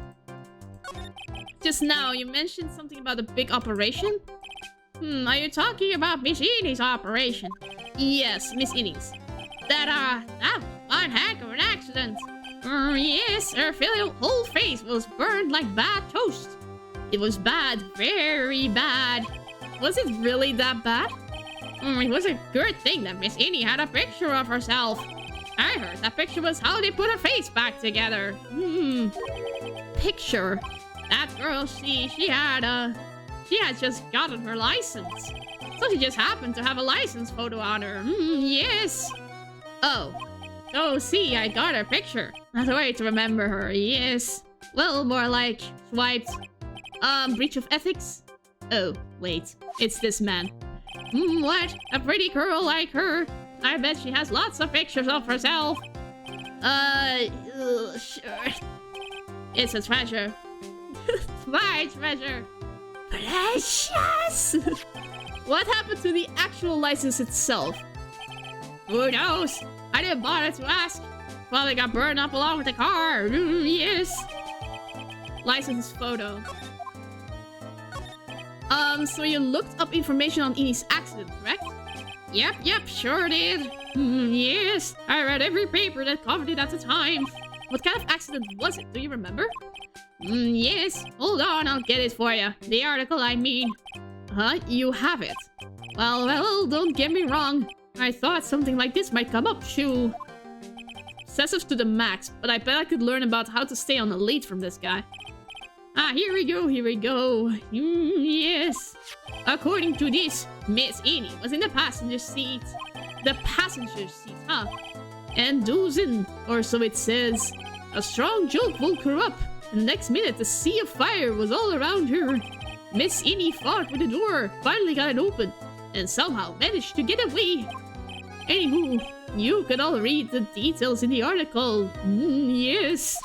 Just now, you mentioned something about a big operation? Are you talking about Miss Eeny's operation? Yes, Miss Eeny's. That one heck of an accident. Yes, her whole face was burned like bad toast. It was bad, very bad. Was it really that bad? It was a good thing that Miss Eeny had a picture of herself. I heard that picture was how they put her face back together. Picture. That girl, she had just gotten her license. So she just happened to have a license photo on her. Yes. Oh, see, I got her picture. That's a way to remember her, yes. Well, more like swiped. Breach of ethics? Oh, wait, it's this man. What? A pretty girl like her? I bet she has lots of pictures of herself. Sure. It's a treasure. My treasure. Precious! What happened to the actual license itself? Who knows? I didn't bother to ask. Probably got burned up along with the car. Yes. License photo. So you looked up information on Eeny's accident, correct? Yep, sure did. Yes, I read every paper that covered it at the time. What kind of accident was it? Do you remember? Yes. Hold on, I'll get it for you. The article, I mean. Huh? You have it? Well, don't get me wrong. I thought something like this might come up, too. Obsessive to the max, but I bet I could learn about how to stay on the lead from this guy. Here we go. Yes. According to this, Miss Eeny was in the passenger seat. The passenger seat, huh? And dozing, or so it says. A strong jolt woke her up, and next minute a sea of fire was all around her. Miss Eeny fought with the door, finally got it open, and somehow managed to get away. Anywho, you can all read the details in the article. Yes.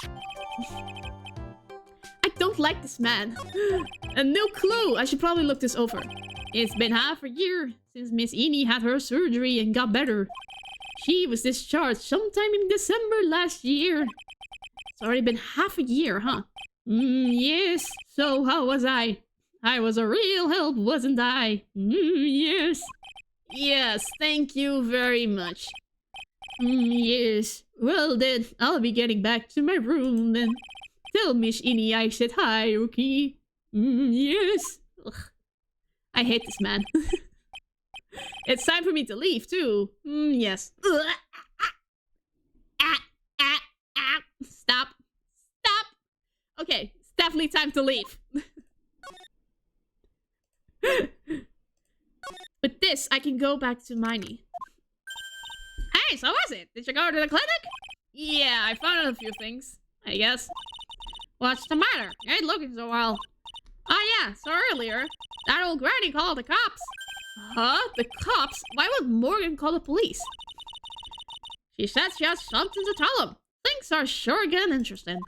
I don't like this man. And no clue. I should probably look this over. It's been half a year since Miss Eeny had her surgery and got better. She was discharged sometime in December last year. It's already been half a year, huh? Yes. So how was I? I was a real help, wasn't I? Yes. Yes, thank you very much. Yes. Well then, I'll be getting back to my room then. Tell Miss Eeny I said hi, okay? Yes. Ugh. I hate this man. It's time for me to leave, too. Yes. Stop. Stop. Okay, it's definitely time to leave. With this, I can go back to Miney. Hey, so was it? Did you go to the clinic? Yeah, I found out a few things, I guess. What's the matter? You ain't looking so well. Oh yeah, so earlier, that old granny called the cops. Huh? The cops? Why would Morgan call the police? She said she has something to tell them. Things are sure getting interesting.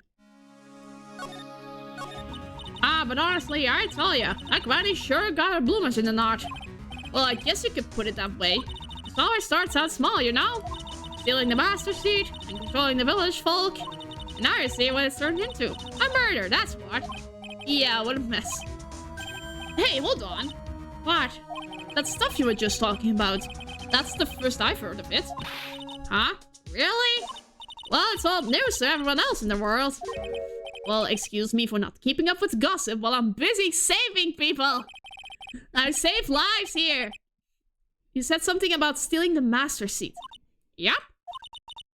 Ah, but honestly, I tell ya, that granny sure got her bloomers in the knot. Well, I guess you could put it that way. It always starts out small, you know? Stealing the master seat and controlling the village folk. And now you see what it's turned into. A murder, that's what. Yeah, what a mess. Hey, hold on. What? That stuff you were just talking about. That's the first I've heard of it. Huh? Really? Well, it's old news to everyone else in the world. Well, excuse me for not keeping up with gossip while I'm busy saving people. I save lives here. You said something about stealing the master seat. Yep.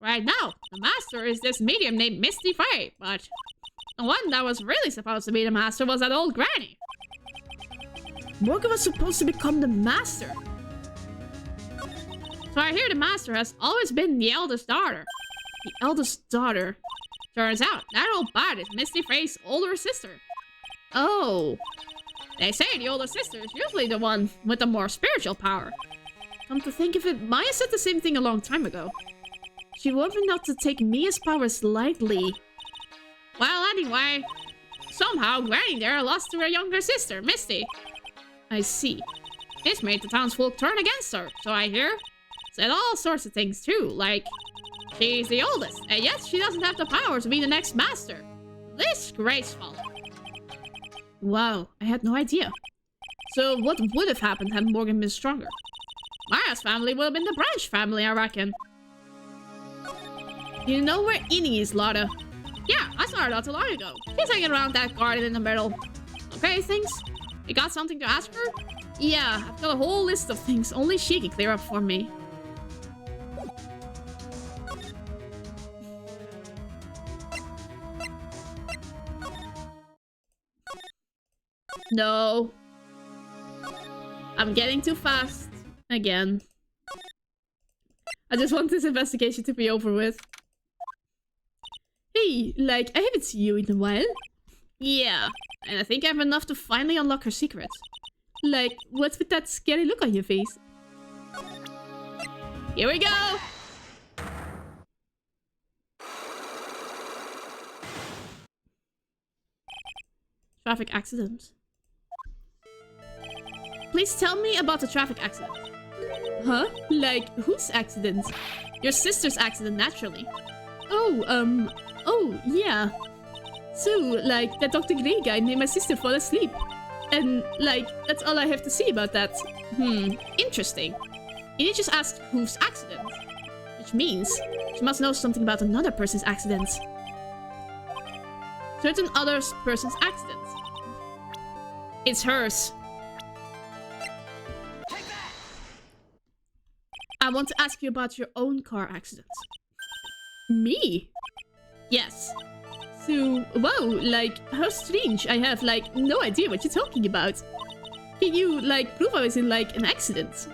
Right now, the master is this medium named Misty Faye, but the one that was really supposed to be the master was that old granny. Morgan was supposed to become the master. So I hear the master has always been the eldest daughter. The eldest daughter. Turns out, that old bat is Misty Faye's older sister. Oh. They say the older sister is usually the one with the more spiritual power. Come to think of it, Maya said the same thing a long time ago. She warned me not to take Mia's powers lightly. Well, anyway, somehow Granny there lost to her younger sister, Misty. I see. This made the townsfolk turn against her, so I hear. Said all sorts of things too, like she's the oldest, and yet she doesn't have the power to be the next master. Disgraceful. Wow, I had no idea. So what would have happened had Morgan been stronger? Maya's family would have been the Branch family, I reckon. You know where Innie is, Lotta? Yeah, I saw her not too long ago. She's hanging around that garden in the middle. Okay, things? You got something to ask her? Yeah, I've got a whole list of things only she can clear up for me. No. I'm getting too fast. Again. I just want this investigation to be over with. Hey, like, I haven't seen you in a while. Yeah, and I think I have enough to finally unlock her secrets. Like, what's with that scary look on your face? Here we go! Traffic accident. Please tell me about the traffic accident. Huh? Like, whose accident? Your sister's accident, naturally. Oh, yeah. So, like, that Dr. Grey guy made my sister fall asleep. And, like, that's all I have to say about that. Interesting. You just asked whose accident. Which means, she must know something about another person's accident. Certain other person's accident. It's hers. I want to ask you about your own car accident. Me? Yes. So, whoa, like, how strange. I have, like, no idea what you're talking about. Can you, like, prove I was in, like, an accident?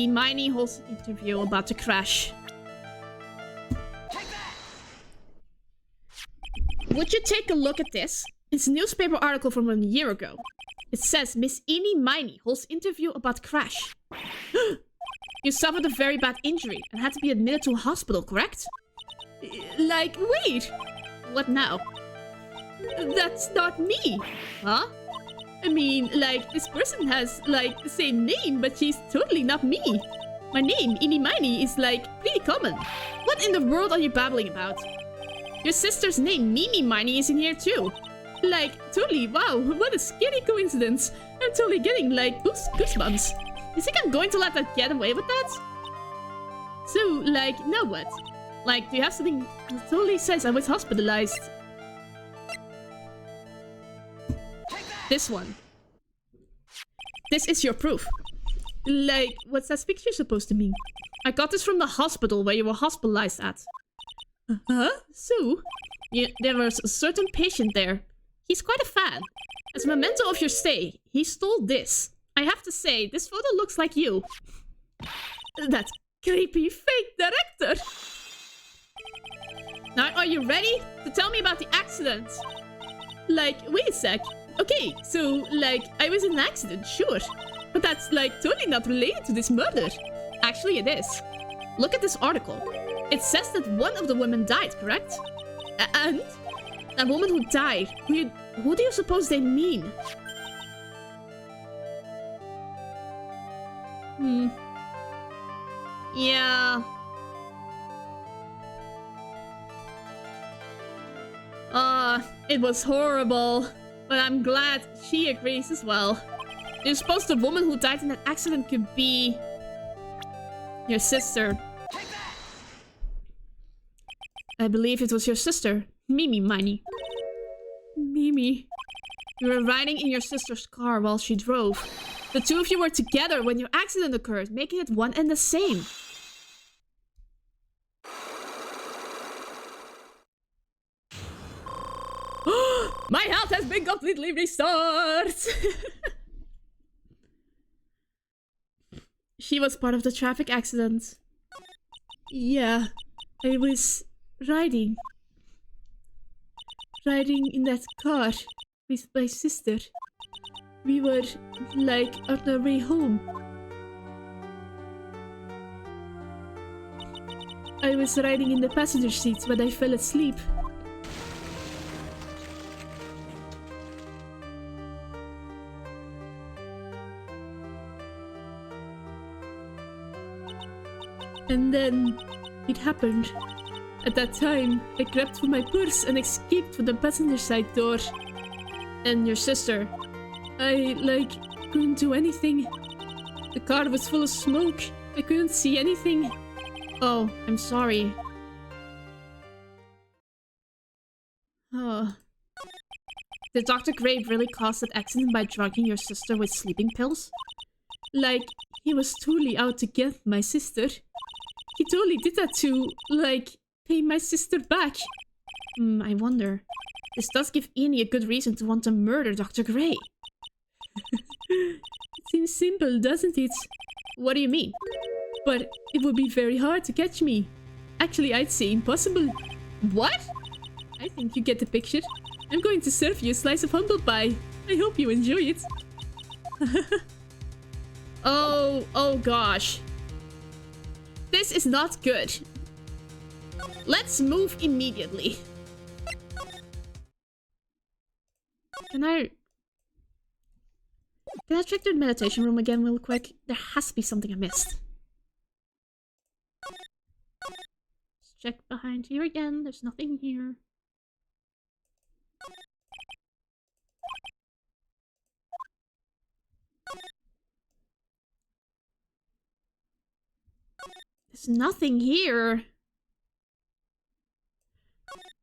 Miney holds an interview about to crash. Would you take a look at this? It's a newspaper article from a year ago. It says Miss Miney holds interview about crash. You suffered a very bad injury and had to be admitted to a hospital, correct? Like, wait! What now? That's not me! Huh? I mean, like, this person has, like, the same name, but she's totally not me. My name, Miney, is, like, pretty common. What in the world are you babbling about? Your sister's name, Mimi Miney, is in here too. Like, totally, wow, what a scary coincidence. I'm totally getting, like, goosebumps. You think I'm going to let that get away with that? So, like, now what? Like, do you have something that totally says I was hospitalized? This one. This is your proof. Like, what's that picture supposed to mean? I got this from the hospital where you were hospitalized at. Huh? So? Yeah, there was a certain patient there. He's quite a fan. As a memento of your stay, he stole this. I have to say, this photo looks like you. That creepy fake director. Now, are you ready to tell me about the accident? Like, wait a sec. Okay, so, like, I was in an accident, sure. But that's, like, totally not related to this murder. Actually, it is. Look at this article. It says that one of the women died, correct? And that woman who died, who do you suppose they mean? Yeah. It was horrible. But I'm glad she agrees as well. Do you suppose the woman who died in that accident could be your sister? I believe it was your sister, Mimi Miney. Mimi. You were riding in your sister's car while she drove. The two of you were together when your accident occurred, making it one and the same. My health has been completely restored! She was part of the traffic accident. Yeah, I was riding in that car with my sister. We were, like, on our way home. I was riding in the passenger seat when I fell asleep. And then it happened. At that time, I grabbed for my purse and escaped from the passenger side door. And your sister, I, like, couldn't do anything. The car was full of smoke. I couldn't see anything. Oh, I'm sorry. Oh. Did Dr. Gray really cause that accident by drugging your sister with sleeping pills? Like, he was totally out to get my sister. He totally did that to, like, pay my sister back. I wonder. This does give Annie a good reason to want to murder Dr. Gray. It seems simple, doesn't it? What do you mean? But it would be very hard to catch me. Actually, I'd say impossible. What? I think you get the picture. I'm going to serve you a slice of humble pie. I hope you enjoy it. Oh gosh. This is not good. Let's move immediately. Can I check the meditation room again real quick? There has to be something I missed. Let's check behind here again. There's nothing here. There's nothing here.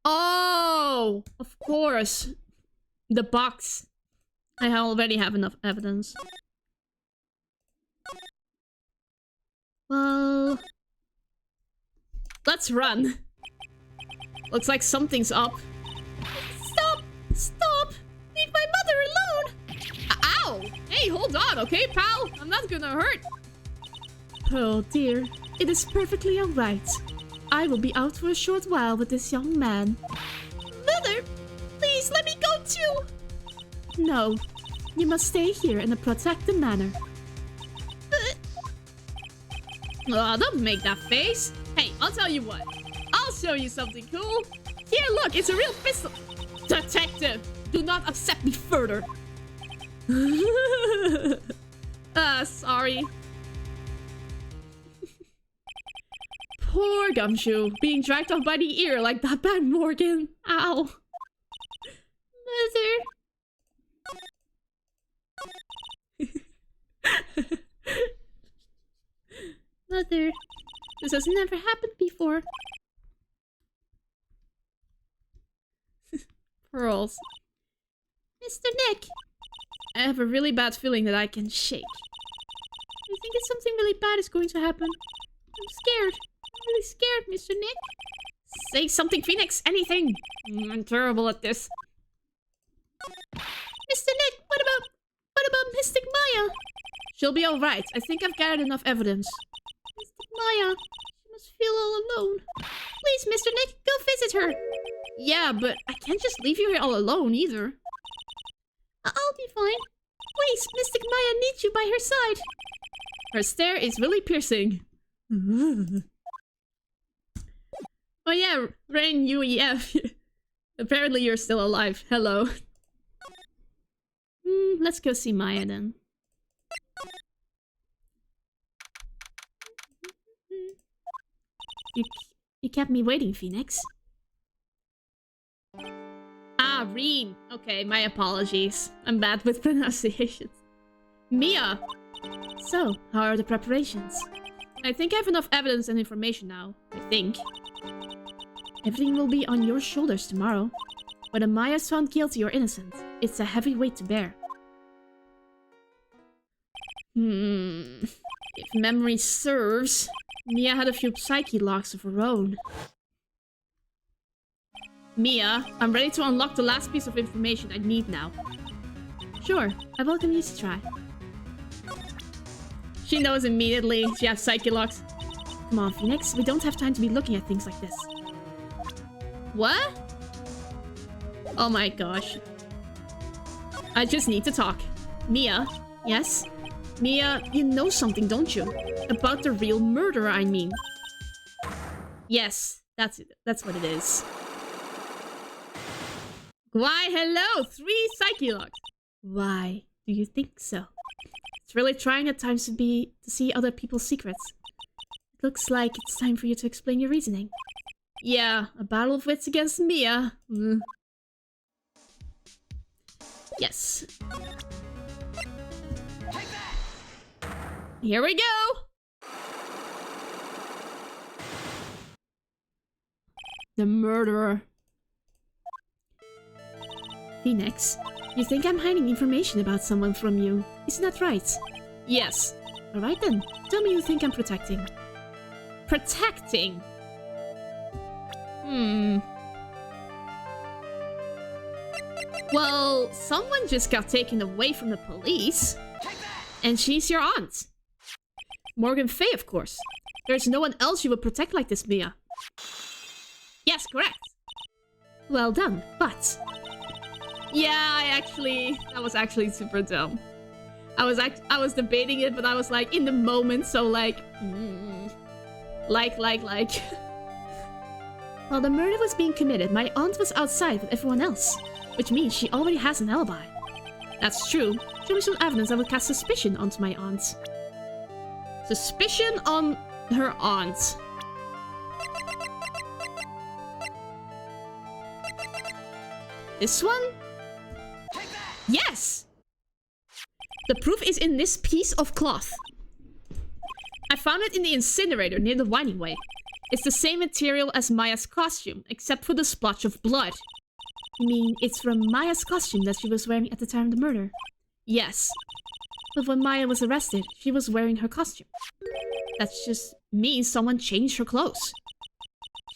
Oh, of course. The box. I already have enough evidence. Well, let's run. Looks like something's up. Stop! Stop! Leave my mother alone! Ow! Hey, hold on, okay, pal? I'm not gonna hurt. Oh dear. It is perfectly alright. I will be out for a short while with this young man. Mother! Please let me go too! No. You must stay here and protect the manor. Oh, don't make that face. Hey, I'll tell you what. I'll show you something cool. Here, look, it's a real pistol. Detective, do not upset me further. Sorry. Poor Gumshoe, being dragged off by the ear like that bad Morgan. Ow. Mother. Mother, this has never happened before. Pearls. Mr. Nick! I have a really bad feeling that I can shake. I think it's something really bad is going to happen. I'm scared. I'm really scared, Mr. Nick. Say something, Phoenix! Anything! I'm terrible at this. Mr. Nick, what about Mystic Maya? She'll be alright. I think I've gathered enough evidence. Mystic Maya, she must feel all alone. Please, Mr. Nick, go visit her. Yeah, but I can't just leave you here all alone either. I'll be fine. Please, Mystic Maya needs you by her side. Her stare is really piercing. Oh yeah, Rain UEF. Apparently you're still alive. Hello. Let's go see Maya then. You kept me waiting, Phoenix. Ah, Reen. Okay, my apologies. I'm bad with pronunciations. Mia! So, how are the preparations? I think I have enough evidence and information now. I think. Everything will be on your shoulders tomorrow. Whether Maya's found guilty or innocent, it's a heavy weight to bear. If memory serves, Mia had a few psyche locks of her own. Mia, I'm ready to unlock the last piece of information I need now. Sure, I welcome you to try. She knows immediately she has psyche locks. Come on, Phoenix, we don't have time to be looking at things like this. What? Oh my gosh. I just need to talk. Mia? Yes? Mia, you know something, don't you? About the real murderer, I mean. Yes, that's it. That's what it is. Why, hello! 3 psyche locks! Why do you think so? It's really trying at times to see other people's secrets. It looks like it's time for you to explain your reasoning. Yeah, a battle of wits against Mia. Yes. Here we go! The murderer. Phoenix, you think I'm hiding information about someone from you, isn't that right? Yes. Alright then, tell me who you think I'm protecting. Protecting? Well, someone just got taken away from the police. And she's your aunt. Morgan Fay, of course. There's no one else you would protect like this, Mia. Yes, correct. Well done, but... Yeah, that was actually super dumb. I was debating it, but I was like, in the moment, so like... Like. While the murder was being committed, my aunt was outside with everyone else. Which means she already has an alibi. That's true. Show me some evidence that would cast suspicion onto my aunt. Suspicion on her aunt. This one? Yes! The proof is in this piece of cloth. I found it in the incinerator near the winding way. It's the same material as Maya's costume, except for the splotch of blood. You mean it's from Maya's costume that she was wearing at the time of the murder? Yes. But when Maya was arrested, she was wearing her costume. That just means someone changed her clothes.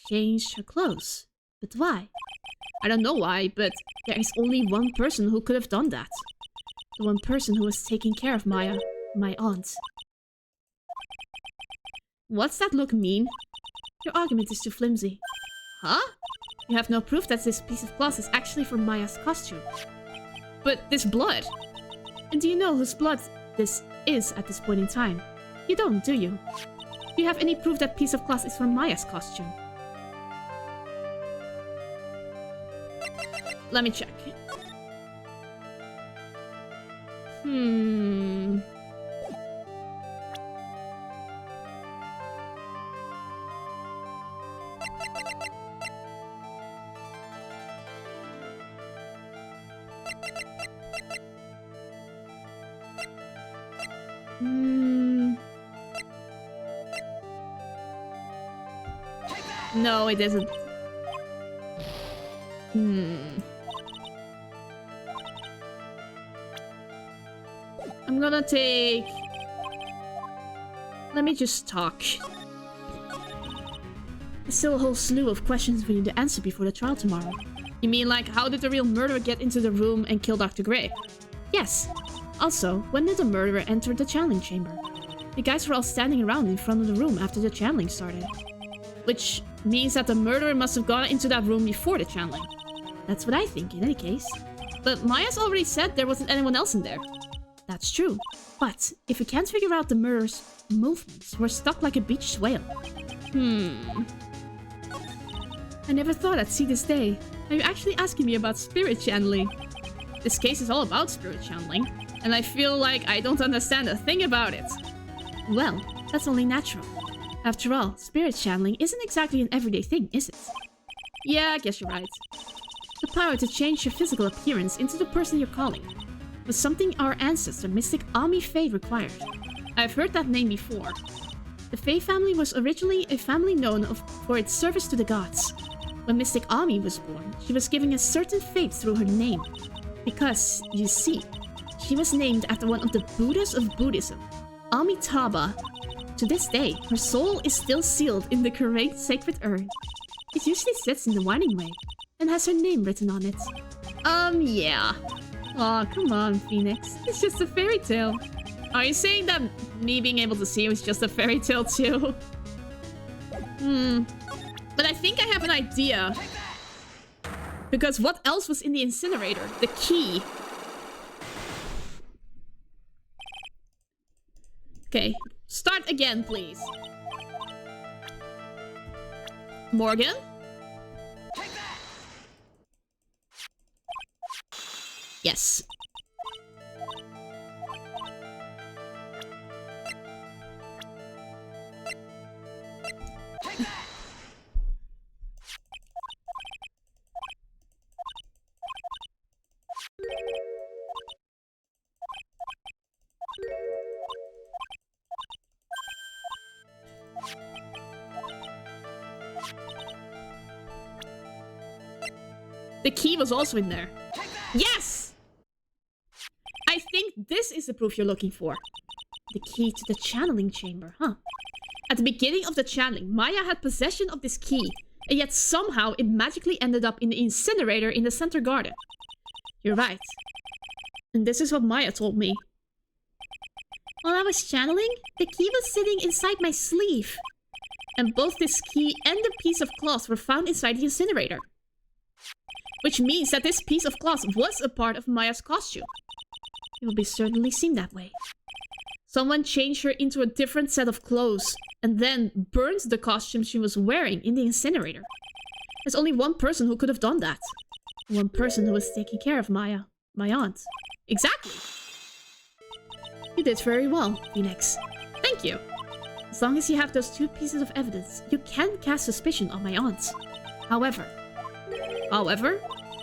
Changed her clothes? But why? I don't know why, but there is only one person who could have done that. The one person who was taking care of Maya, my aunt. What's that look mean? Your argument is too flimsy. Huh? You have no proof that this piece of cloth is actually from Maya's costume. But this blood... And do you know whose blood this is at this point in time? You don't, do you? Do you have any proof that piece of cloth is from Maya's costume? Let me check. No, it isn't. I'm gonna take... Let me just talk. There's still a whole slew of questions we need to answer before the trial tomorrow. You mean like, how did the real murderer get into the room and kill Dr. Gray? Yes. Also, when did the murderer enter the channeling chamber? The guys were all standing around in front of the room after the channeling started. Which means that the murderer must have gone into that room before the channeling. That's what I think, in any case. But Maya's already said there wasn't anyone else in there. That's true. But if we can't figure out the murderer's movements, we're stuck like a beached whale. I never thought I'd see this day. Are you actually asking me about spirit channeling? This case is all about spirit channeling, and I feel like I don't understand a thing about it. Well, that's only natural. After all, spirit channeling isn't exactly an everyday thing, is it? Yeah, I guess you're right. The power to change your physical appearance into the person you're calling was something our ancestor, Mystic Ami Faye, required. I've heard that name before. The Faye family was originally a family known for its service to the gods. When Mystic Ami was born, she was given a certain fate through her name. Because, you see, she was named after one of the Buddhas of Buddhism, Amitabha. To this day, her soul is still sealed in the great sacred urn. It usually sits in the winding way, and has her name written on it. Yeah. Aw, come on, Phoenix. It's just a fairy tale. Are you saying that me being able to see it was just a fairy tale too? But I think I have an idea. Because what else was in the incinerator? The key. Okay, start again, please. Morgan? Yes. The key was also in there. Yes! I think this is the proof you're looking for. The key to the channeling chamber, huh? At the beginning of the channeling, Maya had possession of this key, and yet somehow it magically ended up in the incinerator in the center garden. You're right. And this is what Maya told me. While I was channeling, the key was sitting inside my sleeve. And both this key and the piece of cloth were found inside the incinerator. Which means that this piece of cloth was a part of Maya's costume. It will be certainly seen that way. Someone changed her into a different set of clothes, and then burned the costume she was wearing in the incinerator. There's only one person who could have done that. One person who was taking care of Maya, my aunt. Exactly! You did very well, Phoenix. Thank you. As long as you have those two pieces of evidence, you can cast suspicion on my aunt. However,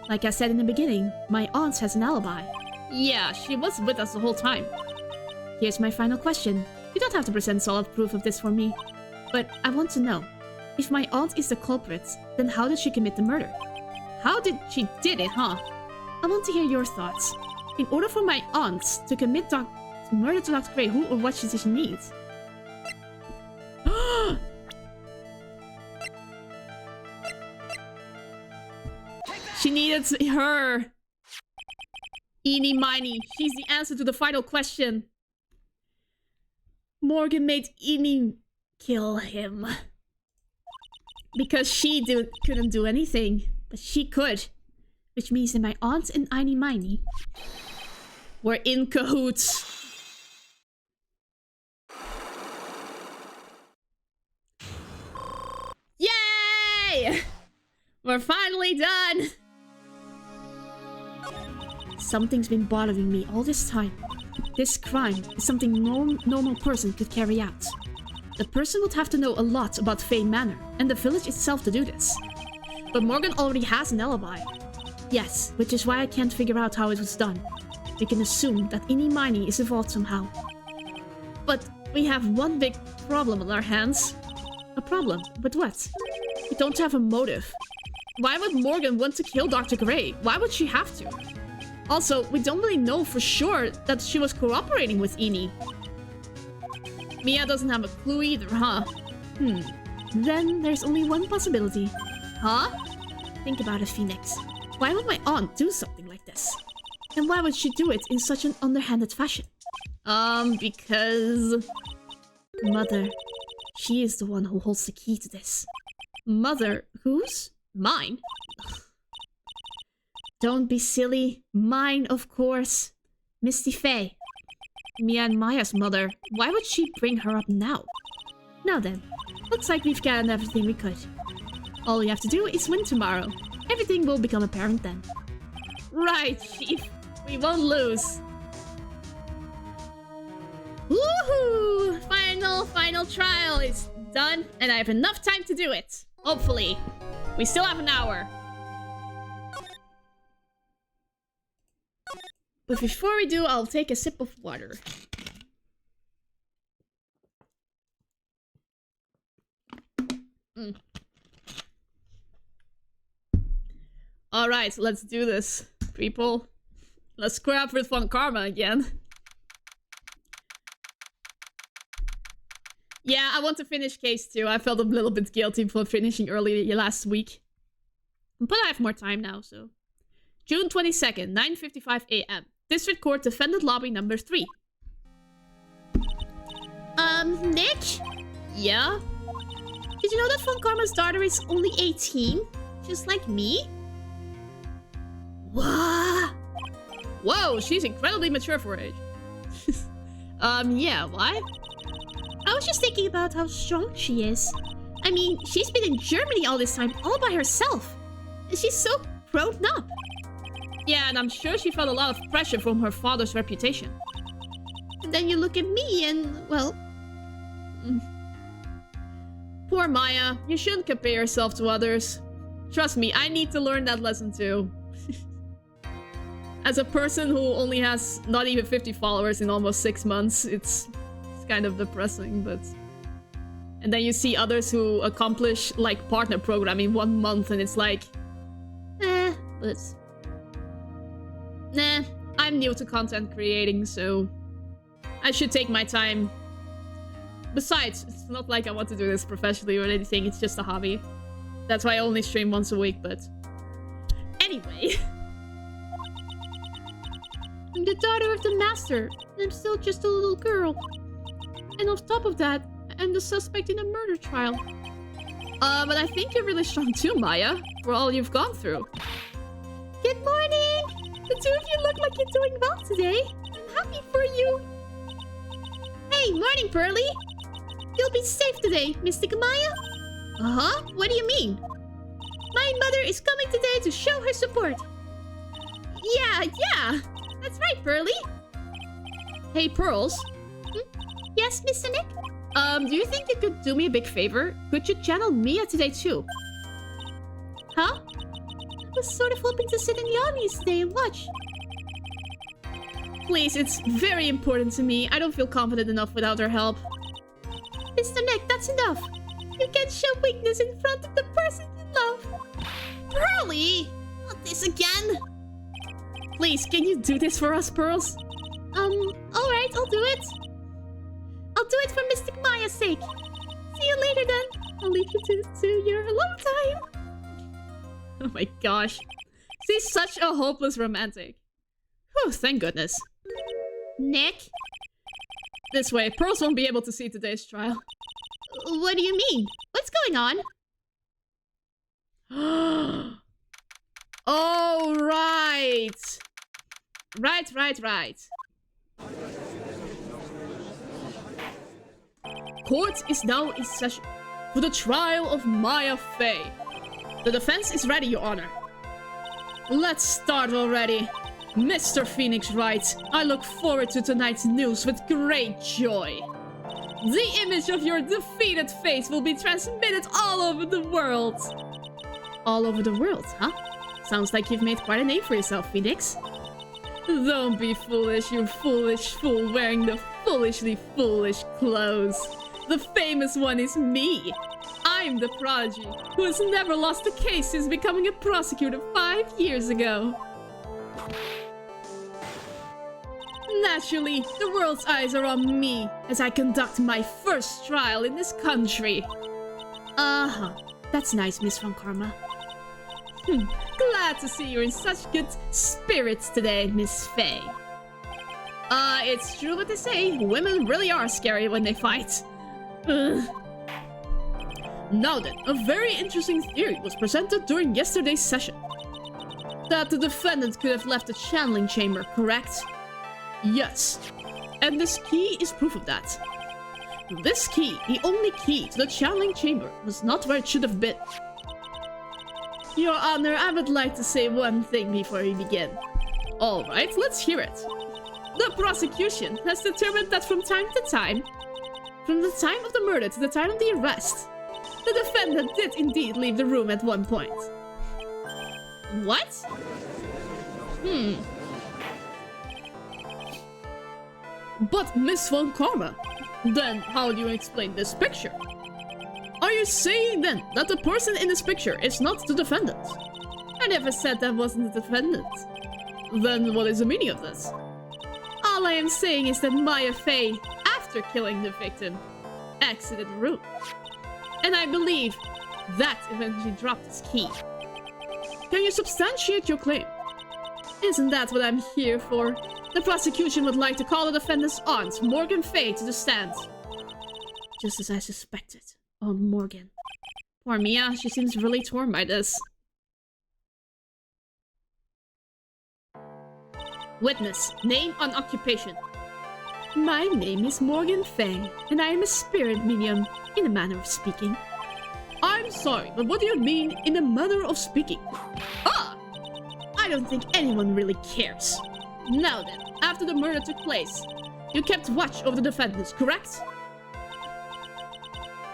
like I said in the beginning, my aunt has an alibi. Yeah, she was with us the whole time. Here's my final question. You don't have to present solid proof of this for me. But I want to know, if my aunt is the culprit, then how did she commit the murder? How did she did it, huh? I want to hear your thoughts. In order for my aunt to commit murder to Dr. Gray, who or what does she need? She needed her. Eeny miny. She's the answer to the final question. Morgan made Eeny kill him. Because she couldn't do anything. But she could. Which means that my aunt and Eeny miny were in cahoots. Yay! We're finally done! Something's been bothering me all this time. This crime is something no normal person could carry out. The person would have to know a lot about Fae Manor and the village itself to do this. But Morgan already has an alibi. Yes, which is why I can't figure out how it was done. We can assume that Eenie Meenie is involved somehow. But we have one big problem on our hands. A problem? But what? We don't have a motive. Why would Morgan want to kill Dr. Gray? Why would she have to? Also, we don't really know for sure that she was cooperating with Eenie. Mia doesn't have a clue either, huh? Then there's only one possibility. Huh? Think about it, Phoenix. Why would my aunt do something like this? And why would she do it in such an underhanded fashion? Because... Mother. She is the one who holds the key to this. Mother? Whose? Mine? Don't be silly. Mine, of course. Misty Faye. Mia and Maya's mother. Why would she bring her up now? Now then. Looks like we've gotten everything we could. All we have to do is win tomorrow. Everything will become apparent then. Right, Chief. We won't lose. Woohoo! Final trial is done, and I have enough time to do it. Hopefully. We still have an hour. But before we do, I'll take a sip of water. Alright, let's do this, people. Let's scrap with Von Karma again. Yeah, I want to finish case 2. I felt a little bit guilty for finishing early last week. But I have more time now, so... June 22nd, 9:55 AM. District Court Defendant Lobby number 3. Nick? Yeah? Did you know that Von Karma's daughter is only 18? Just like me? What? Whoa, she's incredibly mature for her age. Yeah, why? I was just thinking about how strong she is. I mean, she's been in Germany all this time, all by herself. She's so grown up. Yeah, and I'm sure she felt a lot of pressure from her father's reputation. And then you look at me and, well... Poor Maya, you shouldn't compare yourself to others. Trust me, I need to learn that lesson too. As a person who only has not even 50 followers in almost 6 months, it's kind of depressing, but... And then you see others who accomplish, like, partner program in 1 month, and it's like... but... Nah, I'm new to content creating, so... I should take my time. Besides, it's not like I want to do this professionally or anything, it's just a hobby. That's why I only stream once a week, but... Anyway... I'm the daughter of the master, and I'm still just a little girl. And on top of that, I'm the suspect in a murder trial. But I think you're really strong too, Maya, for all you've gone through. Good morning! The two of you look like you're doing well today. I'm happy for you. Hey, morning, Pearly. You'll be safe today, Mystic Maya. Uh-huh? What do you mean? My mother is coming today to show her support. Yeah. That's right, Pearly. Hey, Pearls. Yes, Mr. Nick? Do you think you could do me a big favor? Could you channel Mia today too? Huh? I was sort of hoping to sit in the audience today and watch. Please, it's very important to me. I don't feel confident enough without her help. Mr. Nick, that's enough. You can't show weakness in front of the person you love. Pearly! Not this again. Please, can you do this for us, Pearls? Alright, I'll do it. I'll do it for Mystic Maya's sake. See you later then. I'll leave you to your alone time. Oh my gosh. She's such a hopeless romantic. Whew, thank goodness. Nick? This way, Pearls won't be able to see today's trial. What do you mean? What's going on? Oh, right. Right. Court is now in session for the trial of Maya Fey. The defense is ready, Your Honor. Let's start already. Mr. Phoenix Wright, I look forward to tonight's news with great joy. The image of your defeated face will be transmitted all over the world. All over the world, huh? Sounds like you've made quite a name for yourself, Phoenix. Don't be foolish, you foolish fool wearing the foolishly foolish clothes. The famous one is me. I'm the prodigy who has never lost a case since becoming a prosecutor 5 years ago. Naturally, the world's eyes are on me as I conduct my first trial in this country. Uh-huh. That's nice, Miss Von Karma. Glad to see you're in such good spirits today, Miss Faye. It's true what they say. Women really are scary when they fight. Ugh. Now then, a very interesting theory was presented during yesterday's session. That the defendant could have left the channeling chamber, correct? Yes. And this key is proof of that. This key, the only key to the channeling chamber, was not where it should have been. Your Honor, I would like to say one thing before we begin. Alright, let's hear it. The prosecution has determined that from time to time, from the time of the murder to the time of the arrest, the defendant did indeed leave the room at one point. What? But Miss Von Karma, then how do you explain this picture? Are you saying then that the person in this picture is not the defendant? I never said that wasn't the defendant. Then what is the meaning of this? All I am saying is that Maya Fey, after killing the victim, exited the room. And I believe that eventually dropped his key. Can you substantiate your claim? Isn't that what I'm here for? The prosecution would like to call the defendant's aunt, Morgan Fey, to the stand. Just as I suspected. Oh, Morgan. Poor Mia, she seems really torn by this. Witness, name and occupation. My name is Morgan Fey, and I am a spirit medium, in a manner of speaking. I'm sorry, but what do you mean, in a manner of speaking? Ah! I don't think anyone really cares. Now then, after the murder took place, you kept watch over the defendants, correct?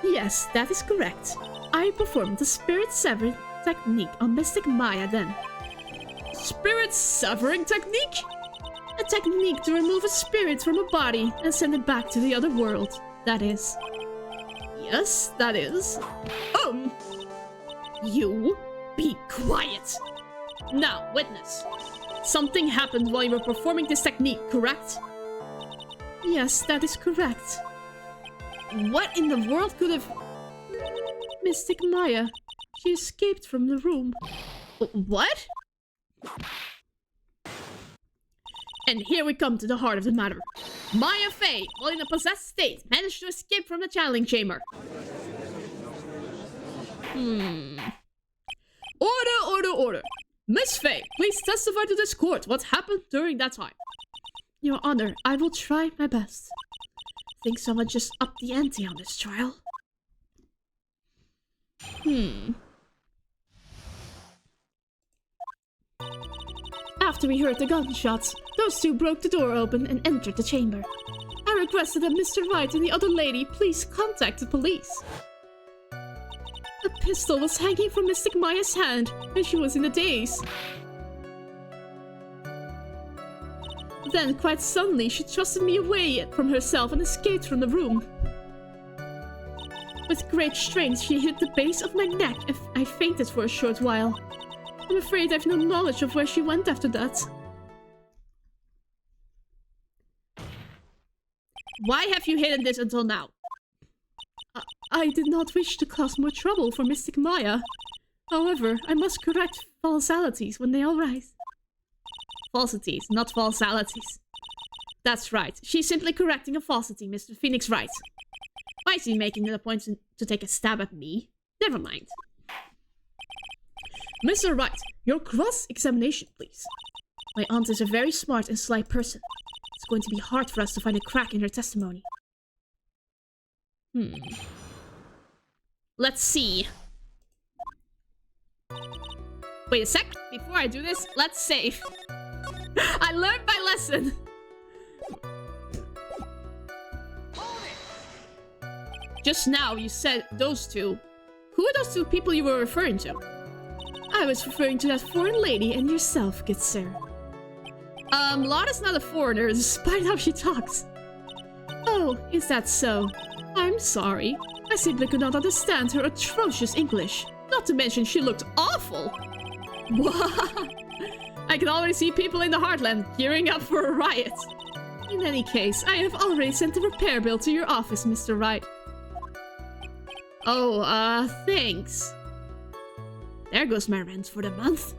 Yes, that is correct. I performed the spirit severing technique on Mystic Maya then. Spirit severing technique? A technique to remove a spirit from a body and send it back to the other world, that is. Yes, that is. You be quiet. Now, witness. Something happened while you were performing this technique, correct? Yes, that is correct. What in the world could have... Mystic Maya. She escaped from the room. What? And here we come to the heart of the matter. Maya Fey, while in a possessed state, managed to escape from the channeling chamber. Order! Miss Fey, please testify to this court what happened during that time. Your Honor, I will try my best. Think someone just upped the ante on this trial? After we heard the gunshots, those two broke the door open and entered the chamber. I requested that Mr. Wright and the other lady please contact the police. A pistol was hanging from Mystic Maya's hand, and she was in a daze. Then, quite suddenly, she thrusted me away from herself and escaped from the room. With great strength, she hit the base of my neck and I fainted for a short while. I'm afraid I've no knowledge of where she went after that. Why have you hidden this until now? I did not wish to cause more trouble for Mystic Maya. However, I must correct falsalities when they arise. Falsities, not falsalities. That's right. She's simply correcting a falsity, Mr. Phoenix Wright. Why is he making it a point to take a stab at me? Never mind. Mr. Wright, your cross-examination, please. My aunt is a very smart and sly person. It's going to be hard for us to find a crack in her testimony. Let's see. Wait a sec. Before I do this, let's save. I learned my lesson. Just now, you said those two. Who are those two people you were referring to? I was referring to that foreign lady and yourself, good sir. Lotta's not a foreigner, despite how she talks. Oh, is that so? I'm sorry. I simply could not understand her atrocious English. Not to mention she looked awful. What? I can already see people in the Heartland gearing up for a riot. In any case, I have already sent the repair bill to your office, Mr. Wright. Oh, thanks. There goes my rent for the month.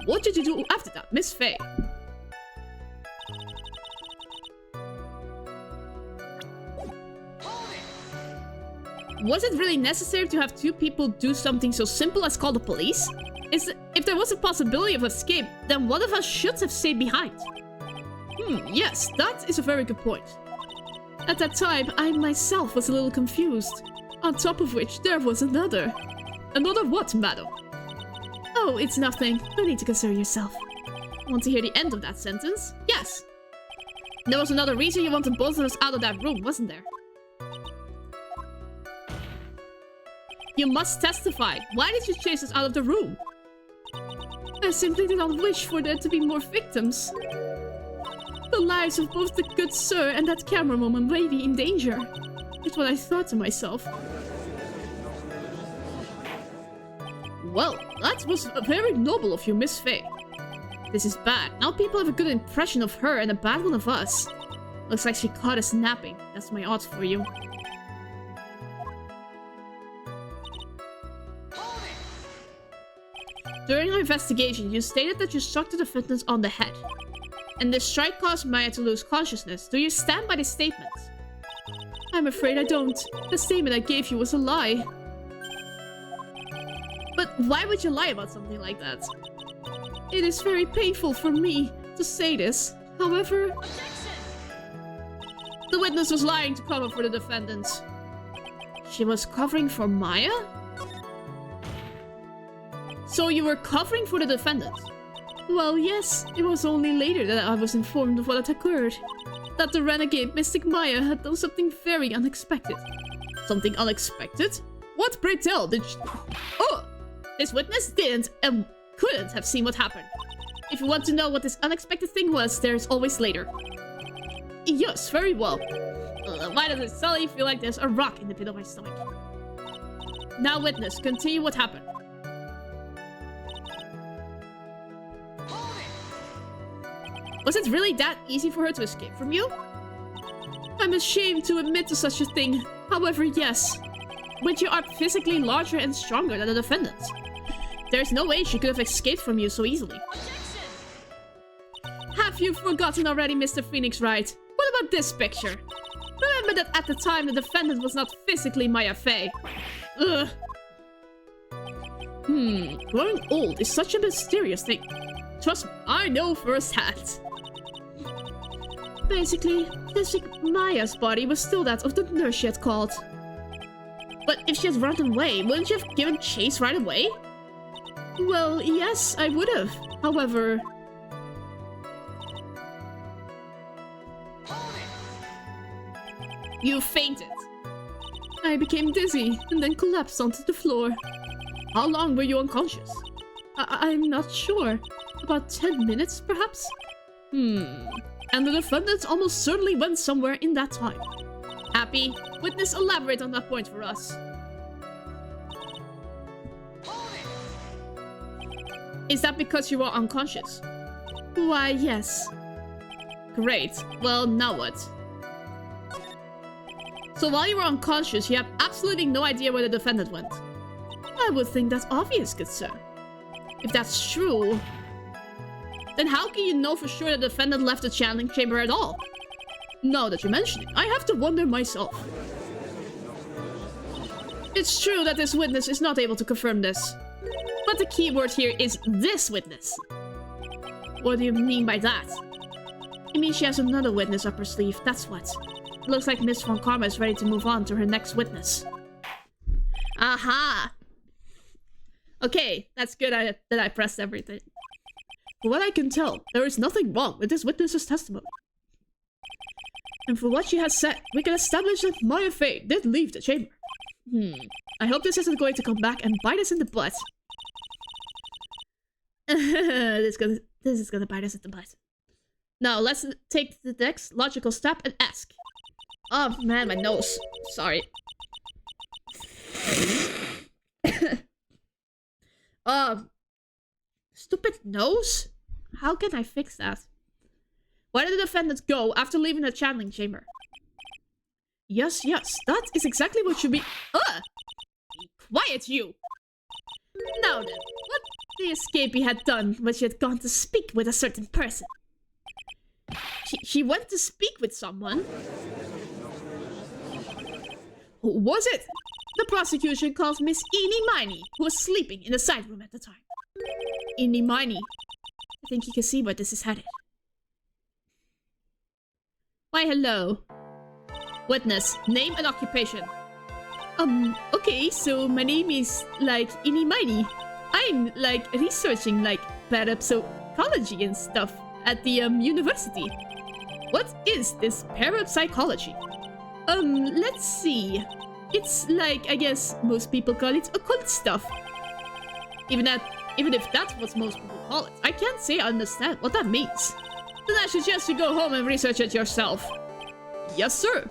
What did you do after that, Miss Faye? Was it really necessary to have two people do something so simple as call the police? If there was a possibility of escape, then one of us should have stayed behind. Yes, that is a very good point. At that time, I myself was a little confused. On top of which, there was another. Another what, madam? Oh, it's nothing. No need to concern yourself. Want to hear the end of that sentence? Yes. There was another reason you wanted both of us out of that room, wasn't there? You must testify. Why did you chase us out of the room? I simply did not wish for there to be more victims. The lives of both the good sir and that camerawoman may be in danger. It's what I thought to myself. Well, that was very noble of you, Miss Faye. This is bad. Now people have a good impression of her and a bad one of us. Looks like she caught us napping. That's my odds for you. During our investigation, you stated that you struck the defendant on the head. And this strike caused Maya to lose consciousness. Do you stand by this statement? I'm afraid I don't. The statement I gave you was a lie. But why would you lie about something like that? It is very painful for me to say this. However... The witness was lying to cover for the defendant. She was covering for Maya? So you were covering for the defendant? Well, yes. It was only later that I was informed of what had occurred. That the renegade Mystic Maya had done something very unexpected. Something unexpected? What, pray tell, did she... Oh! This witness didn't and couldn't have seen what happened. If you want to know what this unexpected thing was, there's always later. Yes, very well. Why does it suddenly feel like there's a rock in the pit of my stomach? Now, witness, continue what happened. Was it really that easy for her to escape from you? I'm ashamed to admit to such a thing. However, yes. But you are physically larger and stronger than the defendant. There's no way she could have escaped from you so easily. Have you forgotten already, Mr. Phoenix Wright? What about this picture? Remember that at the time the defendant was not physically Maya Fey. Ugh. Growing old is such a mysterious thing. Trust me, I know firsthand. Basically, Mystic Maya's body was still that of the nurse she had called. But if she had run away, wouldn't you have given chase right away? Well, yes, I would have. However... You fainted. I became dizzy and then collapsed onto the floor. How long were you unconscious? I'm not sure. About 10 minutes, perhaps? And the defendant almost certainly went somewhere in that time. Happy? Witness, elaborate on that point for us. Is that because you were unconscious? Why, yes. Great. Well, now what? So while you were unconscious, you have absolutely no idea where the defendant went. I would think that's obvious, good sir. If that's true, then how can you know for sure the defendant left the channeling chamber at all? Now that you mention it, I have to wonder myself. It's true that this witness is not able to confirm this. But the key word here is this witness. What do you mean by that? It means she has another witness up her sleeve, that's what. Looks like Miss Von Karma is ready to move on to her next witness. Aha! Okay, that's good that I pressed everything. From what I can tell, there is nothing wrong with this witness's testimony. And for what she has said, we can establish that Maya Fey did leave the chamber. I hope this isn't going to come back and bite us in the butt. This is gonna bite us in the butt. Now, let's take the next logical step and ask. Oh man, my nose. Sorry. Stupid nose? How can I fix that? Where did the defendant go after leaving the channeling chamber? Yes, that is exactly what should be— Be quiet, you! Now then, what the escapee had done when she had gone to speak with a certain person? She went to speak with someone? Who was it? The prosecution calls Miss Eenie Miney, who was sleeping in the side room at the time. Eenie Miney. I think you can see where this is headed. Why, hello. Witness, name and occupation. Okay, so my name is, Eenie Miney. I'm, researching, parapsychology and stuff at the, university. What is this parapsychology? Let's see. It's I guess most people call it occult stuff. Even if that's what most people call it, I can't say I understand what that means. Then I suggest you go home and research it yourself. Yes, sir.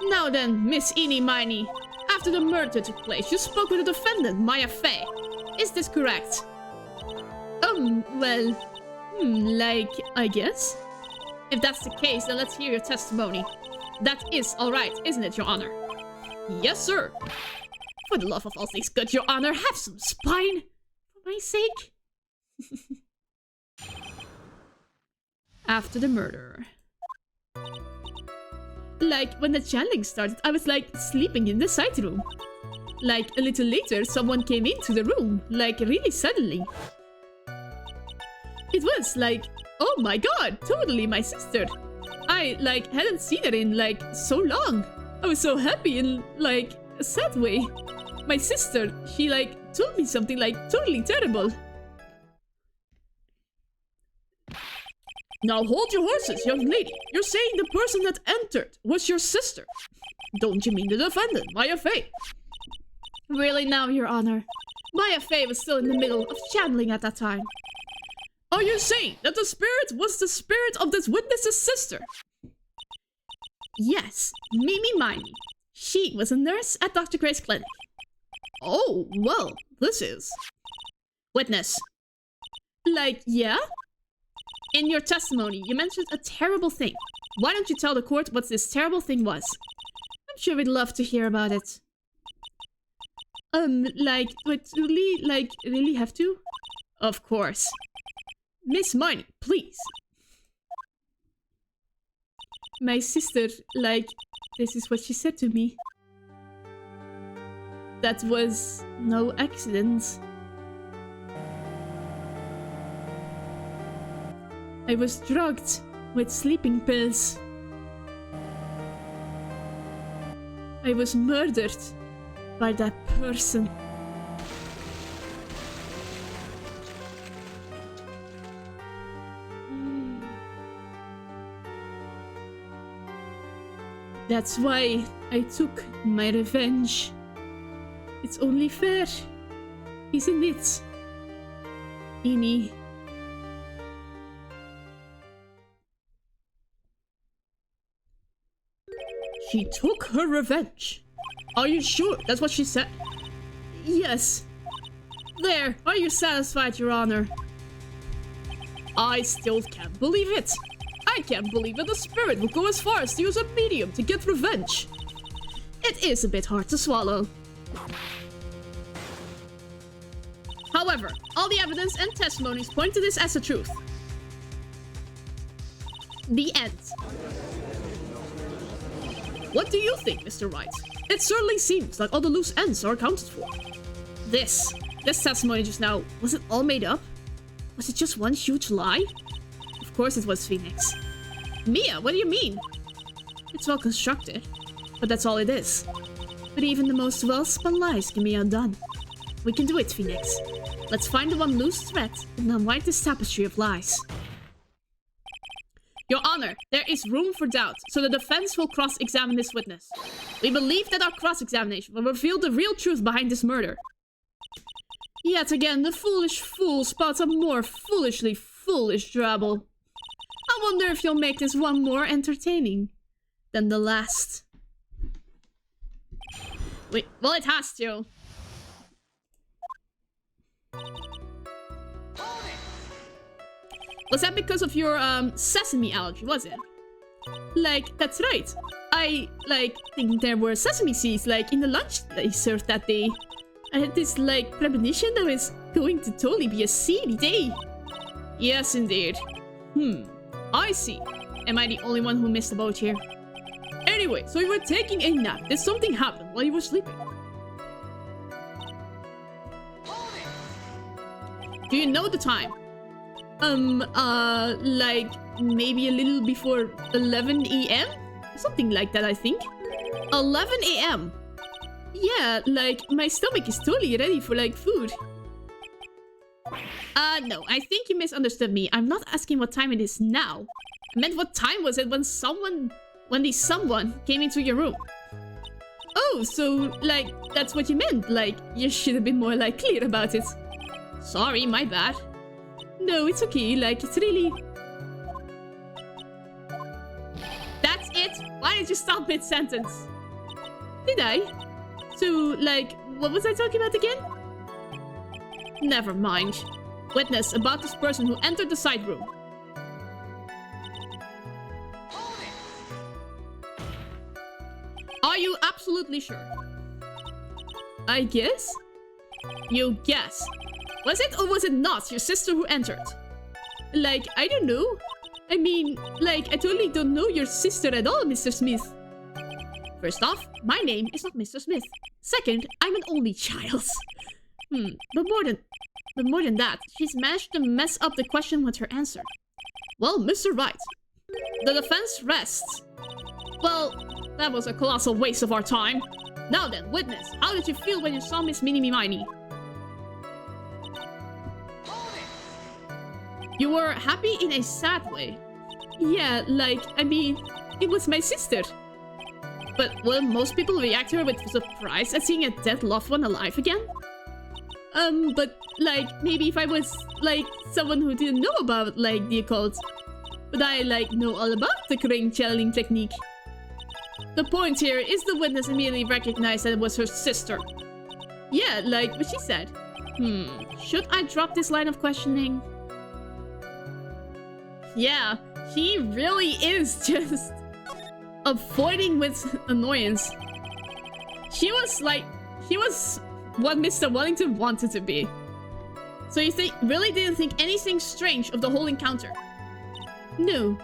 Now then, Miss Eenie Miney, after the murder took place, you spoke with the defendant, Maya Fey. Is this correct? Well, I guess. If that's the case, then let's hear your testimony. That is alright, isn't it, Your Honor? Yes, sir. For the love of all things good, Your Honor, have some spine. For my sake. After the murder. When the channeling started, I was, sleeping in the side room. A little later, someone came into the room, really suddenly. It was, oh my god, totally my sister. I, hadn't seen her in, so long. I was so happy in, a sad way. My sister, she, told me something, totally terrible. Now hold your horses, young lady. You're saying the person that entered was your sister. Don't you mean the defendant, Maya Fey? Really now, Your Honor. Maya Fey was still in the middle of channeling at that time. Are you saying that the spirit was the spirit of this witness's sister? Yes, Mimi Miney. She was a nurse at Dr. Gray's clinic. Oh, well, this is... Witness. Yeah? In your testimony, you mentioned a terrible thing. Why don't you tell the court what this terrible thing was? I'm sure we'd love to hear about it. But really have to? Of course. Miss Miney, please. My sister, this is what she said to me. That was no accident. I was drugged with sleeping pills. I was murdered by that person. That's why I took my revenge. It's only fair, isn't it, Eenie? She took her revenge. Are you sure that's what she said? Yes. There, are you satisfied, Your Honor? I still can't believe it. I can't believe that the spirit would go as far as to use a medium to get revenge. It is a bit hard to swallow. However, all the evidence and testimonies point to this as the truth. The end. What do you think, Mr. Wright? It certainly seems like all the loose ends are accounted for. This testimony just now, was it all made up? Was it just one huge lie? Of course it was, Phoenix. Mia, what do you mean? It's well constructed, but that's all it is. But even the most well-spun lies can be undone. We can do it, Phoenix. Let's find the one loose thread and unwind this tapestry of lies. Your Honor, there is room for doubt, so the defense will cross-examine this witness. We believe that our cross-examination will reveal the real truth behind this murder. Yet again, the foolish fool spouts a more foolishly foolish drabble. I wonder if you'll make this one more entertaining than the last. Wait, well, it has to. Was that because of your, sesame allergy, was it? Like, that's right. I, think there were sesame seeds, in the lunch they served that day. I had this, premonition that was going to totally be a seedy day. Yes, indeed. I see. Am I the only one who missed the boat here? Anyway, so you were taking a nap. Did something happen while you were sleeping? Do you know the time? Maybe a little before 11 a.m.? Something like that, I think. 11 a.m. Yeah, my stomach is totally ready for, food. No, I think you misunderstood me. I'm not asking what time it is now. I meant what time was it when someone came into your room. Oh, so, that's what you meant. You should have been more, clear about it. Sorry, my bad. No, it's okay, it's really... That's it? Why did you stop mid-sentence? Did I? So, what was I talking about again? Never mind. Witness about this person who entered the side room. Are you absolutely sure? I guess? You guess. Was it or was it not your sister who entered? I don't know. I mean, I totally don't know your sister at all, Mr. Smith. First off, my name is not Mr. Smith. Second, I'm an only child. But more than that, she's managed to mess up the question with her answer. Well, Mr. Wright, the defense rests. Well, that was a colossal waste of our time. Now then, witness, how did you feel when you saw Miss Minnie? You were happy in a sad way. Yeah, I mean, it was my sister. But will most people react to her with surprise at seeing a dead loved one alive again? But, maybe if I was, someone who didn't know about, the occult. But I, know all about the crane channeling technique. The point here is the witness immediately recognized that it was her sister. Yeah, what she said. Should I drop this line of questioning? Yeah, she really is just avoiding with annoyance. She was what Mr. Wellington wanted to be. So you really didn't think anything strange of the whole encounter? No.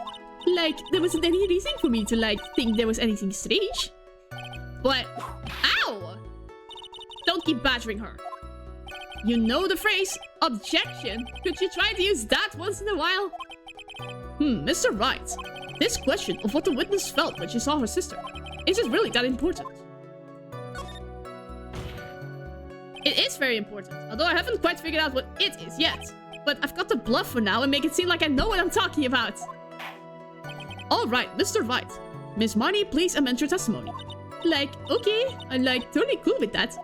There wasn't any reason for me to, think there was anything strange. But, ow! Don't keep badgering her. You know the phrase, objection. Could you try to use that once in a while? Mr. Wright, this question of what the witness felt when she saw her sister, is it really that important? It is very important, although I haven't quite figured out what it is yet. But I've got to bluff for now and make it seem like I know what I'm talking about. Alright, Mr. Wright. Miss Marnie, please amend your testimony. Okay, I'm totally cool with that.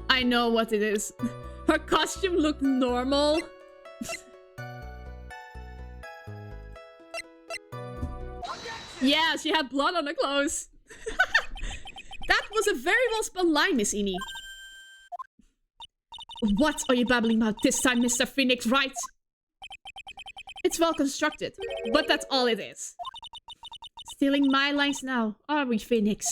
I know what it is. Her costume looked normal. Yeah, she had blood on her clothes. That was a very well spun line, Miss Eni. What are you babbling about this time, Mr. Phoenix Wright? It's well constructed, but that's all it is. Stealing my lines now, are we, Phoenix?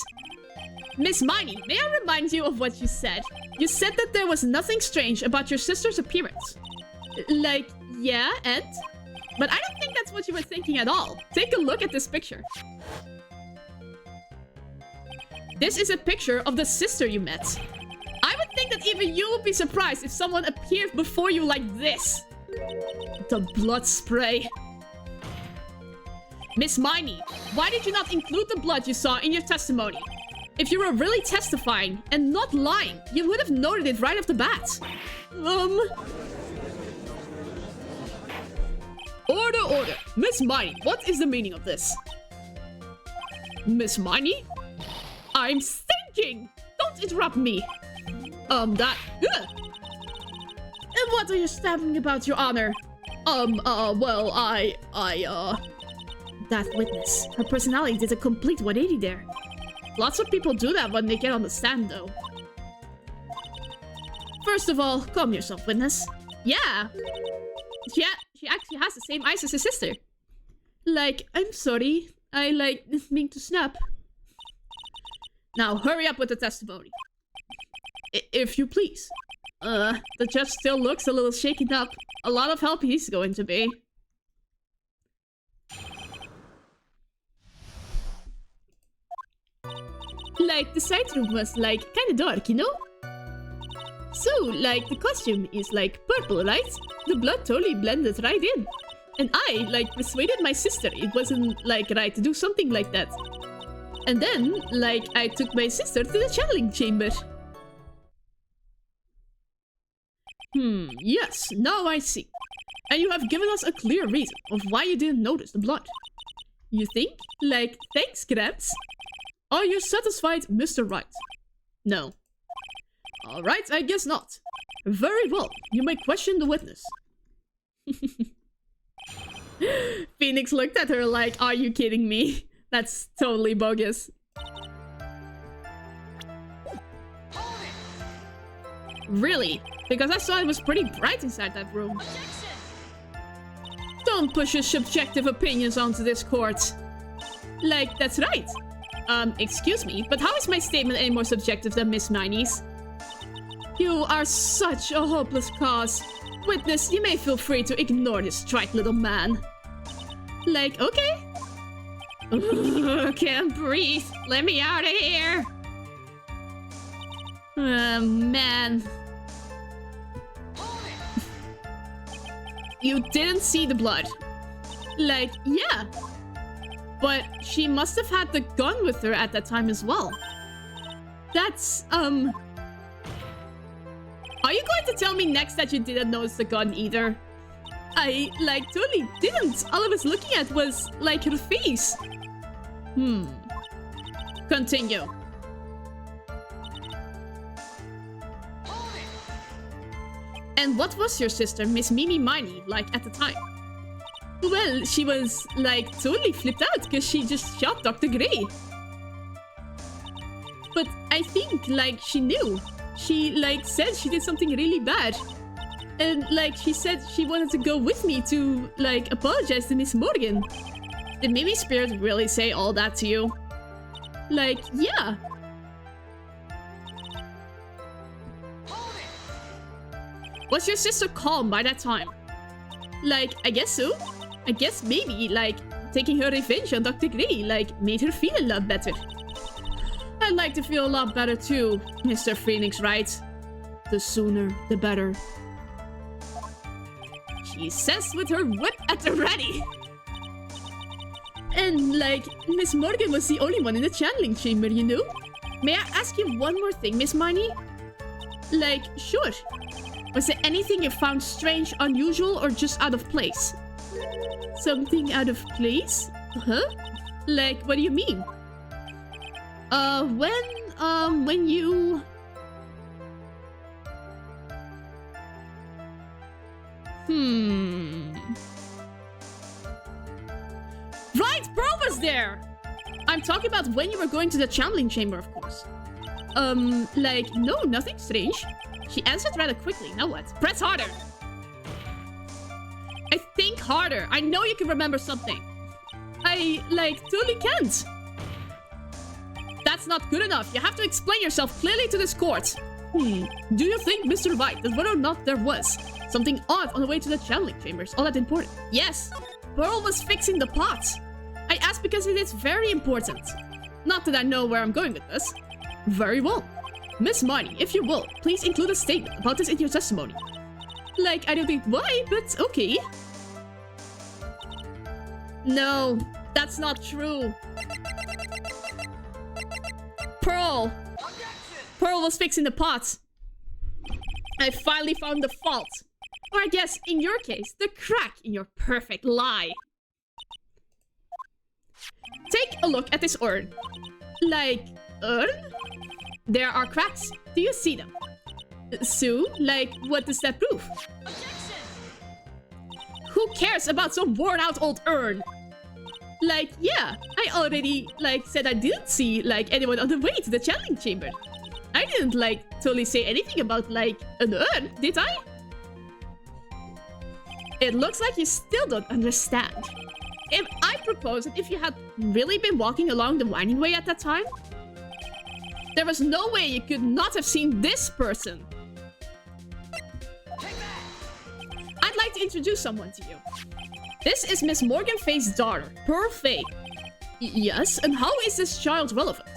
Miss Miney, may I remind you of what you said? You said that there was nothing strange about your sister's appearance. Yeah, and? But I don't think that's what you were thinking at all. Take a look at this picture. This is a picture of the sister you met. I would think that even you would be surprised if someone appeared before you like this. The blood spray. Miss Miney, why did you not include the blood you saw in your testimony? If you were really testifying and not lying, you would have noted it right off the bat. Order, order. Miss Miney, what is the meaning of this? Miss Miney? I'm thinking! Don't interrupt me! And what are you stabbing about, Your Honor? Well, that witness. Her personality did a complete 180 there. Lots of people do that when they get on the stand, though. First of all, calm yourself, witness. Yeah, she actually has the same eyes as her sister. Like, I'm sorry. I, didn't mean to snap. Now, hurry up with the testimony. If you please. The judge still looks a little shaken up. A lot of help he's going to be. Like, the side room was, kinda dark, you know? So, the costume is, purple, right? The blood totally blended right in. And I, persuaded my sister it wasn't, right to do something like that. And then, I took my sister to the channeling chamber. Yes, now I see. And you have given us a clear reason of why you didn't notice the blood. You think? Thanks, Gramps. Are you satisfied, Mr. Wright? No. Alright, I guess not. Very well, you may question the witness. Phoenix looked at her like, are you kidding me? That's totally bogus. Really? Because I saw it was pretty bright inside that room. Don't push your subjective opinions onto this court. That's right. Excuse me, but how is my statement any more subjective than Miss Miney's? You are such a hopeless cause. Witness, you may feel free to ignore this trite little man. Okay. Can't breathe. Let me out of here. Man. You didn't see the blood. Yeah. But she must have had the gun with her at that time as well. That's, Are you going to tell me next that you didn't notice the gun either? I, totally didn't. All I was looking at was, her face. Continue. And what was your sister, Miss Mimi Miney, at the time? Well, she was, totally flipped out because she just shot Dr. Gray. But I think, she knew. She, said she did something really bad. And, she said she wanted to go with me to, apologize to Miss Morgan. Did Mimi Spirit really say all that to you? Yeah. Was your sister calm by that time? I guess so. I guess maybe, taking her revenge on Dr. Gray, made her feel a lot better. I'd like to feel a lot better too, Mr. Phoenix Wright. The sooner, the better. She says with her whip at the ready. And, Miss Morgan was the only one in the channeling chamber, you know? May I ask you one more thing, Miss Miney? Sure. Was there anything you found strange, unusual, or just out of place? Something out of place? Huh? What do you mean? When you... Right, Pearl was there! I'm talking about when you were going to the channeling chamber, of course. No, nothing strange. She answered rather quickly. Now what? Press harder! I think harder. I know you can remember something. I, totally can't. That's not good enough. You have to explain yourself clearly to this court. Do you think, Mr. Wright, that whether or not there was something odd on the way to the channeling chambers all that important? Yes. Pearl was fixing the pot. I asked because it is very important. Not that I know where I'm going with this. Very well. Miss Miney, if you will, please include a statement about this in your testimony. I don't think why, but okay. No, that's not true. Pearl. Pearl was fixing the pot. I finally found the fault. Or I guess, in your case, the crack in your perfect lie. Take a look at this urn. Like, urn? There are cracks. Do you see them? So, like, what does that prove? Who cares about some worn-out old urn? Like, yeah, I already, like, said I didn't see, like, anyone on the way to the challenge chamber. I didn't, like, totally say anything about, like, an urn, did I? It looks like you still don't understand. If I propose that if you had really been walking along the winding way at that time, there was no way you could not have seen this person. I'd like to introduce someone to you. This is Miss Morgan Faye's daughter, Pearl Faye. Yes, and how is this child relevant?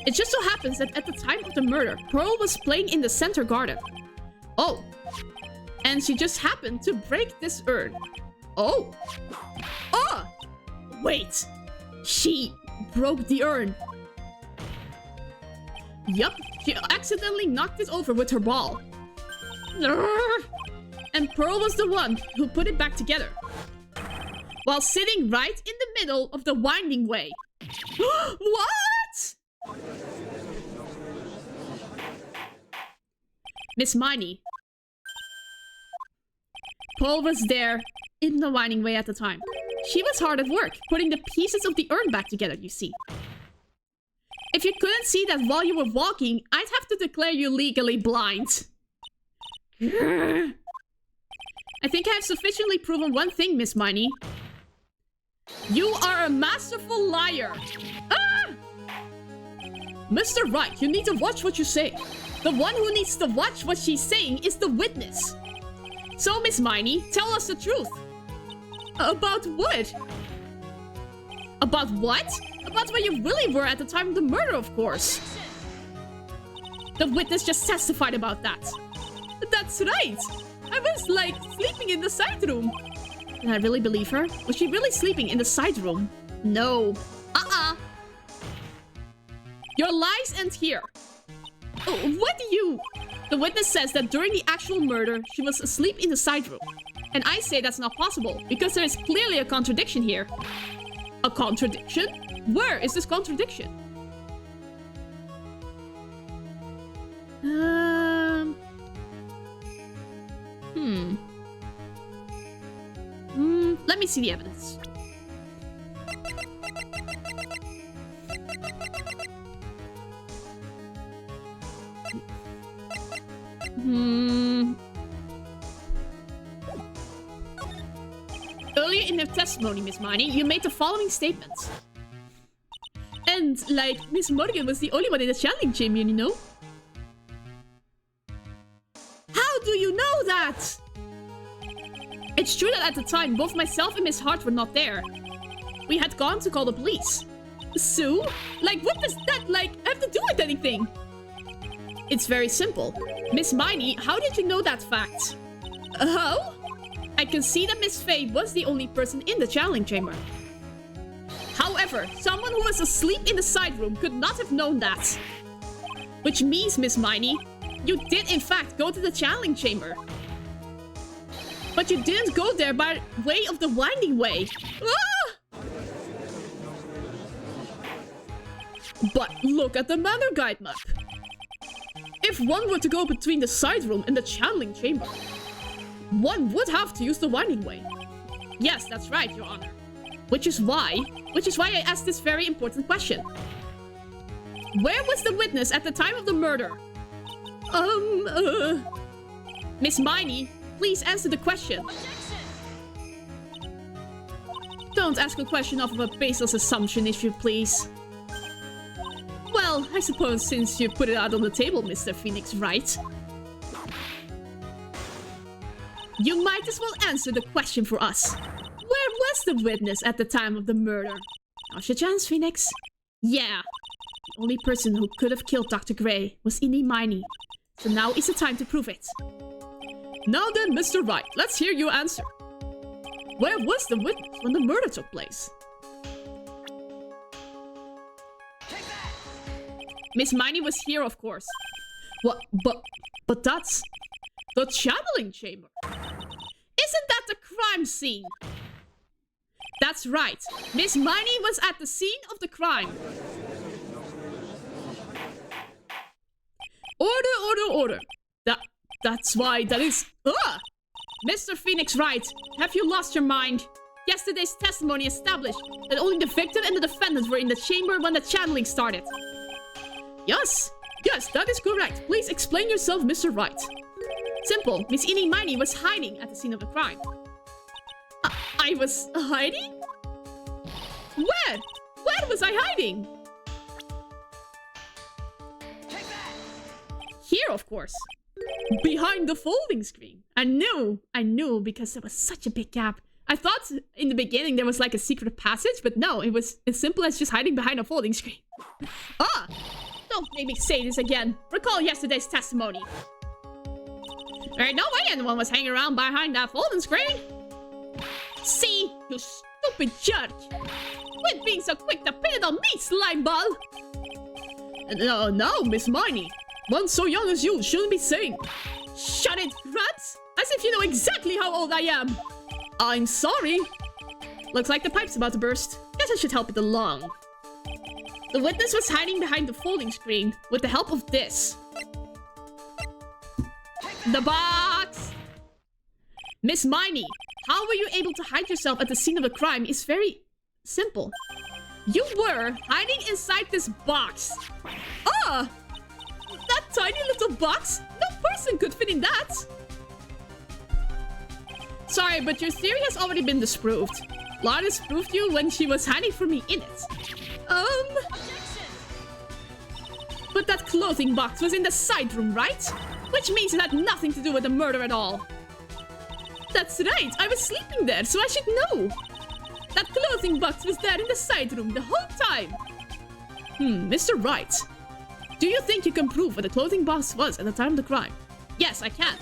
It just so happens that at the time of the murder, Pearl was playing in the center garden. Oh. And she just happened to break this urn. Oh. Oh! Wait. She broke the urn. Yup, she accidentally knocked it over with her ball. And Pearl was the one who put it back together. While sitting right in the middle of the winding way. What? Miss Miney. Pearl was there in the winding way at the time. She was hard at work, putting the pieces of the urn back together, you see. If you couldn't see that while you were walking, I'd have to declare you legally blind. I think I have sufficiently proven one thing, Miss Miney. You are a masterful liar. Ah! Mr. Wright, you need to watch what you say. The one who needs to watch what she's saying is the witness. So, Miss Miney, tell us the truth. About what? About what? About where you really were at the time of the murder, of course. The witness just testified about that. That's right. I was, like, sleeping in the side room. Did I really believe her? Was she really sleeping in the side room? No. Your lies end here. Oh, what do you... The witness says that during the actual murder, she was asleep in the side room. And I say that's not possible, because there is clearly a contradiction here. A contradiction? Where is this contradiction? Let me see the evidence. Earlier in the testimony, Miss Miney, you made the following statements. And, like, Miss Morgan was the only one in the challenge chamber, you know? How do you know that? It's true that at the time, both myself and Miss Hart were not there. We had gone to call the police. So? Like, what does that, like, have to do with anything? It's very simple. Miss Miney, how did you know that fact? How? I can see that Miss Faye was the only person in the challenge chamber. However, someone who was asleep in the side room could not have known that. Which means, Miss Miney, you did in fact go to the challenge chamber. But you didn't go there by way of the winding way. Ah! But look at the manor guide map. If one were to go between the side room and the channeling chamber, one would have to use the winding way. Yes, that's right, Your Honor. Which is why I asked this very important question. Where was the witness at the time of the murder? Miss Miney, please answer the question. Don't ask a question off of a baseless assumption, if you please. Well, I suppose since you put it out on the table, Mr. Phoenix Wright. You might as well answer the question for us. Where was the witness at the time of the murder? Now's your chance, Phoenix. Yeah. The only person who could have killed Dr. Gray was Innie Miney. So now is the time to prove it. Now then, Mr. Wright, let's hear your answer. Where was the witness when the murder took place? Miss Miney was here, of course. What? But that's the channeling chamber. Isn't that the crime scene? That's right. Miss Miney was at the scene of the crime. Order. That's why that is... Mr. Phoenix Wright, have you lost your mind? Yesterday's testimony established that only the victim and the defendant were in the chamber when the channeling started. Yes, that is correct. Please explain yourself, Mr. Wright. Simple. Miss Eenie Miney was hiding at the scene of the crime. I was hiding? Where? Where was I hiding? Here, of course. Behind the folding screen. I knew because there was such a big gap. I thought in the beginning there was like a secret passage, but no, it was as simple as just hiding behind a folding screen. Don't make me say this again. Recall yesterday's testimony. There ain't no way anyone was hanging around behind that folding screen. See, you stupid jerk. Quit being so quick to pin it on me, slimeball. No, Miss Miney. One so young as you shouldn't be saying. Shut it, rats! As if you know exactly how old I am. I'm sorry. Looks like the pipe's about to burst. Guess I should help it along. The witness was hiding behind the folding screen with the help of this. The box! Miss Miney, how were you able to hide yourself at the scene of the crime is very simple. You were hiding inside this box. That tiny little box? No person could fit in that. Sorry, but your theory has already been disproved. Lara disproved you when she was hiding from me in it. But that clothing box was in the side room, right? Which means it had nothing to do with the murder at all. That's right, I was sleeping there, so I should know. That clothing box was there in the side room the whole time. Mr. Wright. Do you think you can prove where the clothing box was at the time of the crime? Yes, I can.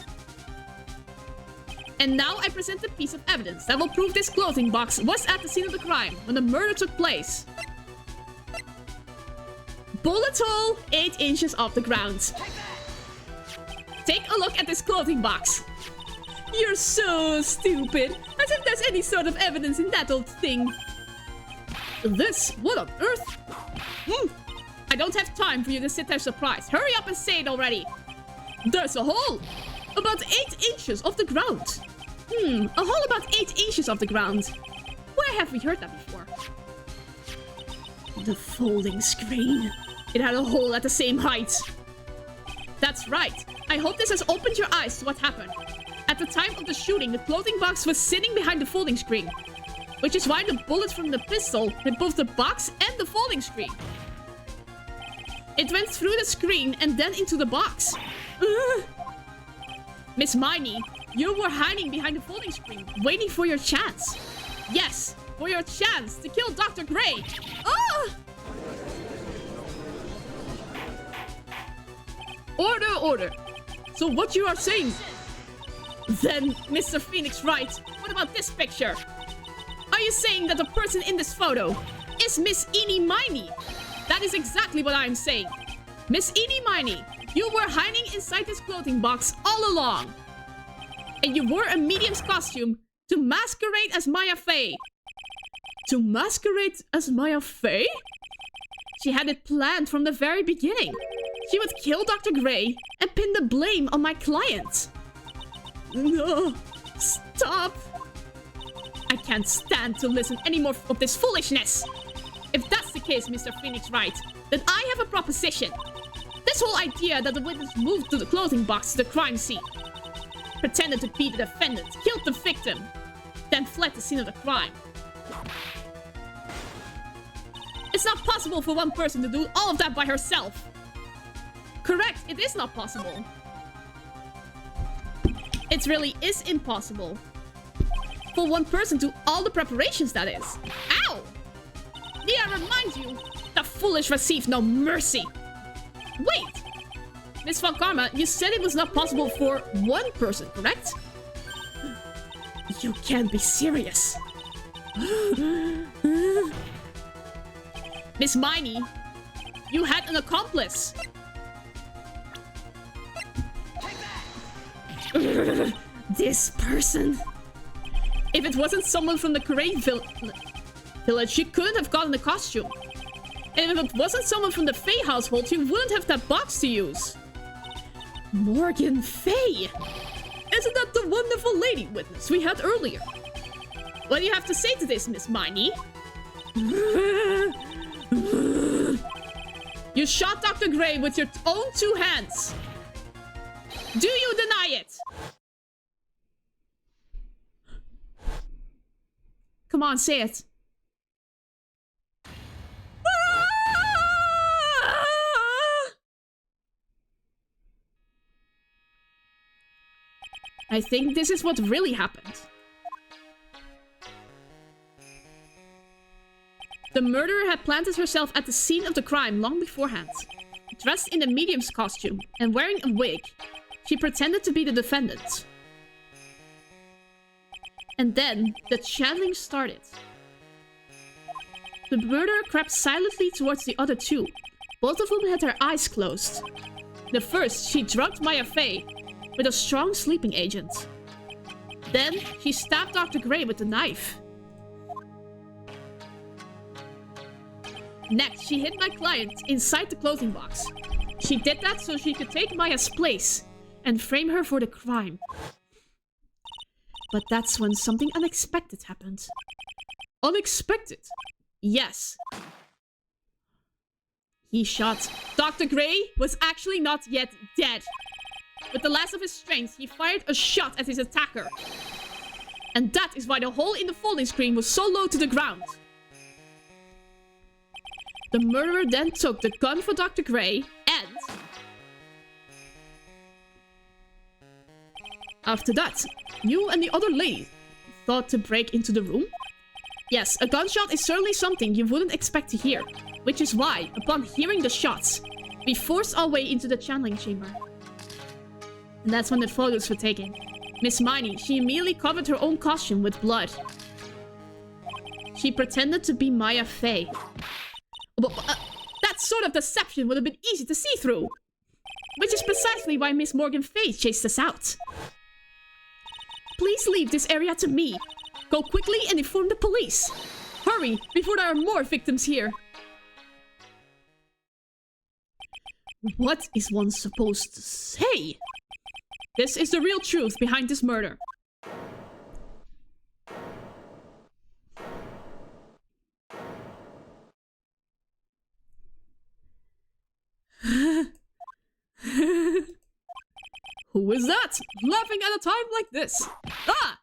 And now I present a piece of evidence that will prove this clothing box was at the scene of the crime when the murder took place. Bullet hole 8 inches off the ground. Take a look at this clothing box. You're so stupid. As if there's any sort of evidence in that old thing. This? What on earth? I don't have time for you to sit there surprised. Hurry up and say it already. There's a hole. About 8 inches off the ground. A hole about 8 inches off the ground. Where have we heard that before? The folding screen. It had a hole at the same height. That's right. I hope this has opened your eyes to what happened. At the time of the shooting, the clothing box was sitting behind the folding screen. Which is why the bullet from the pistol hit both the box and the folding screen. It went through the screen and then into the box. Miss Miney, you were hiding behind the folding screen, waiting for your chance. Yes, for your chance to kill Dr. Gray. Order. So what you are saying? Then, Mr. Phoenix Wright, what about this picture? Are you saying that the person in this photo is Miss Eenie Miney? That is exactly what I'm saying. Miss Eenie Miney, you were hiding inside this clothing box all along. And you wore a medium's costume to masquerade as Maya Fey. To masquerade as Maya Fey? She had it planned from the very beginning. She would kill Dr. Gray and pin the blame on my client. No, stop. I can't stand to listen anymore of this foolishness. If that's the case, Mr. Phoenix Wright, then I have a proposition. This whole idea that the witness moved to the clothing box to the crime scene, pretended to be the defendant, killed the victim, then fled the scene of the crime. It's not possible for one person to do all of that by herself. Correct, it is not possible. It really is impossible. For one person to do all the preparations, that is. Ow! Did I remind you? The foolish receive no mercy. Wait! Miss Von Karma, you said it was not possible for one person, correct? You can't be serious. Miss Miney, You had an accomplice. This person. If it wasn't someone from the Korean village, she couldn't have gotten the costume. And if it wasn't someone from the Faye household, she wouldn't have that box to use. Morgan Faye. Isn't that the wonderful lady witness we had earlier? What do you have to say to this, Miss Miney? You shot Dr. Gray with your own 2 hands. Do you deny it? Come on, say it. I think this is what really happened. The murderer had planted herself at the scene of the crime long beforehand. Dressed in a medium's costume and wearing a wig, she pretended to be the defendant. And then, the channeling started. The murderer crept silently towards the other 2. Both of whom had their eyes closed. The first, she drugged Maya Faye with a strong sleeping agent. Then, she stabbed Dr. Gray with a knife. Next, she hid my client inside the clothing box. She did that so she could take Maya's place and frame her for the crime. But that's when something unexpected happened. Unexpected? Yes. He shot. Dr. Gray was actually not yet dead. With the last of his strength, he fired a shot at his attacker. And that is why the hole in the folding screen was so low to the ground. The murderer then took the gun for Dr. Gray and... After that, you and the other lady thought to break into the room? Yes, a gunshot is certainly something you wouldn't expect to hear. Which is why, upon hearing the shots, we forced our way into the channeling chamber. And that's when the photos were taken. Miss Miney, she immediately covered her own costume with blood. She pretended to be Maya Faye. That sort of deception would have been easy to see through. Which is precisely why Miss Morgan Faye chased us out. Please leave this area to me. Go quickly and inform the police. Hurry, before there are more victims here. What is one supposed to say? This is the real truth behind this murder. Who is that? Laughing at a time like this? Ah!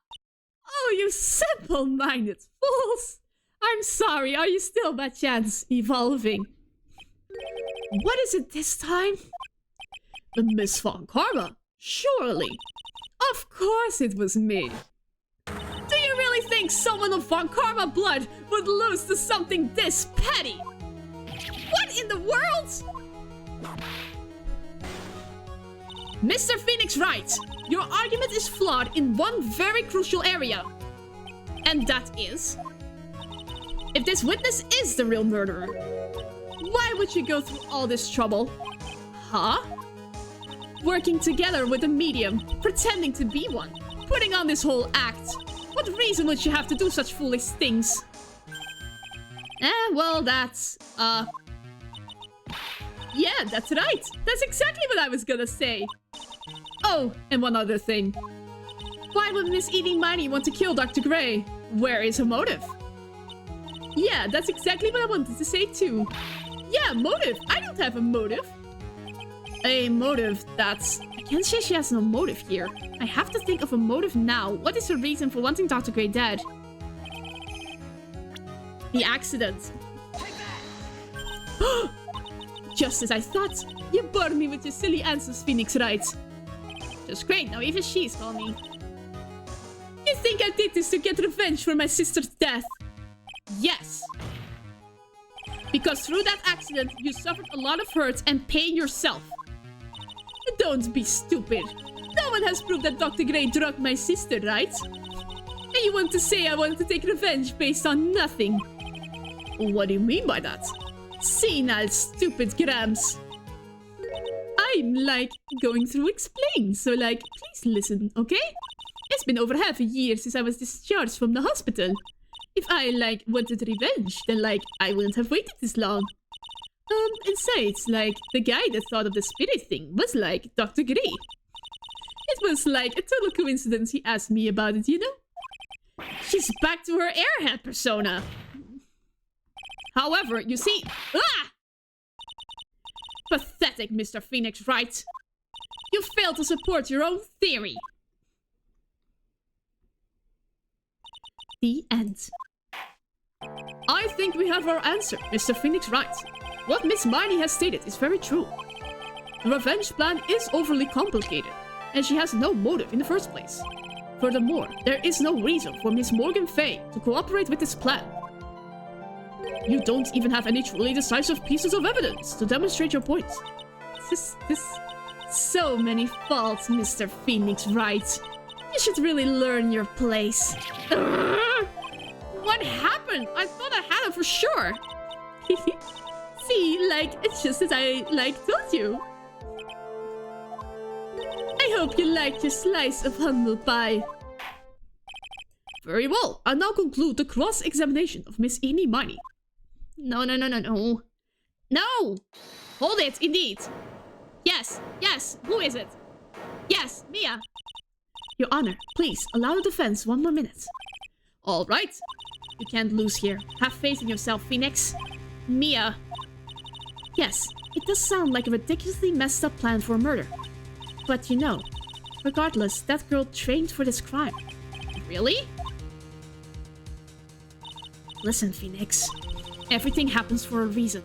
Oh, you simple-minded fools! I'm sorry, are you still by chance evolving? What is it this time? Miss Von Karma? Surely. Of course it was me. Do you really think someone of Von Karma blood would lose to something this petty? What in the world? Mr. Phoenix Wright, your argument is flawed in one very crucial area. And that is... if this witness is the real murderer, why would you go through all this trouble? Huh? Working together with a medium, pretending to be one, putting on this whole act. What reason would you have to do such foolish things? Well, that's, yeah, that's right. That's exactly what I was gonna say. Oh, and one other thing. Why would Miss Evie Miney want to kill Dr. Gray? Where is her motive? Yeah, that's exactly what I wanted to say too. Yeah, motive. I don't have a motive. A motive, that's... I can't say she has no motive here. I have to think of a motive now. What is her reason for wanting Dr. Gray dead? The accident. Just as I thought. You bored me with your silly answers, Phoenix Wright. Just great, now even she's calling me. You think I did this to get revenge for my sister's death? Yes. Because through that accident, you suffered a lot of hurt and pain yourself. Don't be stupid. No one has proved that Dr. Gray drugged my sister, right? And you want to say I wanted to take revenge based on nothing? What do you mean by that? Senile stupid Grams. I'm, like, going through explain, so, like, please listen, okay? It's been over half a year since I was discharged from the hospital. If I, like, wanted revenge, then, like, I wouldn't have waited this long. And besides, like, the guy that thought of the spirit thing was, like, Dr. Gray. It was, like, a total coincidence he asked me about it, you know? She's back to her airhead persona. However, you see... Ah! Pathetic, Mr. Phoenix Wright. You failed to support your own theory. The end. I think we have our answer, Mr. Phoenix Wright. What Miss Miney has stated is very true. The revenge plan is overly complicated, and she has no motive in the first place. Furthermore, there is no reason for Miss Morgan Fay to cooperate with this plan. You don't even have any truly decisive pieces of evidence to demonstrate your point. This... So many faults, Mr. Phoenix Wright. You should really learn your place. What happened? I thought I had it for sure. See, like, it's just as I, like, told you. I hope you liked your slice of humble pie. Very well. I'll now conclude the cross-examination of Miss Eenie Miney. No. No! Hold it, indeed. Yes, who is it? Yes, Mia. Your Honor, please, allow the defense 1 more minute. All right. You can't lose here. Have faith in yourself, Phoenix. Mia. Yes, it does sound like a ridiculously messed up plan for a murder. But you know, regardless, that girl trained for this crime. Really? Listen, Phoenix. Everything happens for a reason.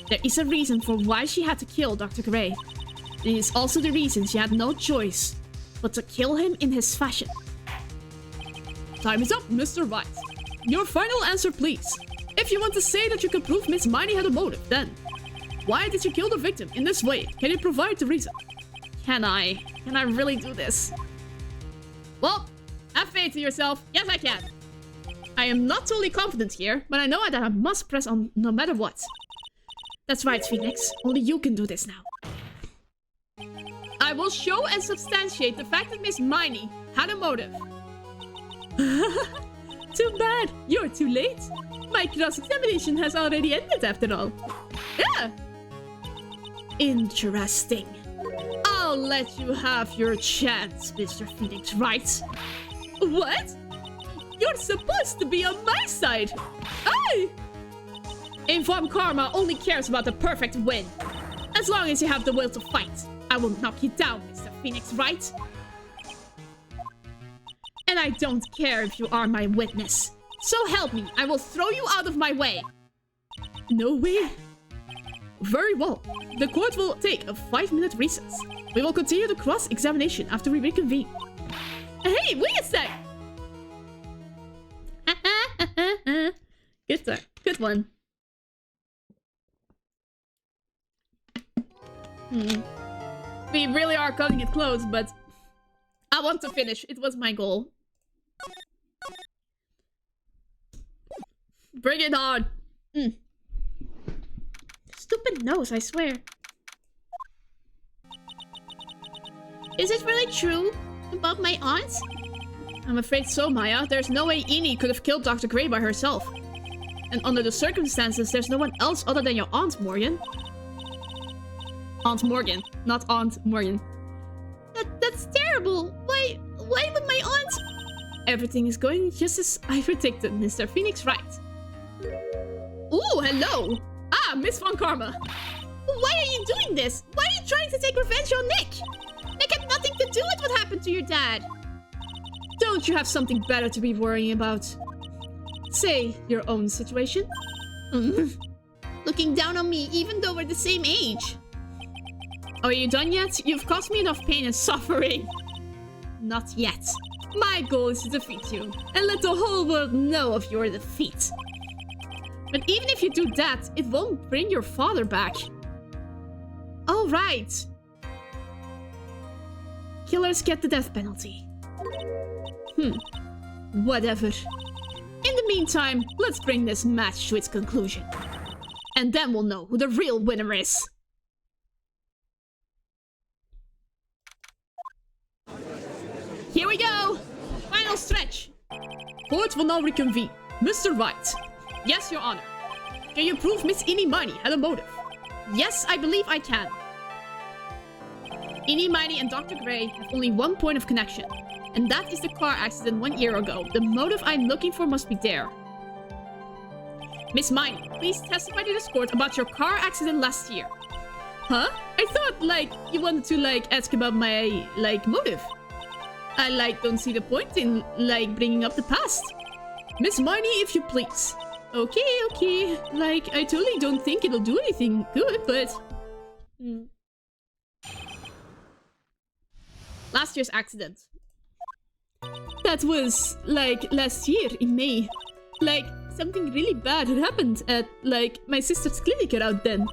There is a reason for why she had to kill Dr. Gray. And it is also the reason she had no choice but to kill him in his fashion. Time is up, Mr. Wright. Your final answer, please. If you want to say that you can prove Miss Miney had a motive, then why did you kill the victim in this way? Can you provide the reason? Can I really do this? Well, have faith in yourself. Yes, I can. I am not totally confident here, but I know that I must press on no matter what. That's right, Phoenix. Only you can do this now. I will show and substantiate the fact that Miss Miney had a motive. Too bad. You're too late. My cross-examination has already ended after all. Yeah. Interesting. I'll let you have your chance, Mr. Phoenix Wright. What? You're supposed to be on my side. Aye! Informed Karma only cares about the perfect win. As long as you have the will to fight, I will knock you down, Mr. Phoenix Wright. And I don't care if you are my witness. So help me, I will throw you out of my way. No way. Very well. The court will take a 5-minute recess. We will continue the cross-examination after we reconvene. Hey, wait a sec! Good one. Good one. We really are cutting it close, but I want to finish. It was my goal. Bring it on. Stupid nose, I swear. Is it really true about my aunt? I'm afraid so, Maya. There's no way Eenie could have killed Dr. Gray by herself. And under the circumstances, there's no one else other than your Aunt Morgan. Aunt Morgan, not Aunt Morgan. That's terrible. Why would my aunt... Everything is going just as I predicted, Mr. Phoenix Wright. Ooh, hello. Ah, Miss Von Karma. Why are you doing this? Why are you trying to take revenge on Nick? Nick had nothing to do with what happened to your dad. Don't you have something better to be worrying about? Say, your own situation? Looking down on me even though we're the same age. Are you done yet? You've caused me enough pain and suffering. Not yet. My goal is to defeat you and let the whole world know of your defeat. But even if you do that, it won't bring your father back. All right. Killers get the death penalty. Whatever. In the meantime, let's bring this match to its conclusion. And then we'll know who the real winner is. Here we go! Final stretch! Court will now reconvene. Mr. Wright. Yes, Your Honor. Can you prove Miss Inimani had a motive? Yes, I believe I can. Inimani and Dr. Gray have only one point of connection. And that is the car accident 1 year ago. The motive I'm looking for must be there. Miss Miney, please testify to this court about your car accident last year. Huh? I thought, like, you wanted to, like, ask about my, like, motive. I, like, don't see the point in, like, bringing up the past. Miss Miney, if you please. Okay. Like, I totally don't think it'll do anything good, but... Last year's accident. That was, like, last year in May. Like, something really bad had happened at, like, my sister's clinic around then.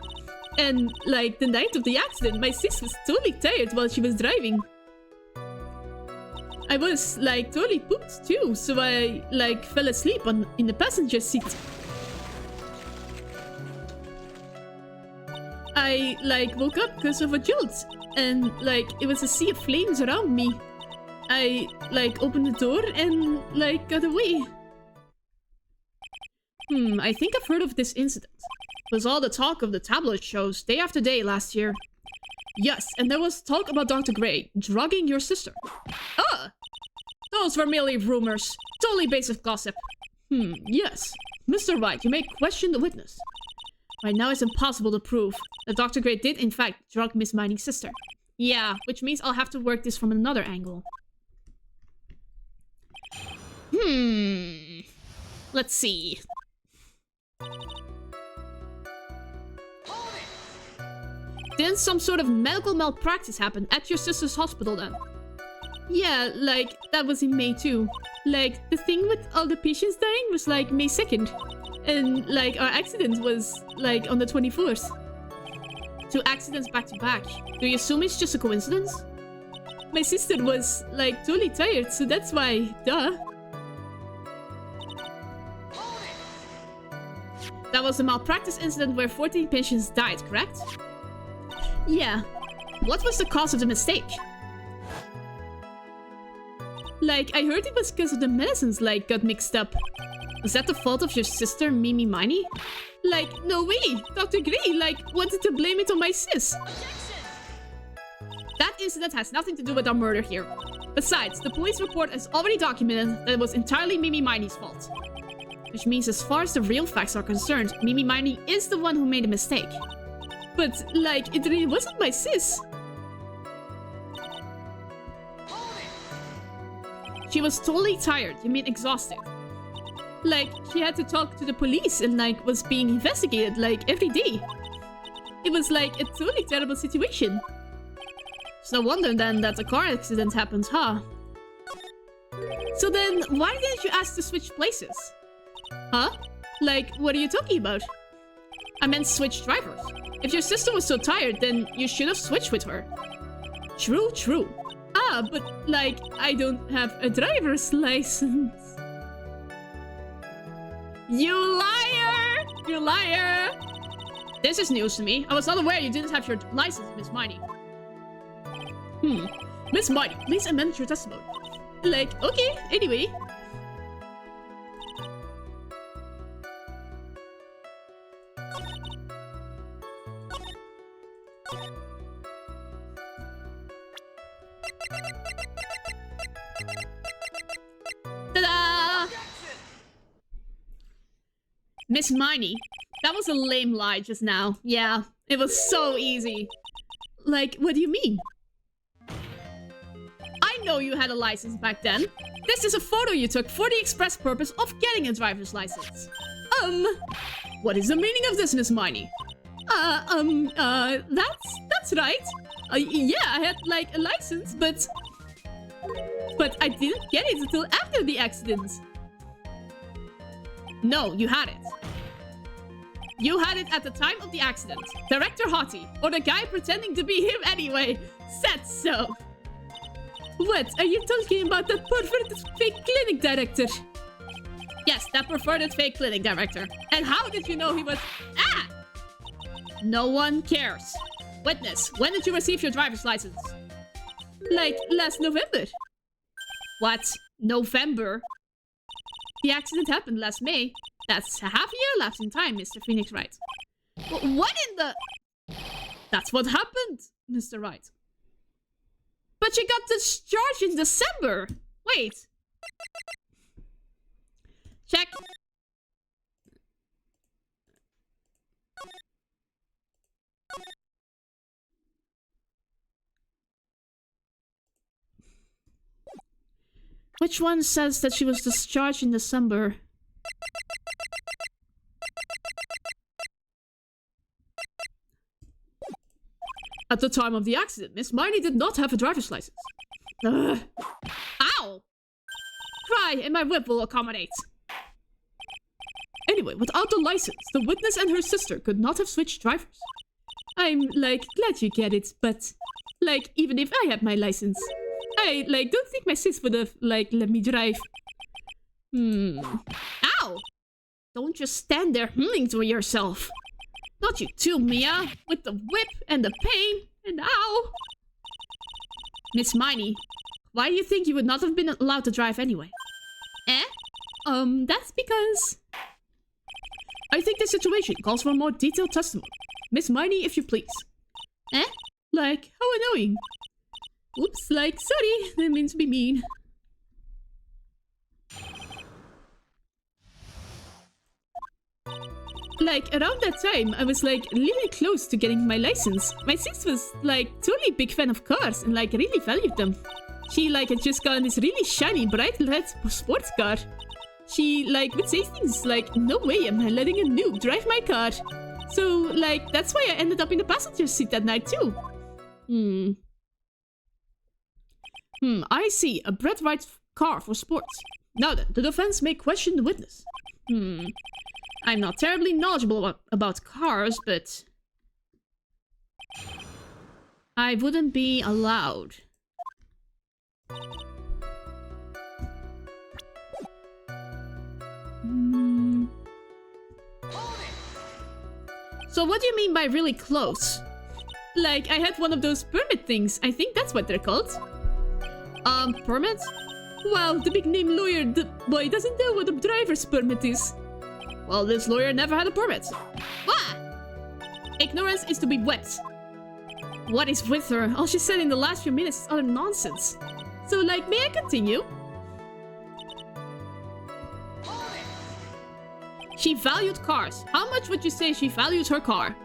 And, like, the night of the accident, my sis was totally tired while she was driving. I was, like, totally pooped too, so I, like, fell asleep in the passenger seat. I, like, woke up because of a jolt, and, like, it was a sea of flames around me. I, like, opened the door and, like, got away. I think I've heard of this incident. It was all the talk of the tabloid shows day after day last year. Yes, and there was talk about Dr. Gray drugging your sister. Those were merely rumors. Totally basic gossip. Yes. Mr. Wright, you may question the witness. Right now it's impossible to prove that Dr. Gray did in fact drug Miss Mining's sister. Yeah, which means I'll have to work this from another angle. Let's see. Didn't some sort of medical malpractice happen at your sister's hospital then? Yeah, like, that was in May too. Like, the thing with all the patients dying was like May 2nd. And, like, our accident was, like, on the 24th. 2 accidents back to back. Do you assume it's just a coincidence? My sister was, like, totally tired, so that's why, duh. That was a malpractice incident where 14 patients died, correct? Yeah. What was the cause of the mistake? Like, I heard it was because of the medicines, like, got mixed up. Was that the fault of your sister, Mimi Miney? Like, no way! Dr. Gray, like, wanted to blame it on my sis. That incident has nothing to do with our murder here. Besides, the police report has already documented that it was entirely Mimi Miney's fault. Which means as far as the real facts are concerned, Mimi Miney is the one who made a mistake. But, like, it really wasn't my sis. She was totally tired, you mean exhausted. Like, she had to talk to the police and, like, was being investigated, like, every day. It was, like, a totally terrible situation. It's no wonder, then, that a car accident happened, huh? So then, why didn't you ask to switch places? Huh? Like, what are you talking about? I meant switch drivers. If your sister was so tired, then you should have switched with her. True, true. Ah, but, like, I don't have a driver's license. You liar! You liar! This is news to me. I was not aware you didn't have your license, Miss Miney. Miss Miney, please amend your testimony. Like, okay, anyway. Ta-da! Miss Miney, that was a lame lie just now. Yeah, it was so easy. Like, what do you mean? I know you had a license back then. This is a photo you took for the express purpose of getting a driver's license. What is the meaning of this, Miss Miney? That's right. Yeah, I had, like, a license, but I didn't get it until after the accident. No, you had it. You had it at the time of the accident. Director Hottie, or the guy pretending to be him anyway, said so. What, are you talking about that perverted fake clinic director? Yes, that perverted fake clinic director. And how did you know he was... Ah! No one cares. Witness, when did you receive your driver's license? Like, last November. What? November? The accident happened last May. That's a half year lapse in time, Mr. Phoenix Wright. What in the... That's what happened, Mr. Wright. But you got discharged in December. Wait. Check. Which one says that she was discharged in December? At the time of the accident, Miss Miney did not have a driver's license. Ugh. Ow! Cry, and my whip will accommodate. Anyway, without the license, the witness and her sister could not have switched drivers. I'm, like, glad you get it, but, like, even if I had my license, I, like, don't think my sis would have, like, let me drive. Ow! Don't just stand there humming to yourself. Not you too, Mia, with the whip and the pain and ow. Miss Miney, why do you think you would not have been allowed to drive anyway? That's because... I think the situation calls for a more detailed testimony. Miss Miney, if you please. Like, how annoying. Oops, like, sorry, didn't mean to be mean. Like, around that time, I was, like, really close to getting my license. My sis was, like, totally big fan of cars and, like, really valued them. She, like, had just gotten this really shiny, bright red sports car. She, like, would say things like, no way am I letting a noob drive my car. So, like, that's why I ended up in the passenger seat that night, too. I see. A Brett Wright car for sports. Now then, the defense may question the witness. I'm not terribly knowledgeable about cars, but... I wouldn't be allowed. So what do you mean by really close? Like, I had one of those permit things. I think that's what they're called. Permit? Wow, the big name lawyer, the boy doesn't know what a driver's permit is. Well, this lawyer never had a permit. What? Ignorance is to be whipped. What is with her? All she said in the last few minutes is utter nonsense. So, like, may I continue? She valued cars. How much would you say she valued her car?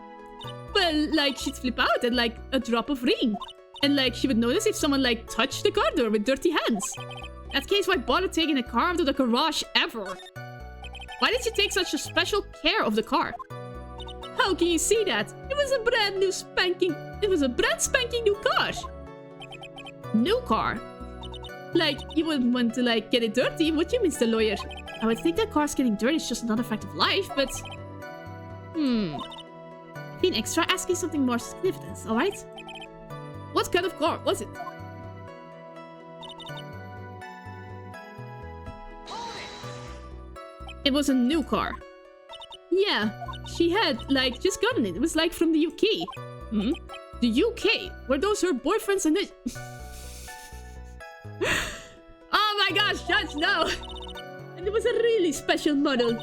Well, like, she'd flip out at, like, a drop of rain. And, like, she would notice if someone, like, touched the car door with dirty hands. That case, why bother taking a car out of the garage ever? Why did she take such a special care of the car? How can you see that? It was a brand spanking new car. New car? Like, you wouldn't want to, like, get it dirty, would you, Mr. Lawyer? I would think that cars getting dirty is just another fact of life, but... Phoenix, try asking something more significant, alright? What kind of car was it? It was a new car. Yeah, she had, like, just gotten it. It was, like, from the UK. The UK? Were those her boyfriends and it? Oh my gosh, Judge, no! And it was a really special model.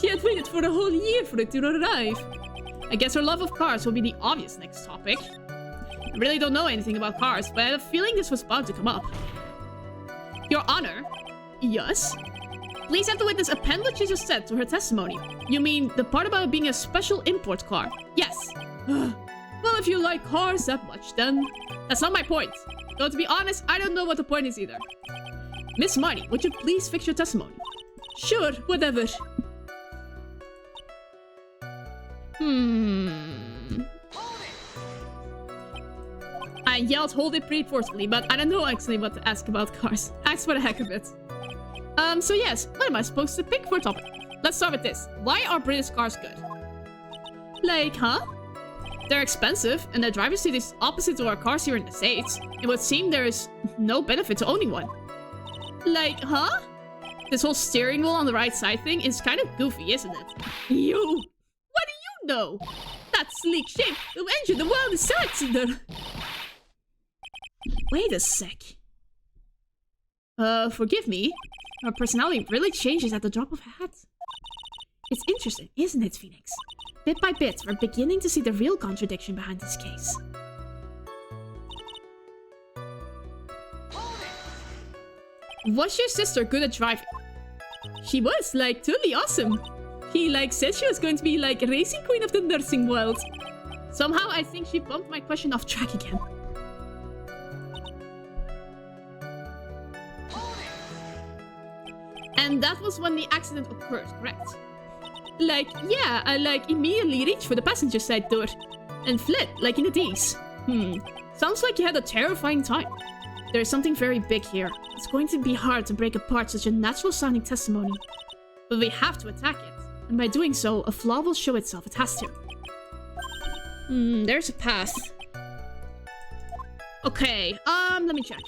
She had waited for a whole year for it to arrive. I guess her love of cars will be the obvious next topic. I really don't know anything about cars, but I had a feeling this was bound to come up. Your Honor? Yes? Please have the witness append what she just said to her testimony. You mean the part about it being a special import car? Yes. Well, if you like cars that much, then... That's not my point. Though to be honest, I don't know what the point is either. Miss Miney, would you please fix your testimony? Sure, whatever. I yelled hold it pretty forcefully, but I don't know actually what to ask about cars. Ask for the heck of it. So yes, what am I supposed to pick for a topic? Let's start with this. Why are British cars good? Like, huh? They're expensive, and the driver's seat is opposite to our cars here in the States. It would seem there is no benefit to owning one. Like, huh? This whole steering wheel on the right side thing is kind of goofy, isn't it? You! What do you know? That's sleek shape will ensure the world is selected. Wait a sec. Forgive me. Her personality really changes at the drop of a hat. It's interesting, isn't it, Phoenix? Bit by bit, we're beginning to see the real contradiction behind this case. Was your sister good at driving? She was, like, totally awesome. She, like, said she was going to be, like, a racing queen of the nursing world. Somehow, I think she bumped my question off track again. And that was when the accident occurred, correct? Like, yeah, I, like, immediately reached for the passenger side door. And fled, like in a daze. Sounds like you had a terrifying time. There is something very big here. It's going to be hard to break apart such a natural-sounding testimony. But we have to attack it. And by doing so, a flaw will show itself. It has to. There's a path. Okay, let me check.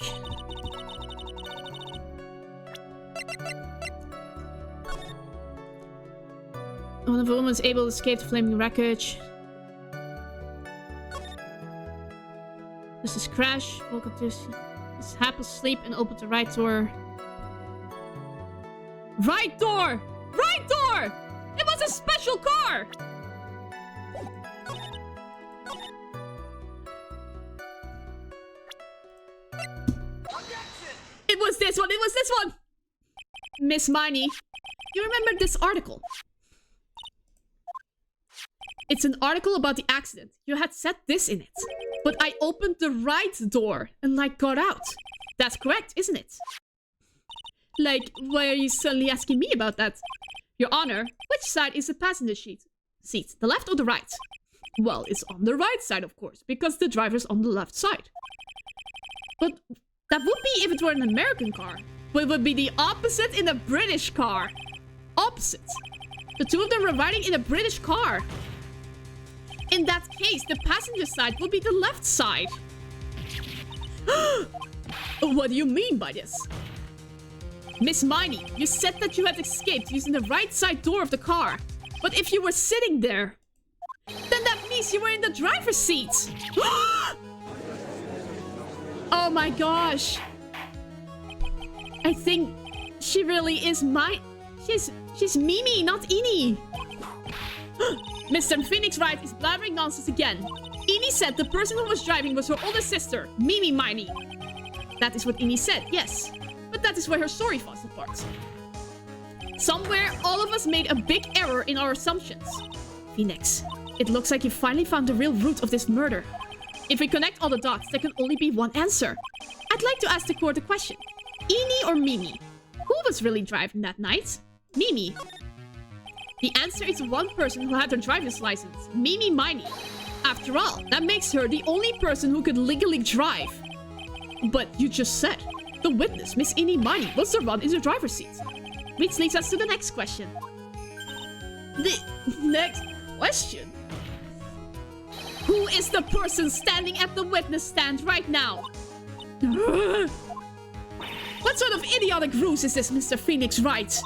One of the women was able to escape the flaming wreckage. This is Crash. Woke up to his happy sleep and opened the right door. Right door! Right door! It was a special car! It was this one! It was this one! Miss Miney, you remember this article? It's an article about the accident. You had said this in it. But I opened the right door and, like, got out. That's correct, isn't it? Like, why are you suddenly asking me about that? Your Honor, which side is the passenger seat? The left or the right? Well, it's on the right side, of course, because the driver's on the left side. But that would be if it were an American car. But it would be the opposite in a British car. Opposite. The two of them were riding in a British car. In that case, the passenger side would be the left side. What do you mean by this? Miss Miney, you said that you had escaped using the right side door of the car. But if you were sitting there, then that means you were in the driver's seat. Oh my gosh. I think she really is she's Mimi, not Ini. Mr. Phoenix Wright is blabbering nonsense again. Ini said the person who was driving was her older sister, Mimi Miney. That is what Ini said, yes. But that is where her story falls apart. Somewhere, all of us made a big error in our assumptions. Phoenix, it looks like you finally found the real root of this murder. If we connect all the dots, there can only be one answer. I'd like to ask the court a question. Ini or Mimi? Who was really driving that night? Mimi. The answer is one person who had her driver's license, Mimi Miney. After all, that makes her the only person who could legally drive. But you just said, the witness, Miss Ini Miney, was the one in the driver's seat. Which leads us to the next question. The next question? Who is the person standing at the witness stand right now? What sort of idiotic ruse is this, Mr. Phoenix Wright?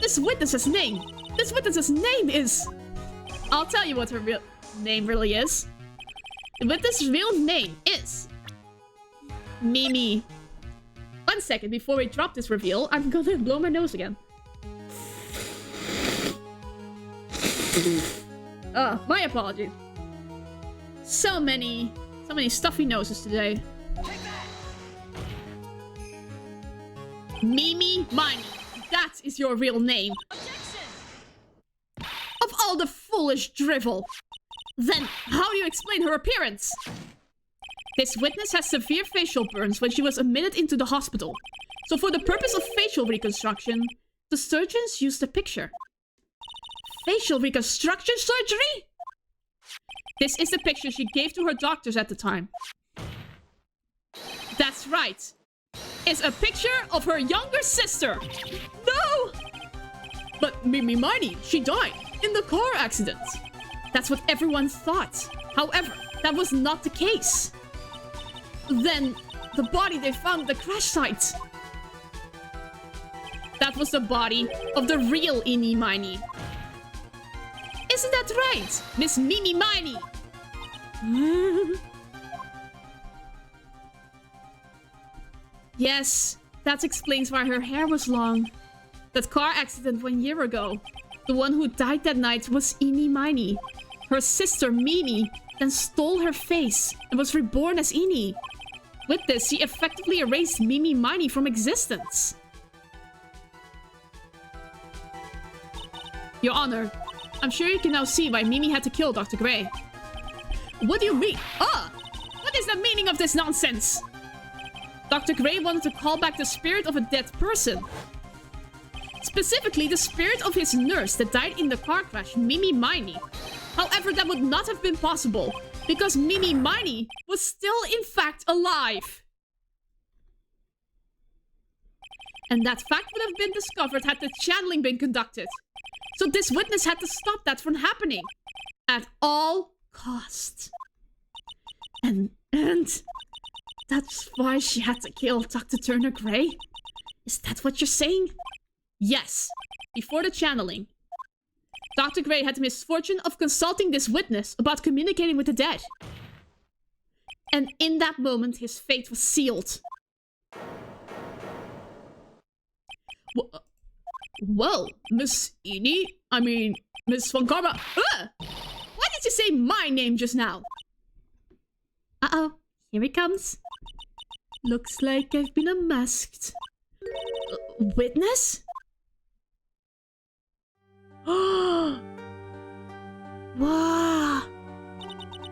This witness's name is... I'll tell you what her real name really is. The witness's real name is... Mimi. 1 second, before we drop this reveal, I'm gonna blow my nose again. My apologies. So many stuffy noses today. Mimi Miney. That is your real name. Objection! Of all the foolish drivel. Then, how do you explain her appearance? This witness has severe facial burns when she was admitted into the hospital. So for the purpose of facial reconstruction, the surgeons used a picture. Facial reconstruction surgery? This is the picture she gave to her doctors at the time. That's right. It's a picture of her younger sister. No! But Mimi Miney, she died in the car accident. That's what everyone thought. However, that was not the case. Then, the body they found at the crash site. That was the body of the real Ini Miney. Is Isn't that right, Miss Mimi Miney? Yes, that explains why her hair was long. That car accident 1 year ago. The one who died that night was Eenie Miney. Her sister Mimi then stole her face and was reborn as Eenie. With this, she effectively erased Mimi Miney from existence. Your Honor, I'm sure you can now see why Mimi had to kill Dr. Gray. What do you mean? What is the meaning of this nonsense? Dr. Gray wanted to call back the spirit of a dead person. Specifically, the spirit of his nurse that died in the car crash, Mimi Miney. However, that would not have been possible, because Mimi Miney was still in fact alive. And that fact would have been discovered had the channeling been conducted. So this witness had to stop that from happening. At all costs. And that's why she had to kill Dr. Turner Gray? Is that what you're saying? Yes. Before the channeling, Dr. Gray had the misfortune of consulting this witness about communicating with the dead. And in that moment, his fate was sealed. Well, Miss Von Karma. Why did you say my name just now? Uh-oh, here he comes. Looks like I've been unmasked. Witness? Wow.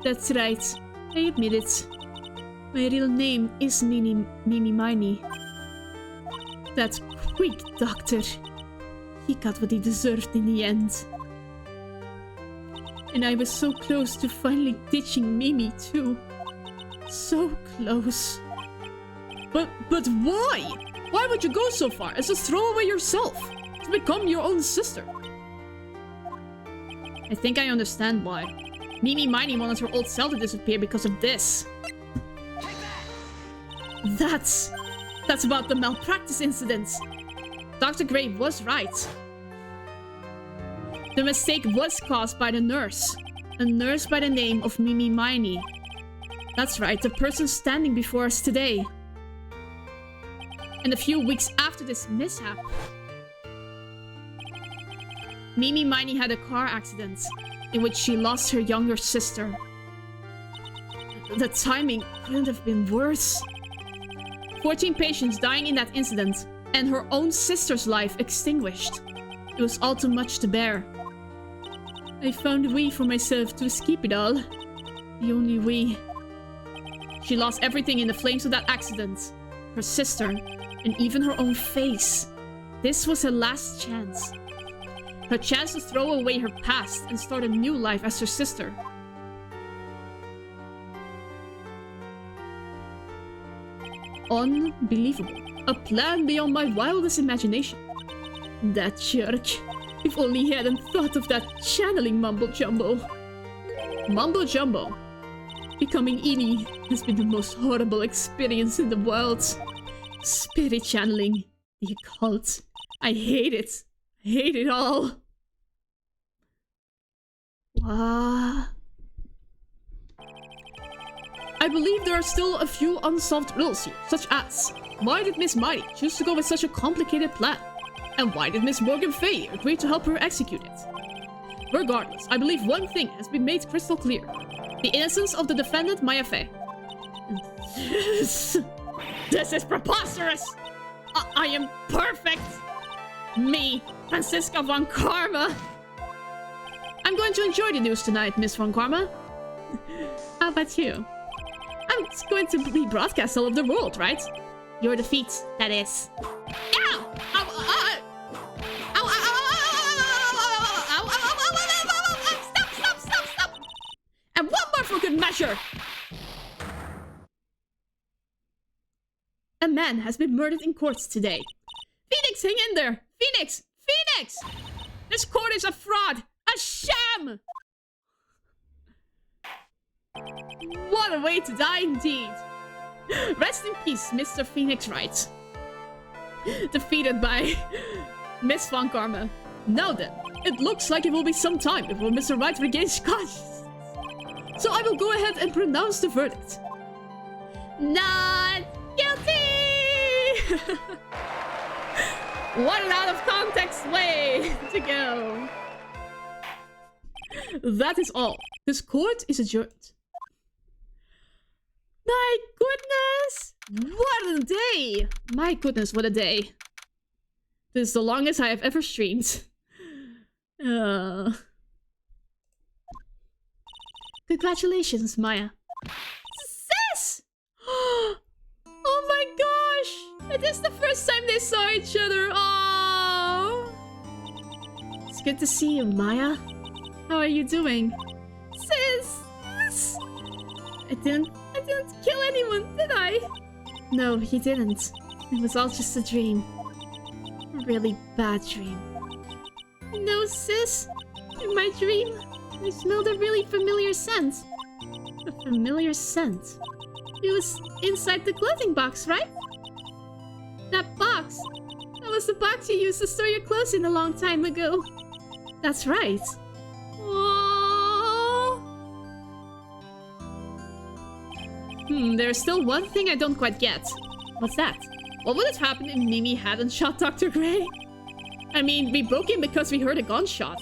That's right. I admit it. My real name is Mimi Miney. That quick doctor. He got what he deserved in the end. And I was so close to finally ditching Mimi too. So close. But why? Why would you go so far as to throw away yourself? To become your own sister? I think I understand why. Mimi Miney wanted her old self to disappear because of this. That's about the malpractice incident. Dr. Gray was right. The mistake was caused by the nurse. A nurse by the name of Mimi Miney. That's right, the person standing before us today. And a few weeks after this mishap, Mimi Miney had a car accident in which she lost her younger sister. The timing couldn't have been worse. 14 patients dying in that incident, and her own sister's life extinguished. It was all too much to bear. I found a way for myself to escape it all. The only way. She lost everything in the flames of that accident. Her sister, and even her own face. This was her last chance. Her chance to throw away her past and start a new life as her sister. Unbelievable. A plan beyond my wildest imagination. That jerk. If only he hadn't thought of that channeling mumbo-jumbo. Mumbo-jumbo. Becoming Eenie has been the most horrible experience in the world. Spirit channeling. The occult. I hate it. I hate it all. Wow. I believe there are still a few unsolved riddles here, such as why did Miss Miney choose to go with such a complicated plan? And why did Miss Morgan Fay agree to help her execute it? Regardless, I believe one thing has been made crystal clear. The innocence of the defendant, Maya Fay. This is preposterous! I am perfect! Me, Francisca Von Karma! I'm going to enjoy the news tonight, Miss Von Karma. How about you? I'm going to be broadcast all over the world, right? Your defeat, that is. Ow! Stop! And one more for good measure! A man has been murdered in court today. Phoenix, hang in there! Phoenix! Phoenix! This court is a fraud! A sham! What a way to die indeed! Rest in peace, Mr. Phoenix Wright. Defeated by Miss Von Karma. Now then, It looks like it will be some time before Mr. Wright regains consciousness. So I will go ahead and pronounce the verdict. Not guilty! What an out of context way to go. That is all. This court is adjourned. My goodness! What a day! My goodness, what a day. This is the longest I have ever streamed. Congratulations, Maya. Sis! Oh my gosh! It is the first time they saw each other. Oh! It's good to see you, Maya. How are you doing? Sis! I didn't kill anyone, did I? No, he didn't. It was all just a dream. A really bad dream. No, sis. In my dream, I smelled a really familiar scent. A familiar scent? It was inside the clothing box, right? That box. That was the box you used to store your clothes in a long time ago. That's right. Aww. There's still one thing I don't quite get. What's that? What would have happened if Mimi hadn't shot Dr. Gray? I mean, we broke in because we heard a gunshot.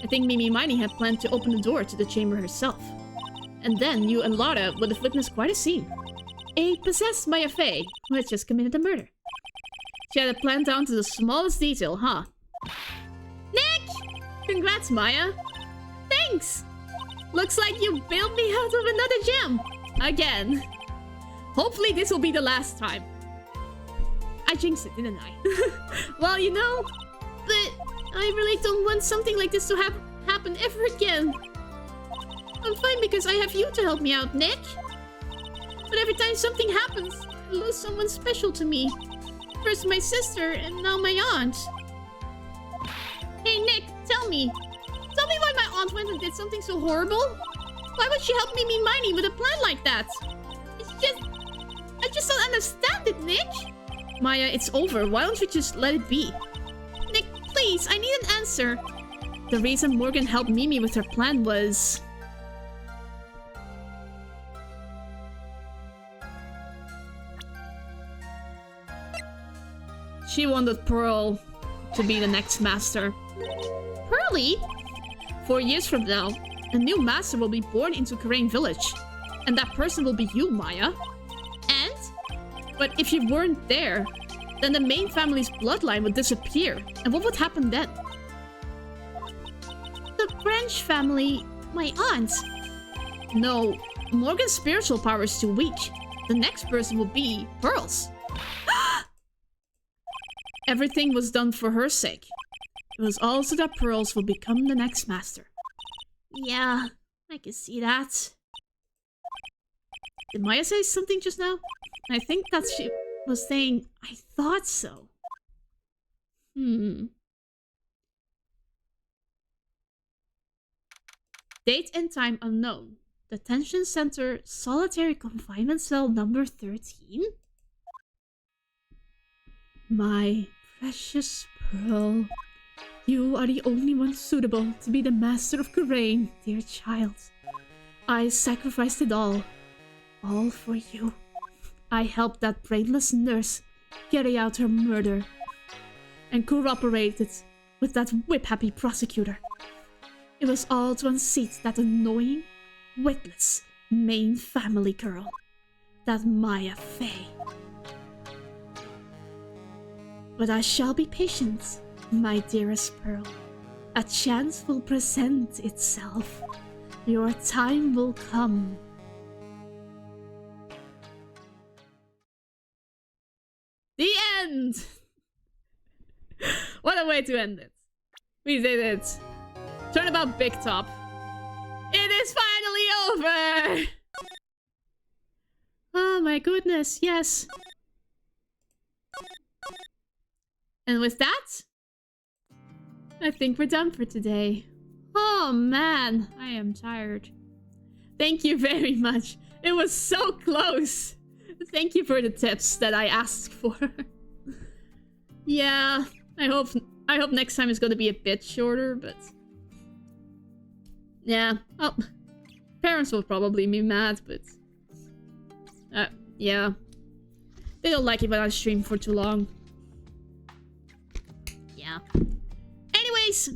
I think Mimi Miney had planned to open the door to the chamber herself. And then you and Lara would have witnessed quite a scene. A possessed Maya Fey who had just committed a murder. She had it planned down to the smallest detail, huh? Nick! Congrats, Maya. Thanks! Looks like you bailed me out of another gem. Again. Hopefully this will be the last time. I jinxed it, didn't I? Well, you know, but I really don't want something like this to happen ever again. I'm fine because I have you to help me out, Nick. But every time something happens, I lose someone special to me. First my sister, and now my aunt. Hey, Nick, tell me. Tell me why my aunt went and did something so horrible? Why would she help Mimi Miney with a plan like that? I just don't understand it, Nick. Maya, it's over. Why don't you just let it be? Nick, please, I need an answer. The reason Morgan helped Mimi with her plan was... she wanted Pearl to be the next master. Pearly? 4 years from now, a new master will be born into Karain Village. And that person will be you, Maya. But if you weren't there, then the main family's bloodline would disappear. And what would happen then? The branch family... my aunt? No, Morgan's spiritual power is too weak. The next person will be Pearl's. Everything was done for her sake. It was also that Pearls will become the next master. Yeah, I can see that. Did Maya say something just now? I think that she was saying, I thought so. Date and time unknown. Detention center, solitary confinement cell number 13? My precious Pearl. You are the only one suitable to be the master of Karain, dear child. I sacrificed it all for you. I helped that brainless nurse carry out her murder and cooperated with that whip-happy prosecutor. It was all to unseat that annoying, witless main family girl, that Maya Fey. But I shall be patient, my dearest Pearl. A chance will present itself. Your time will come. The end! What a way to end it. We did it. Turnabout Big Top. It is finally over! Oh my goodness, yes. And with that, I think we're done for today. Oh man, I am tired. Thank you very much. It was so close. Thank you for the tips that I asked for. Yeah, I hope I hope next time is going to be a bit shorter, but... yeah. Oh, parents will probably be mad, but... yeah. They don't like it when I stream for too long. Yeah. Anyways,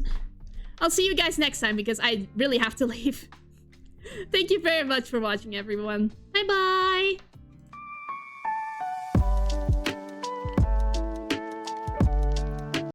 I'll see you guys next time because I really have to leave. Thank you very much for watching, everyone. Bye-bye!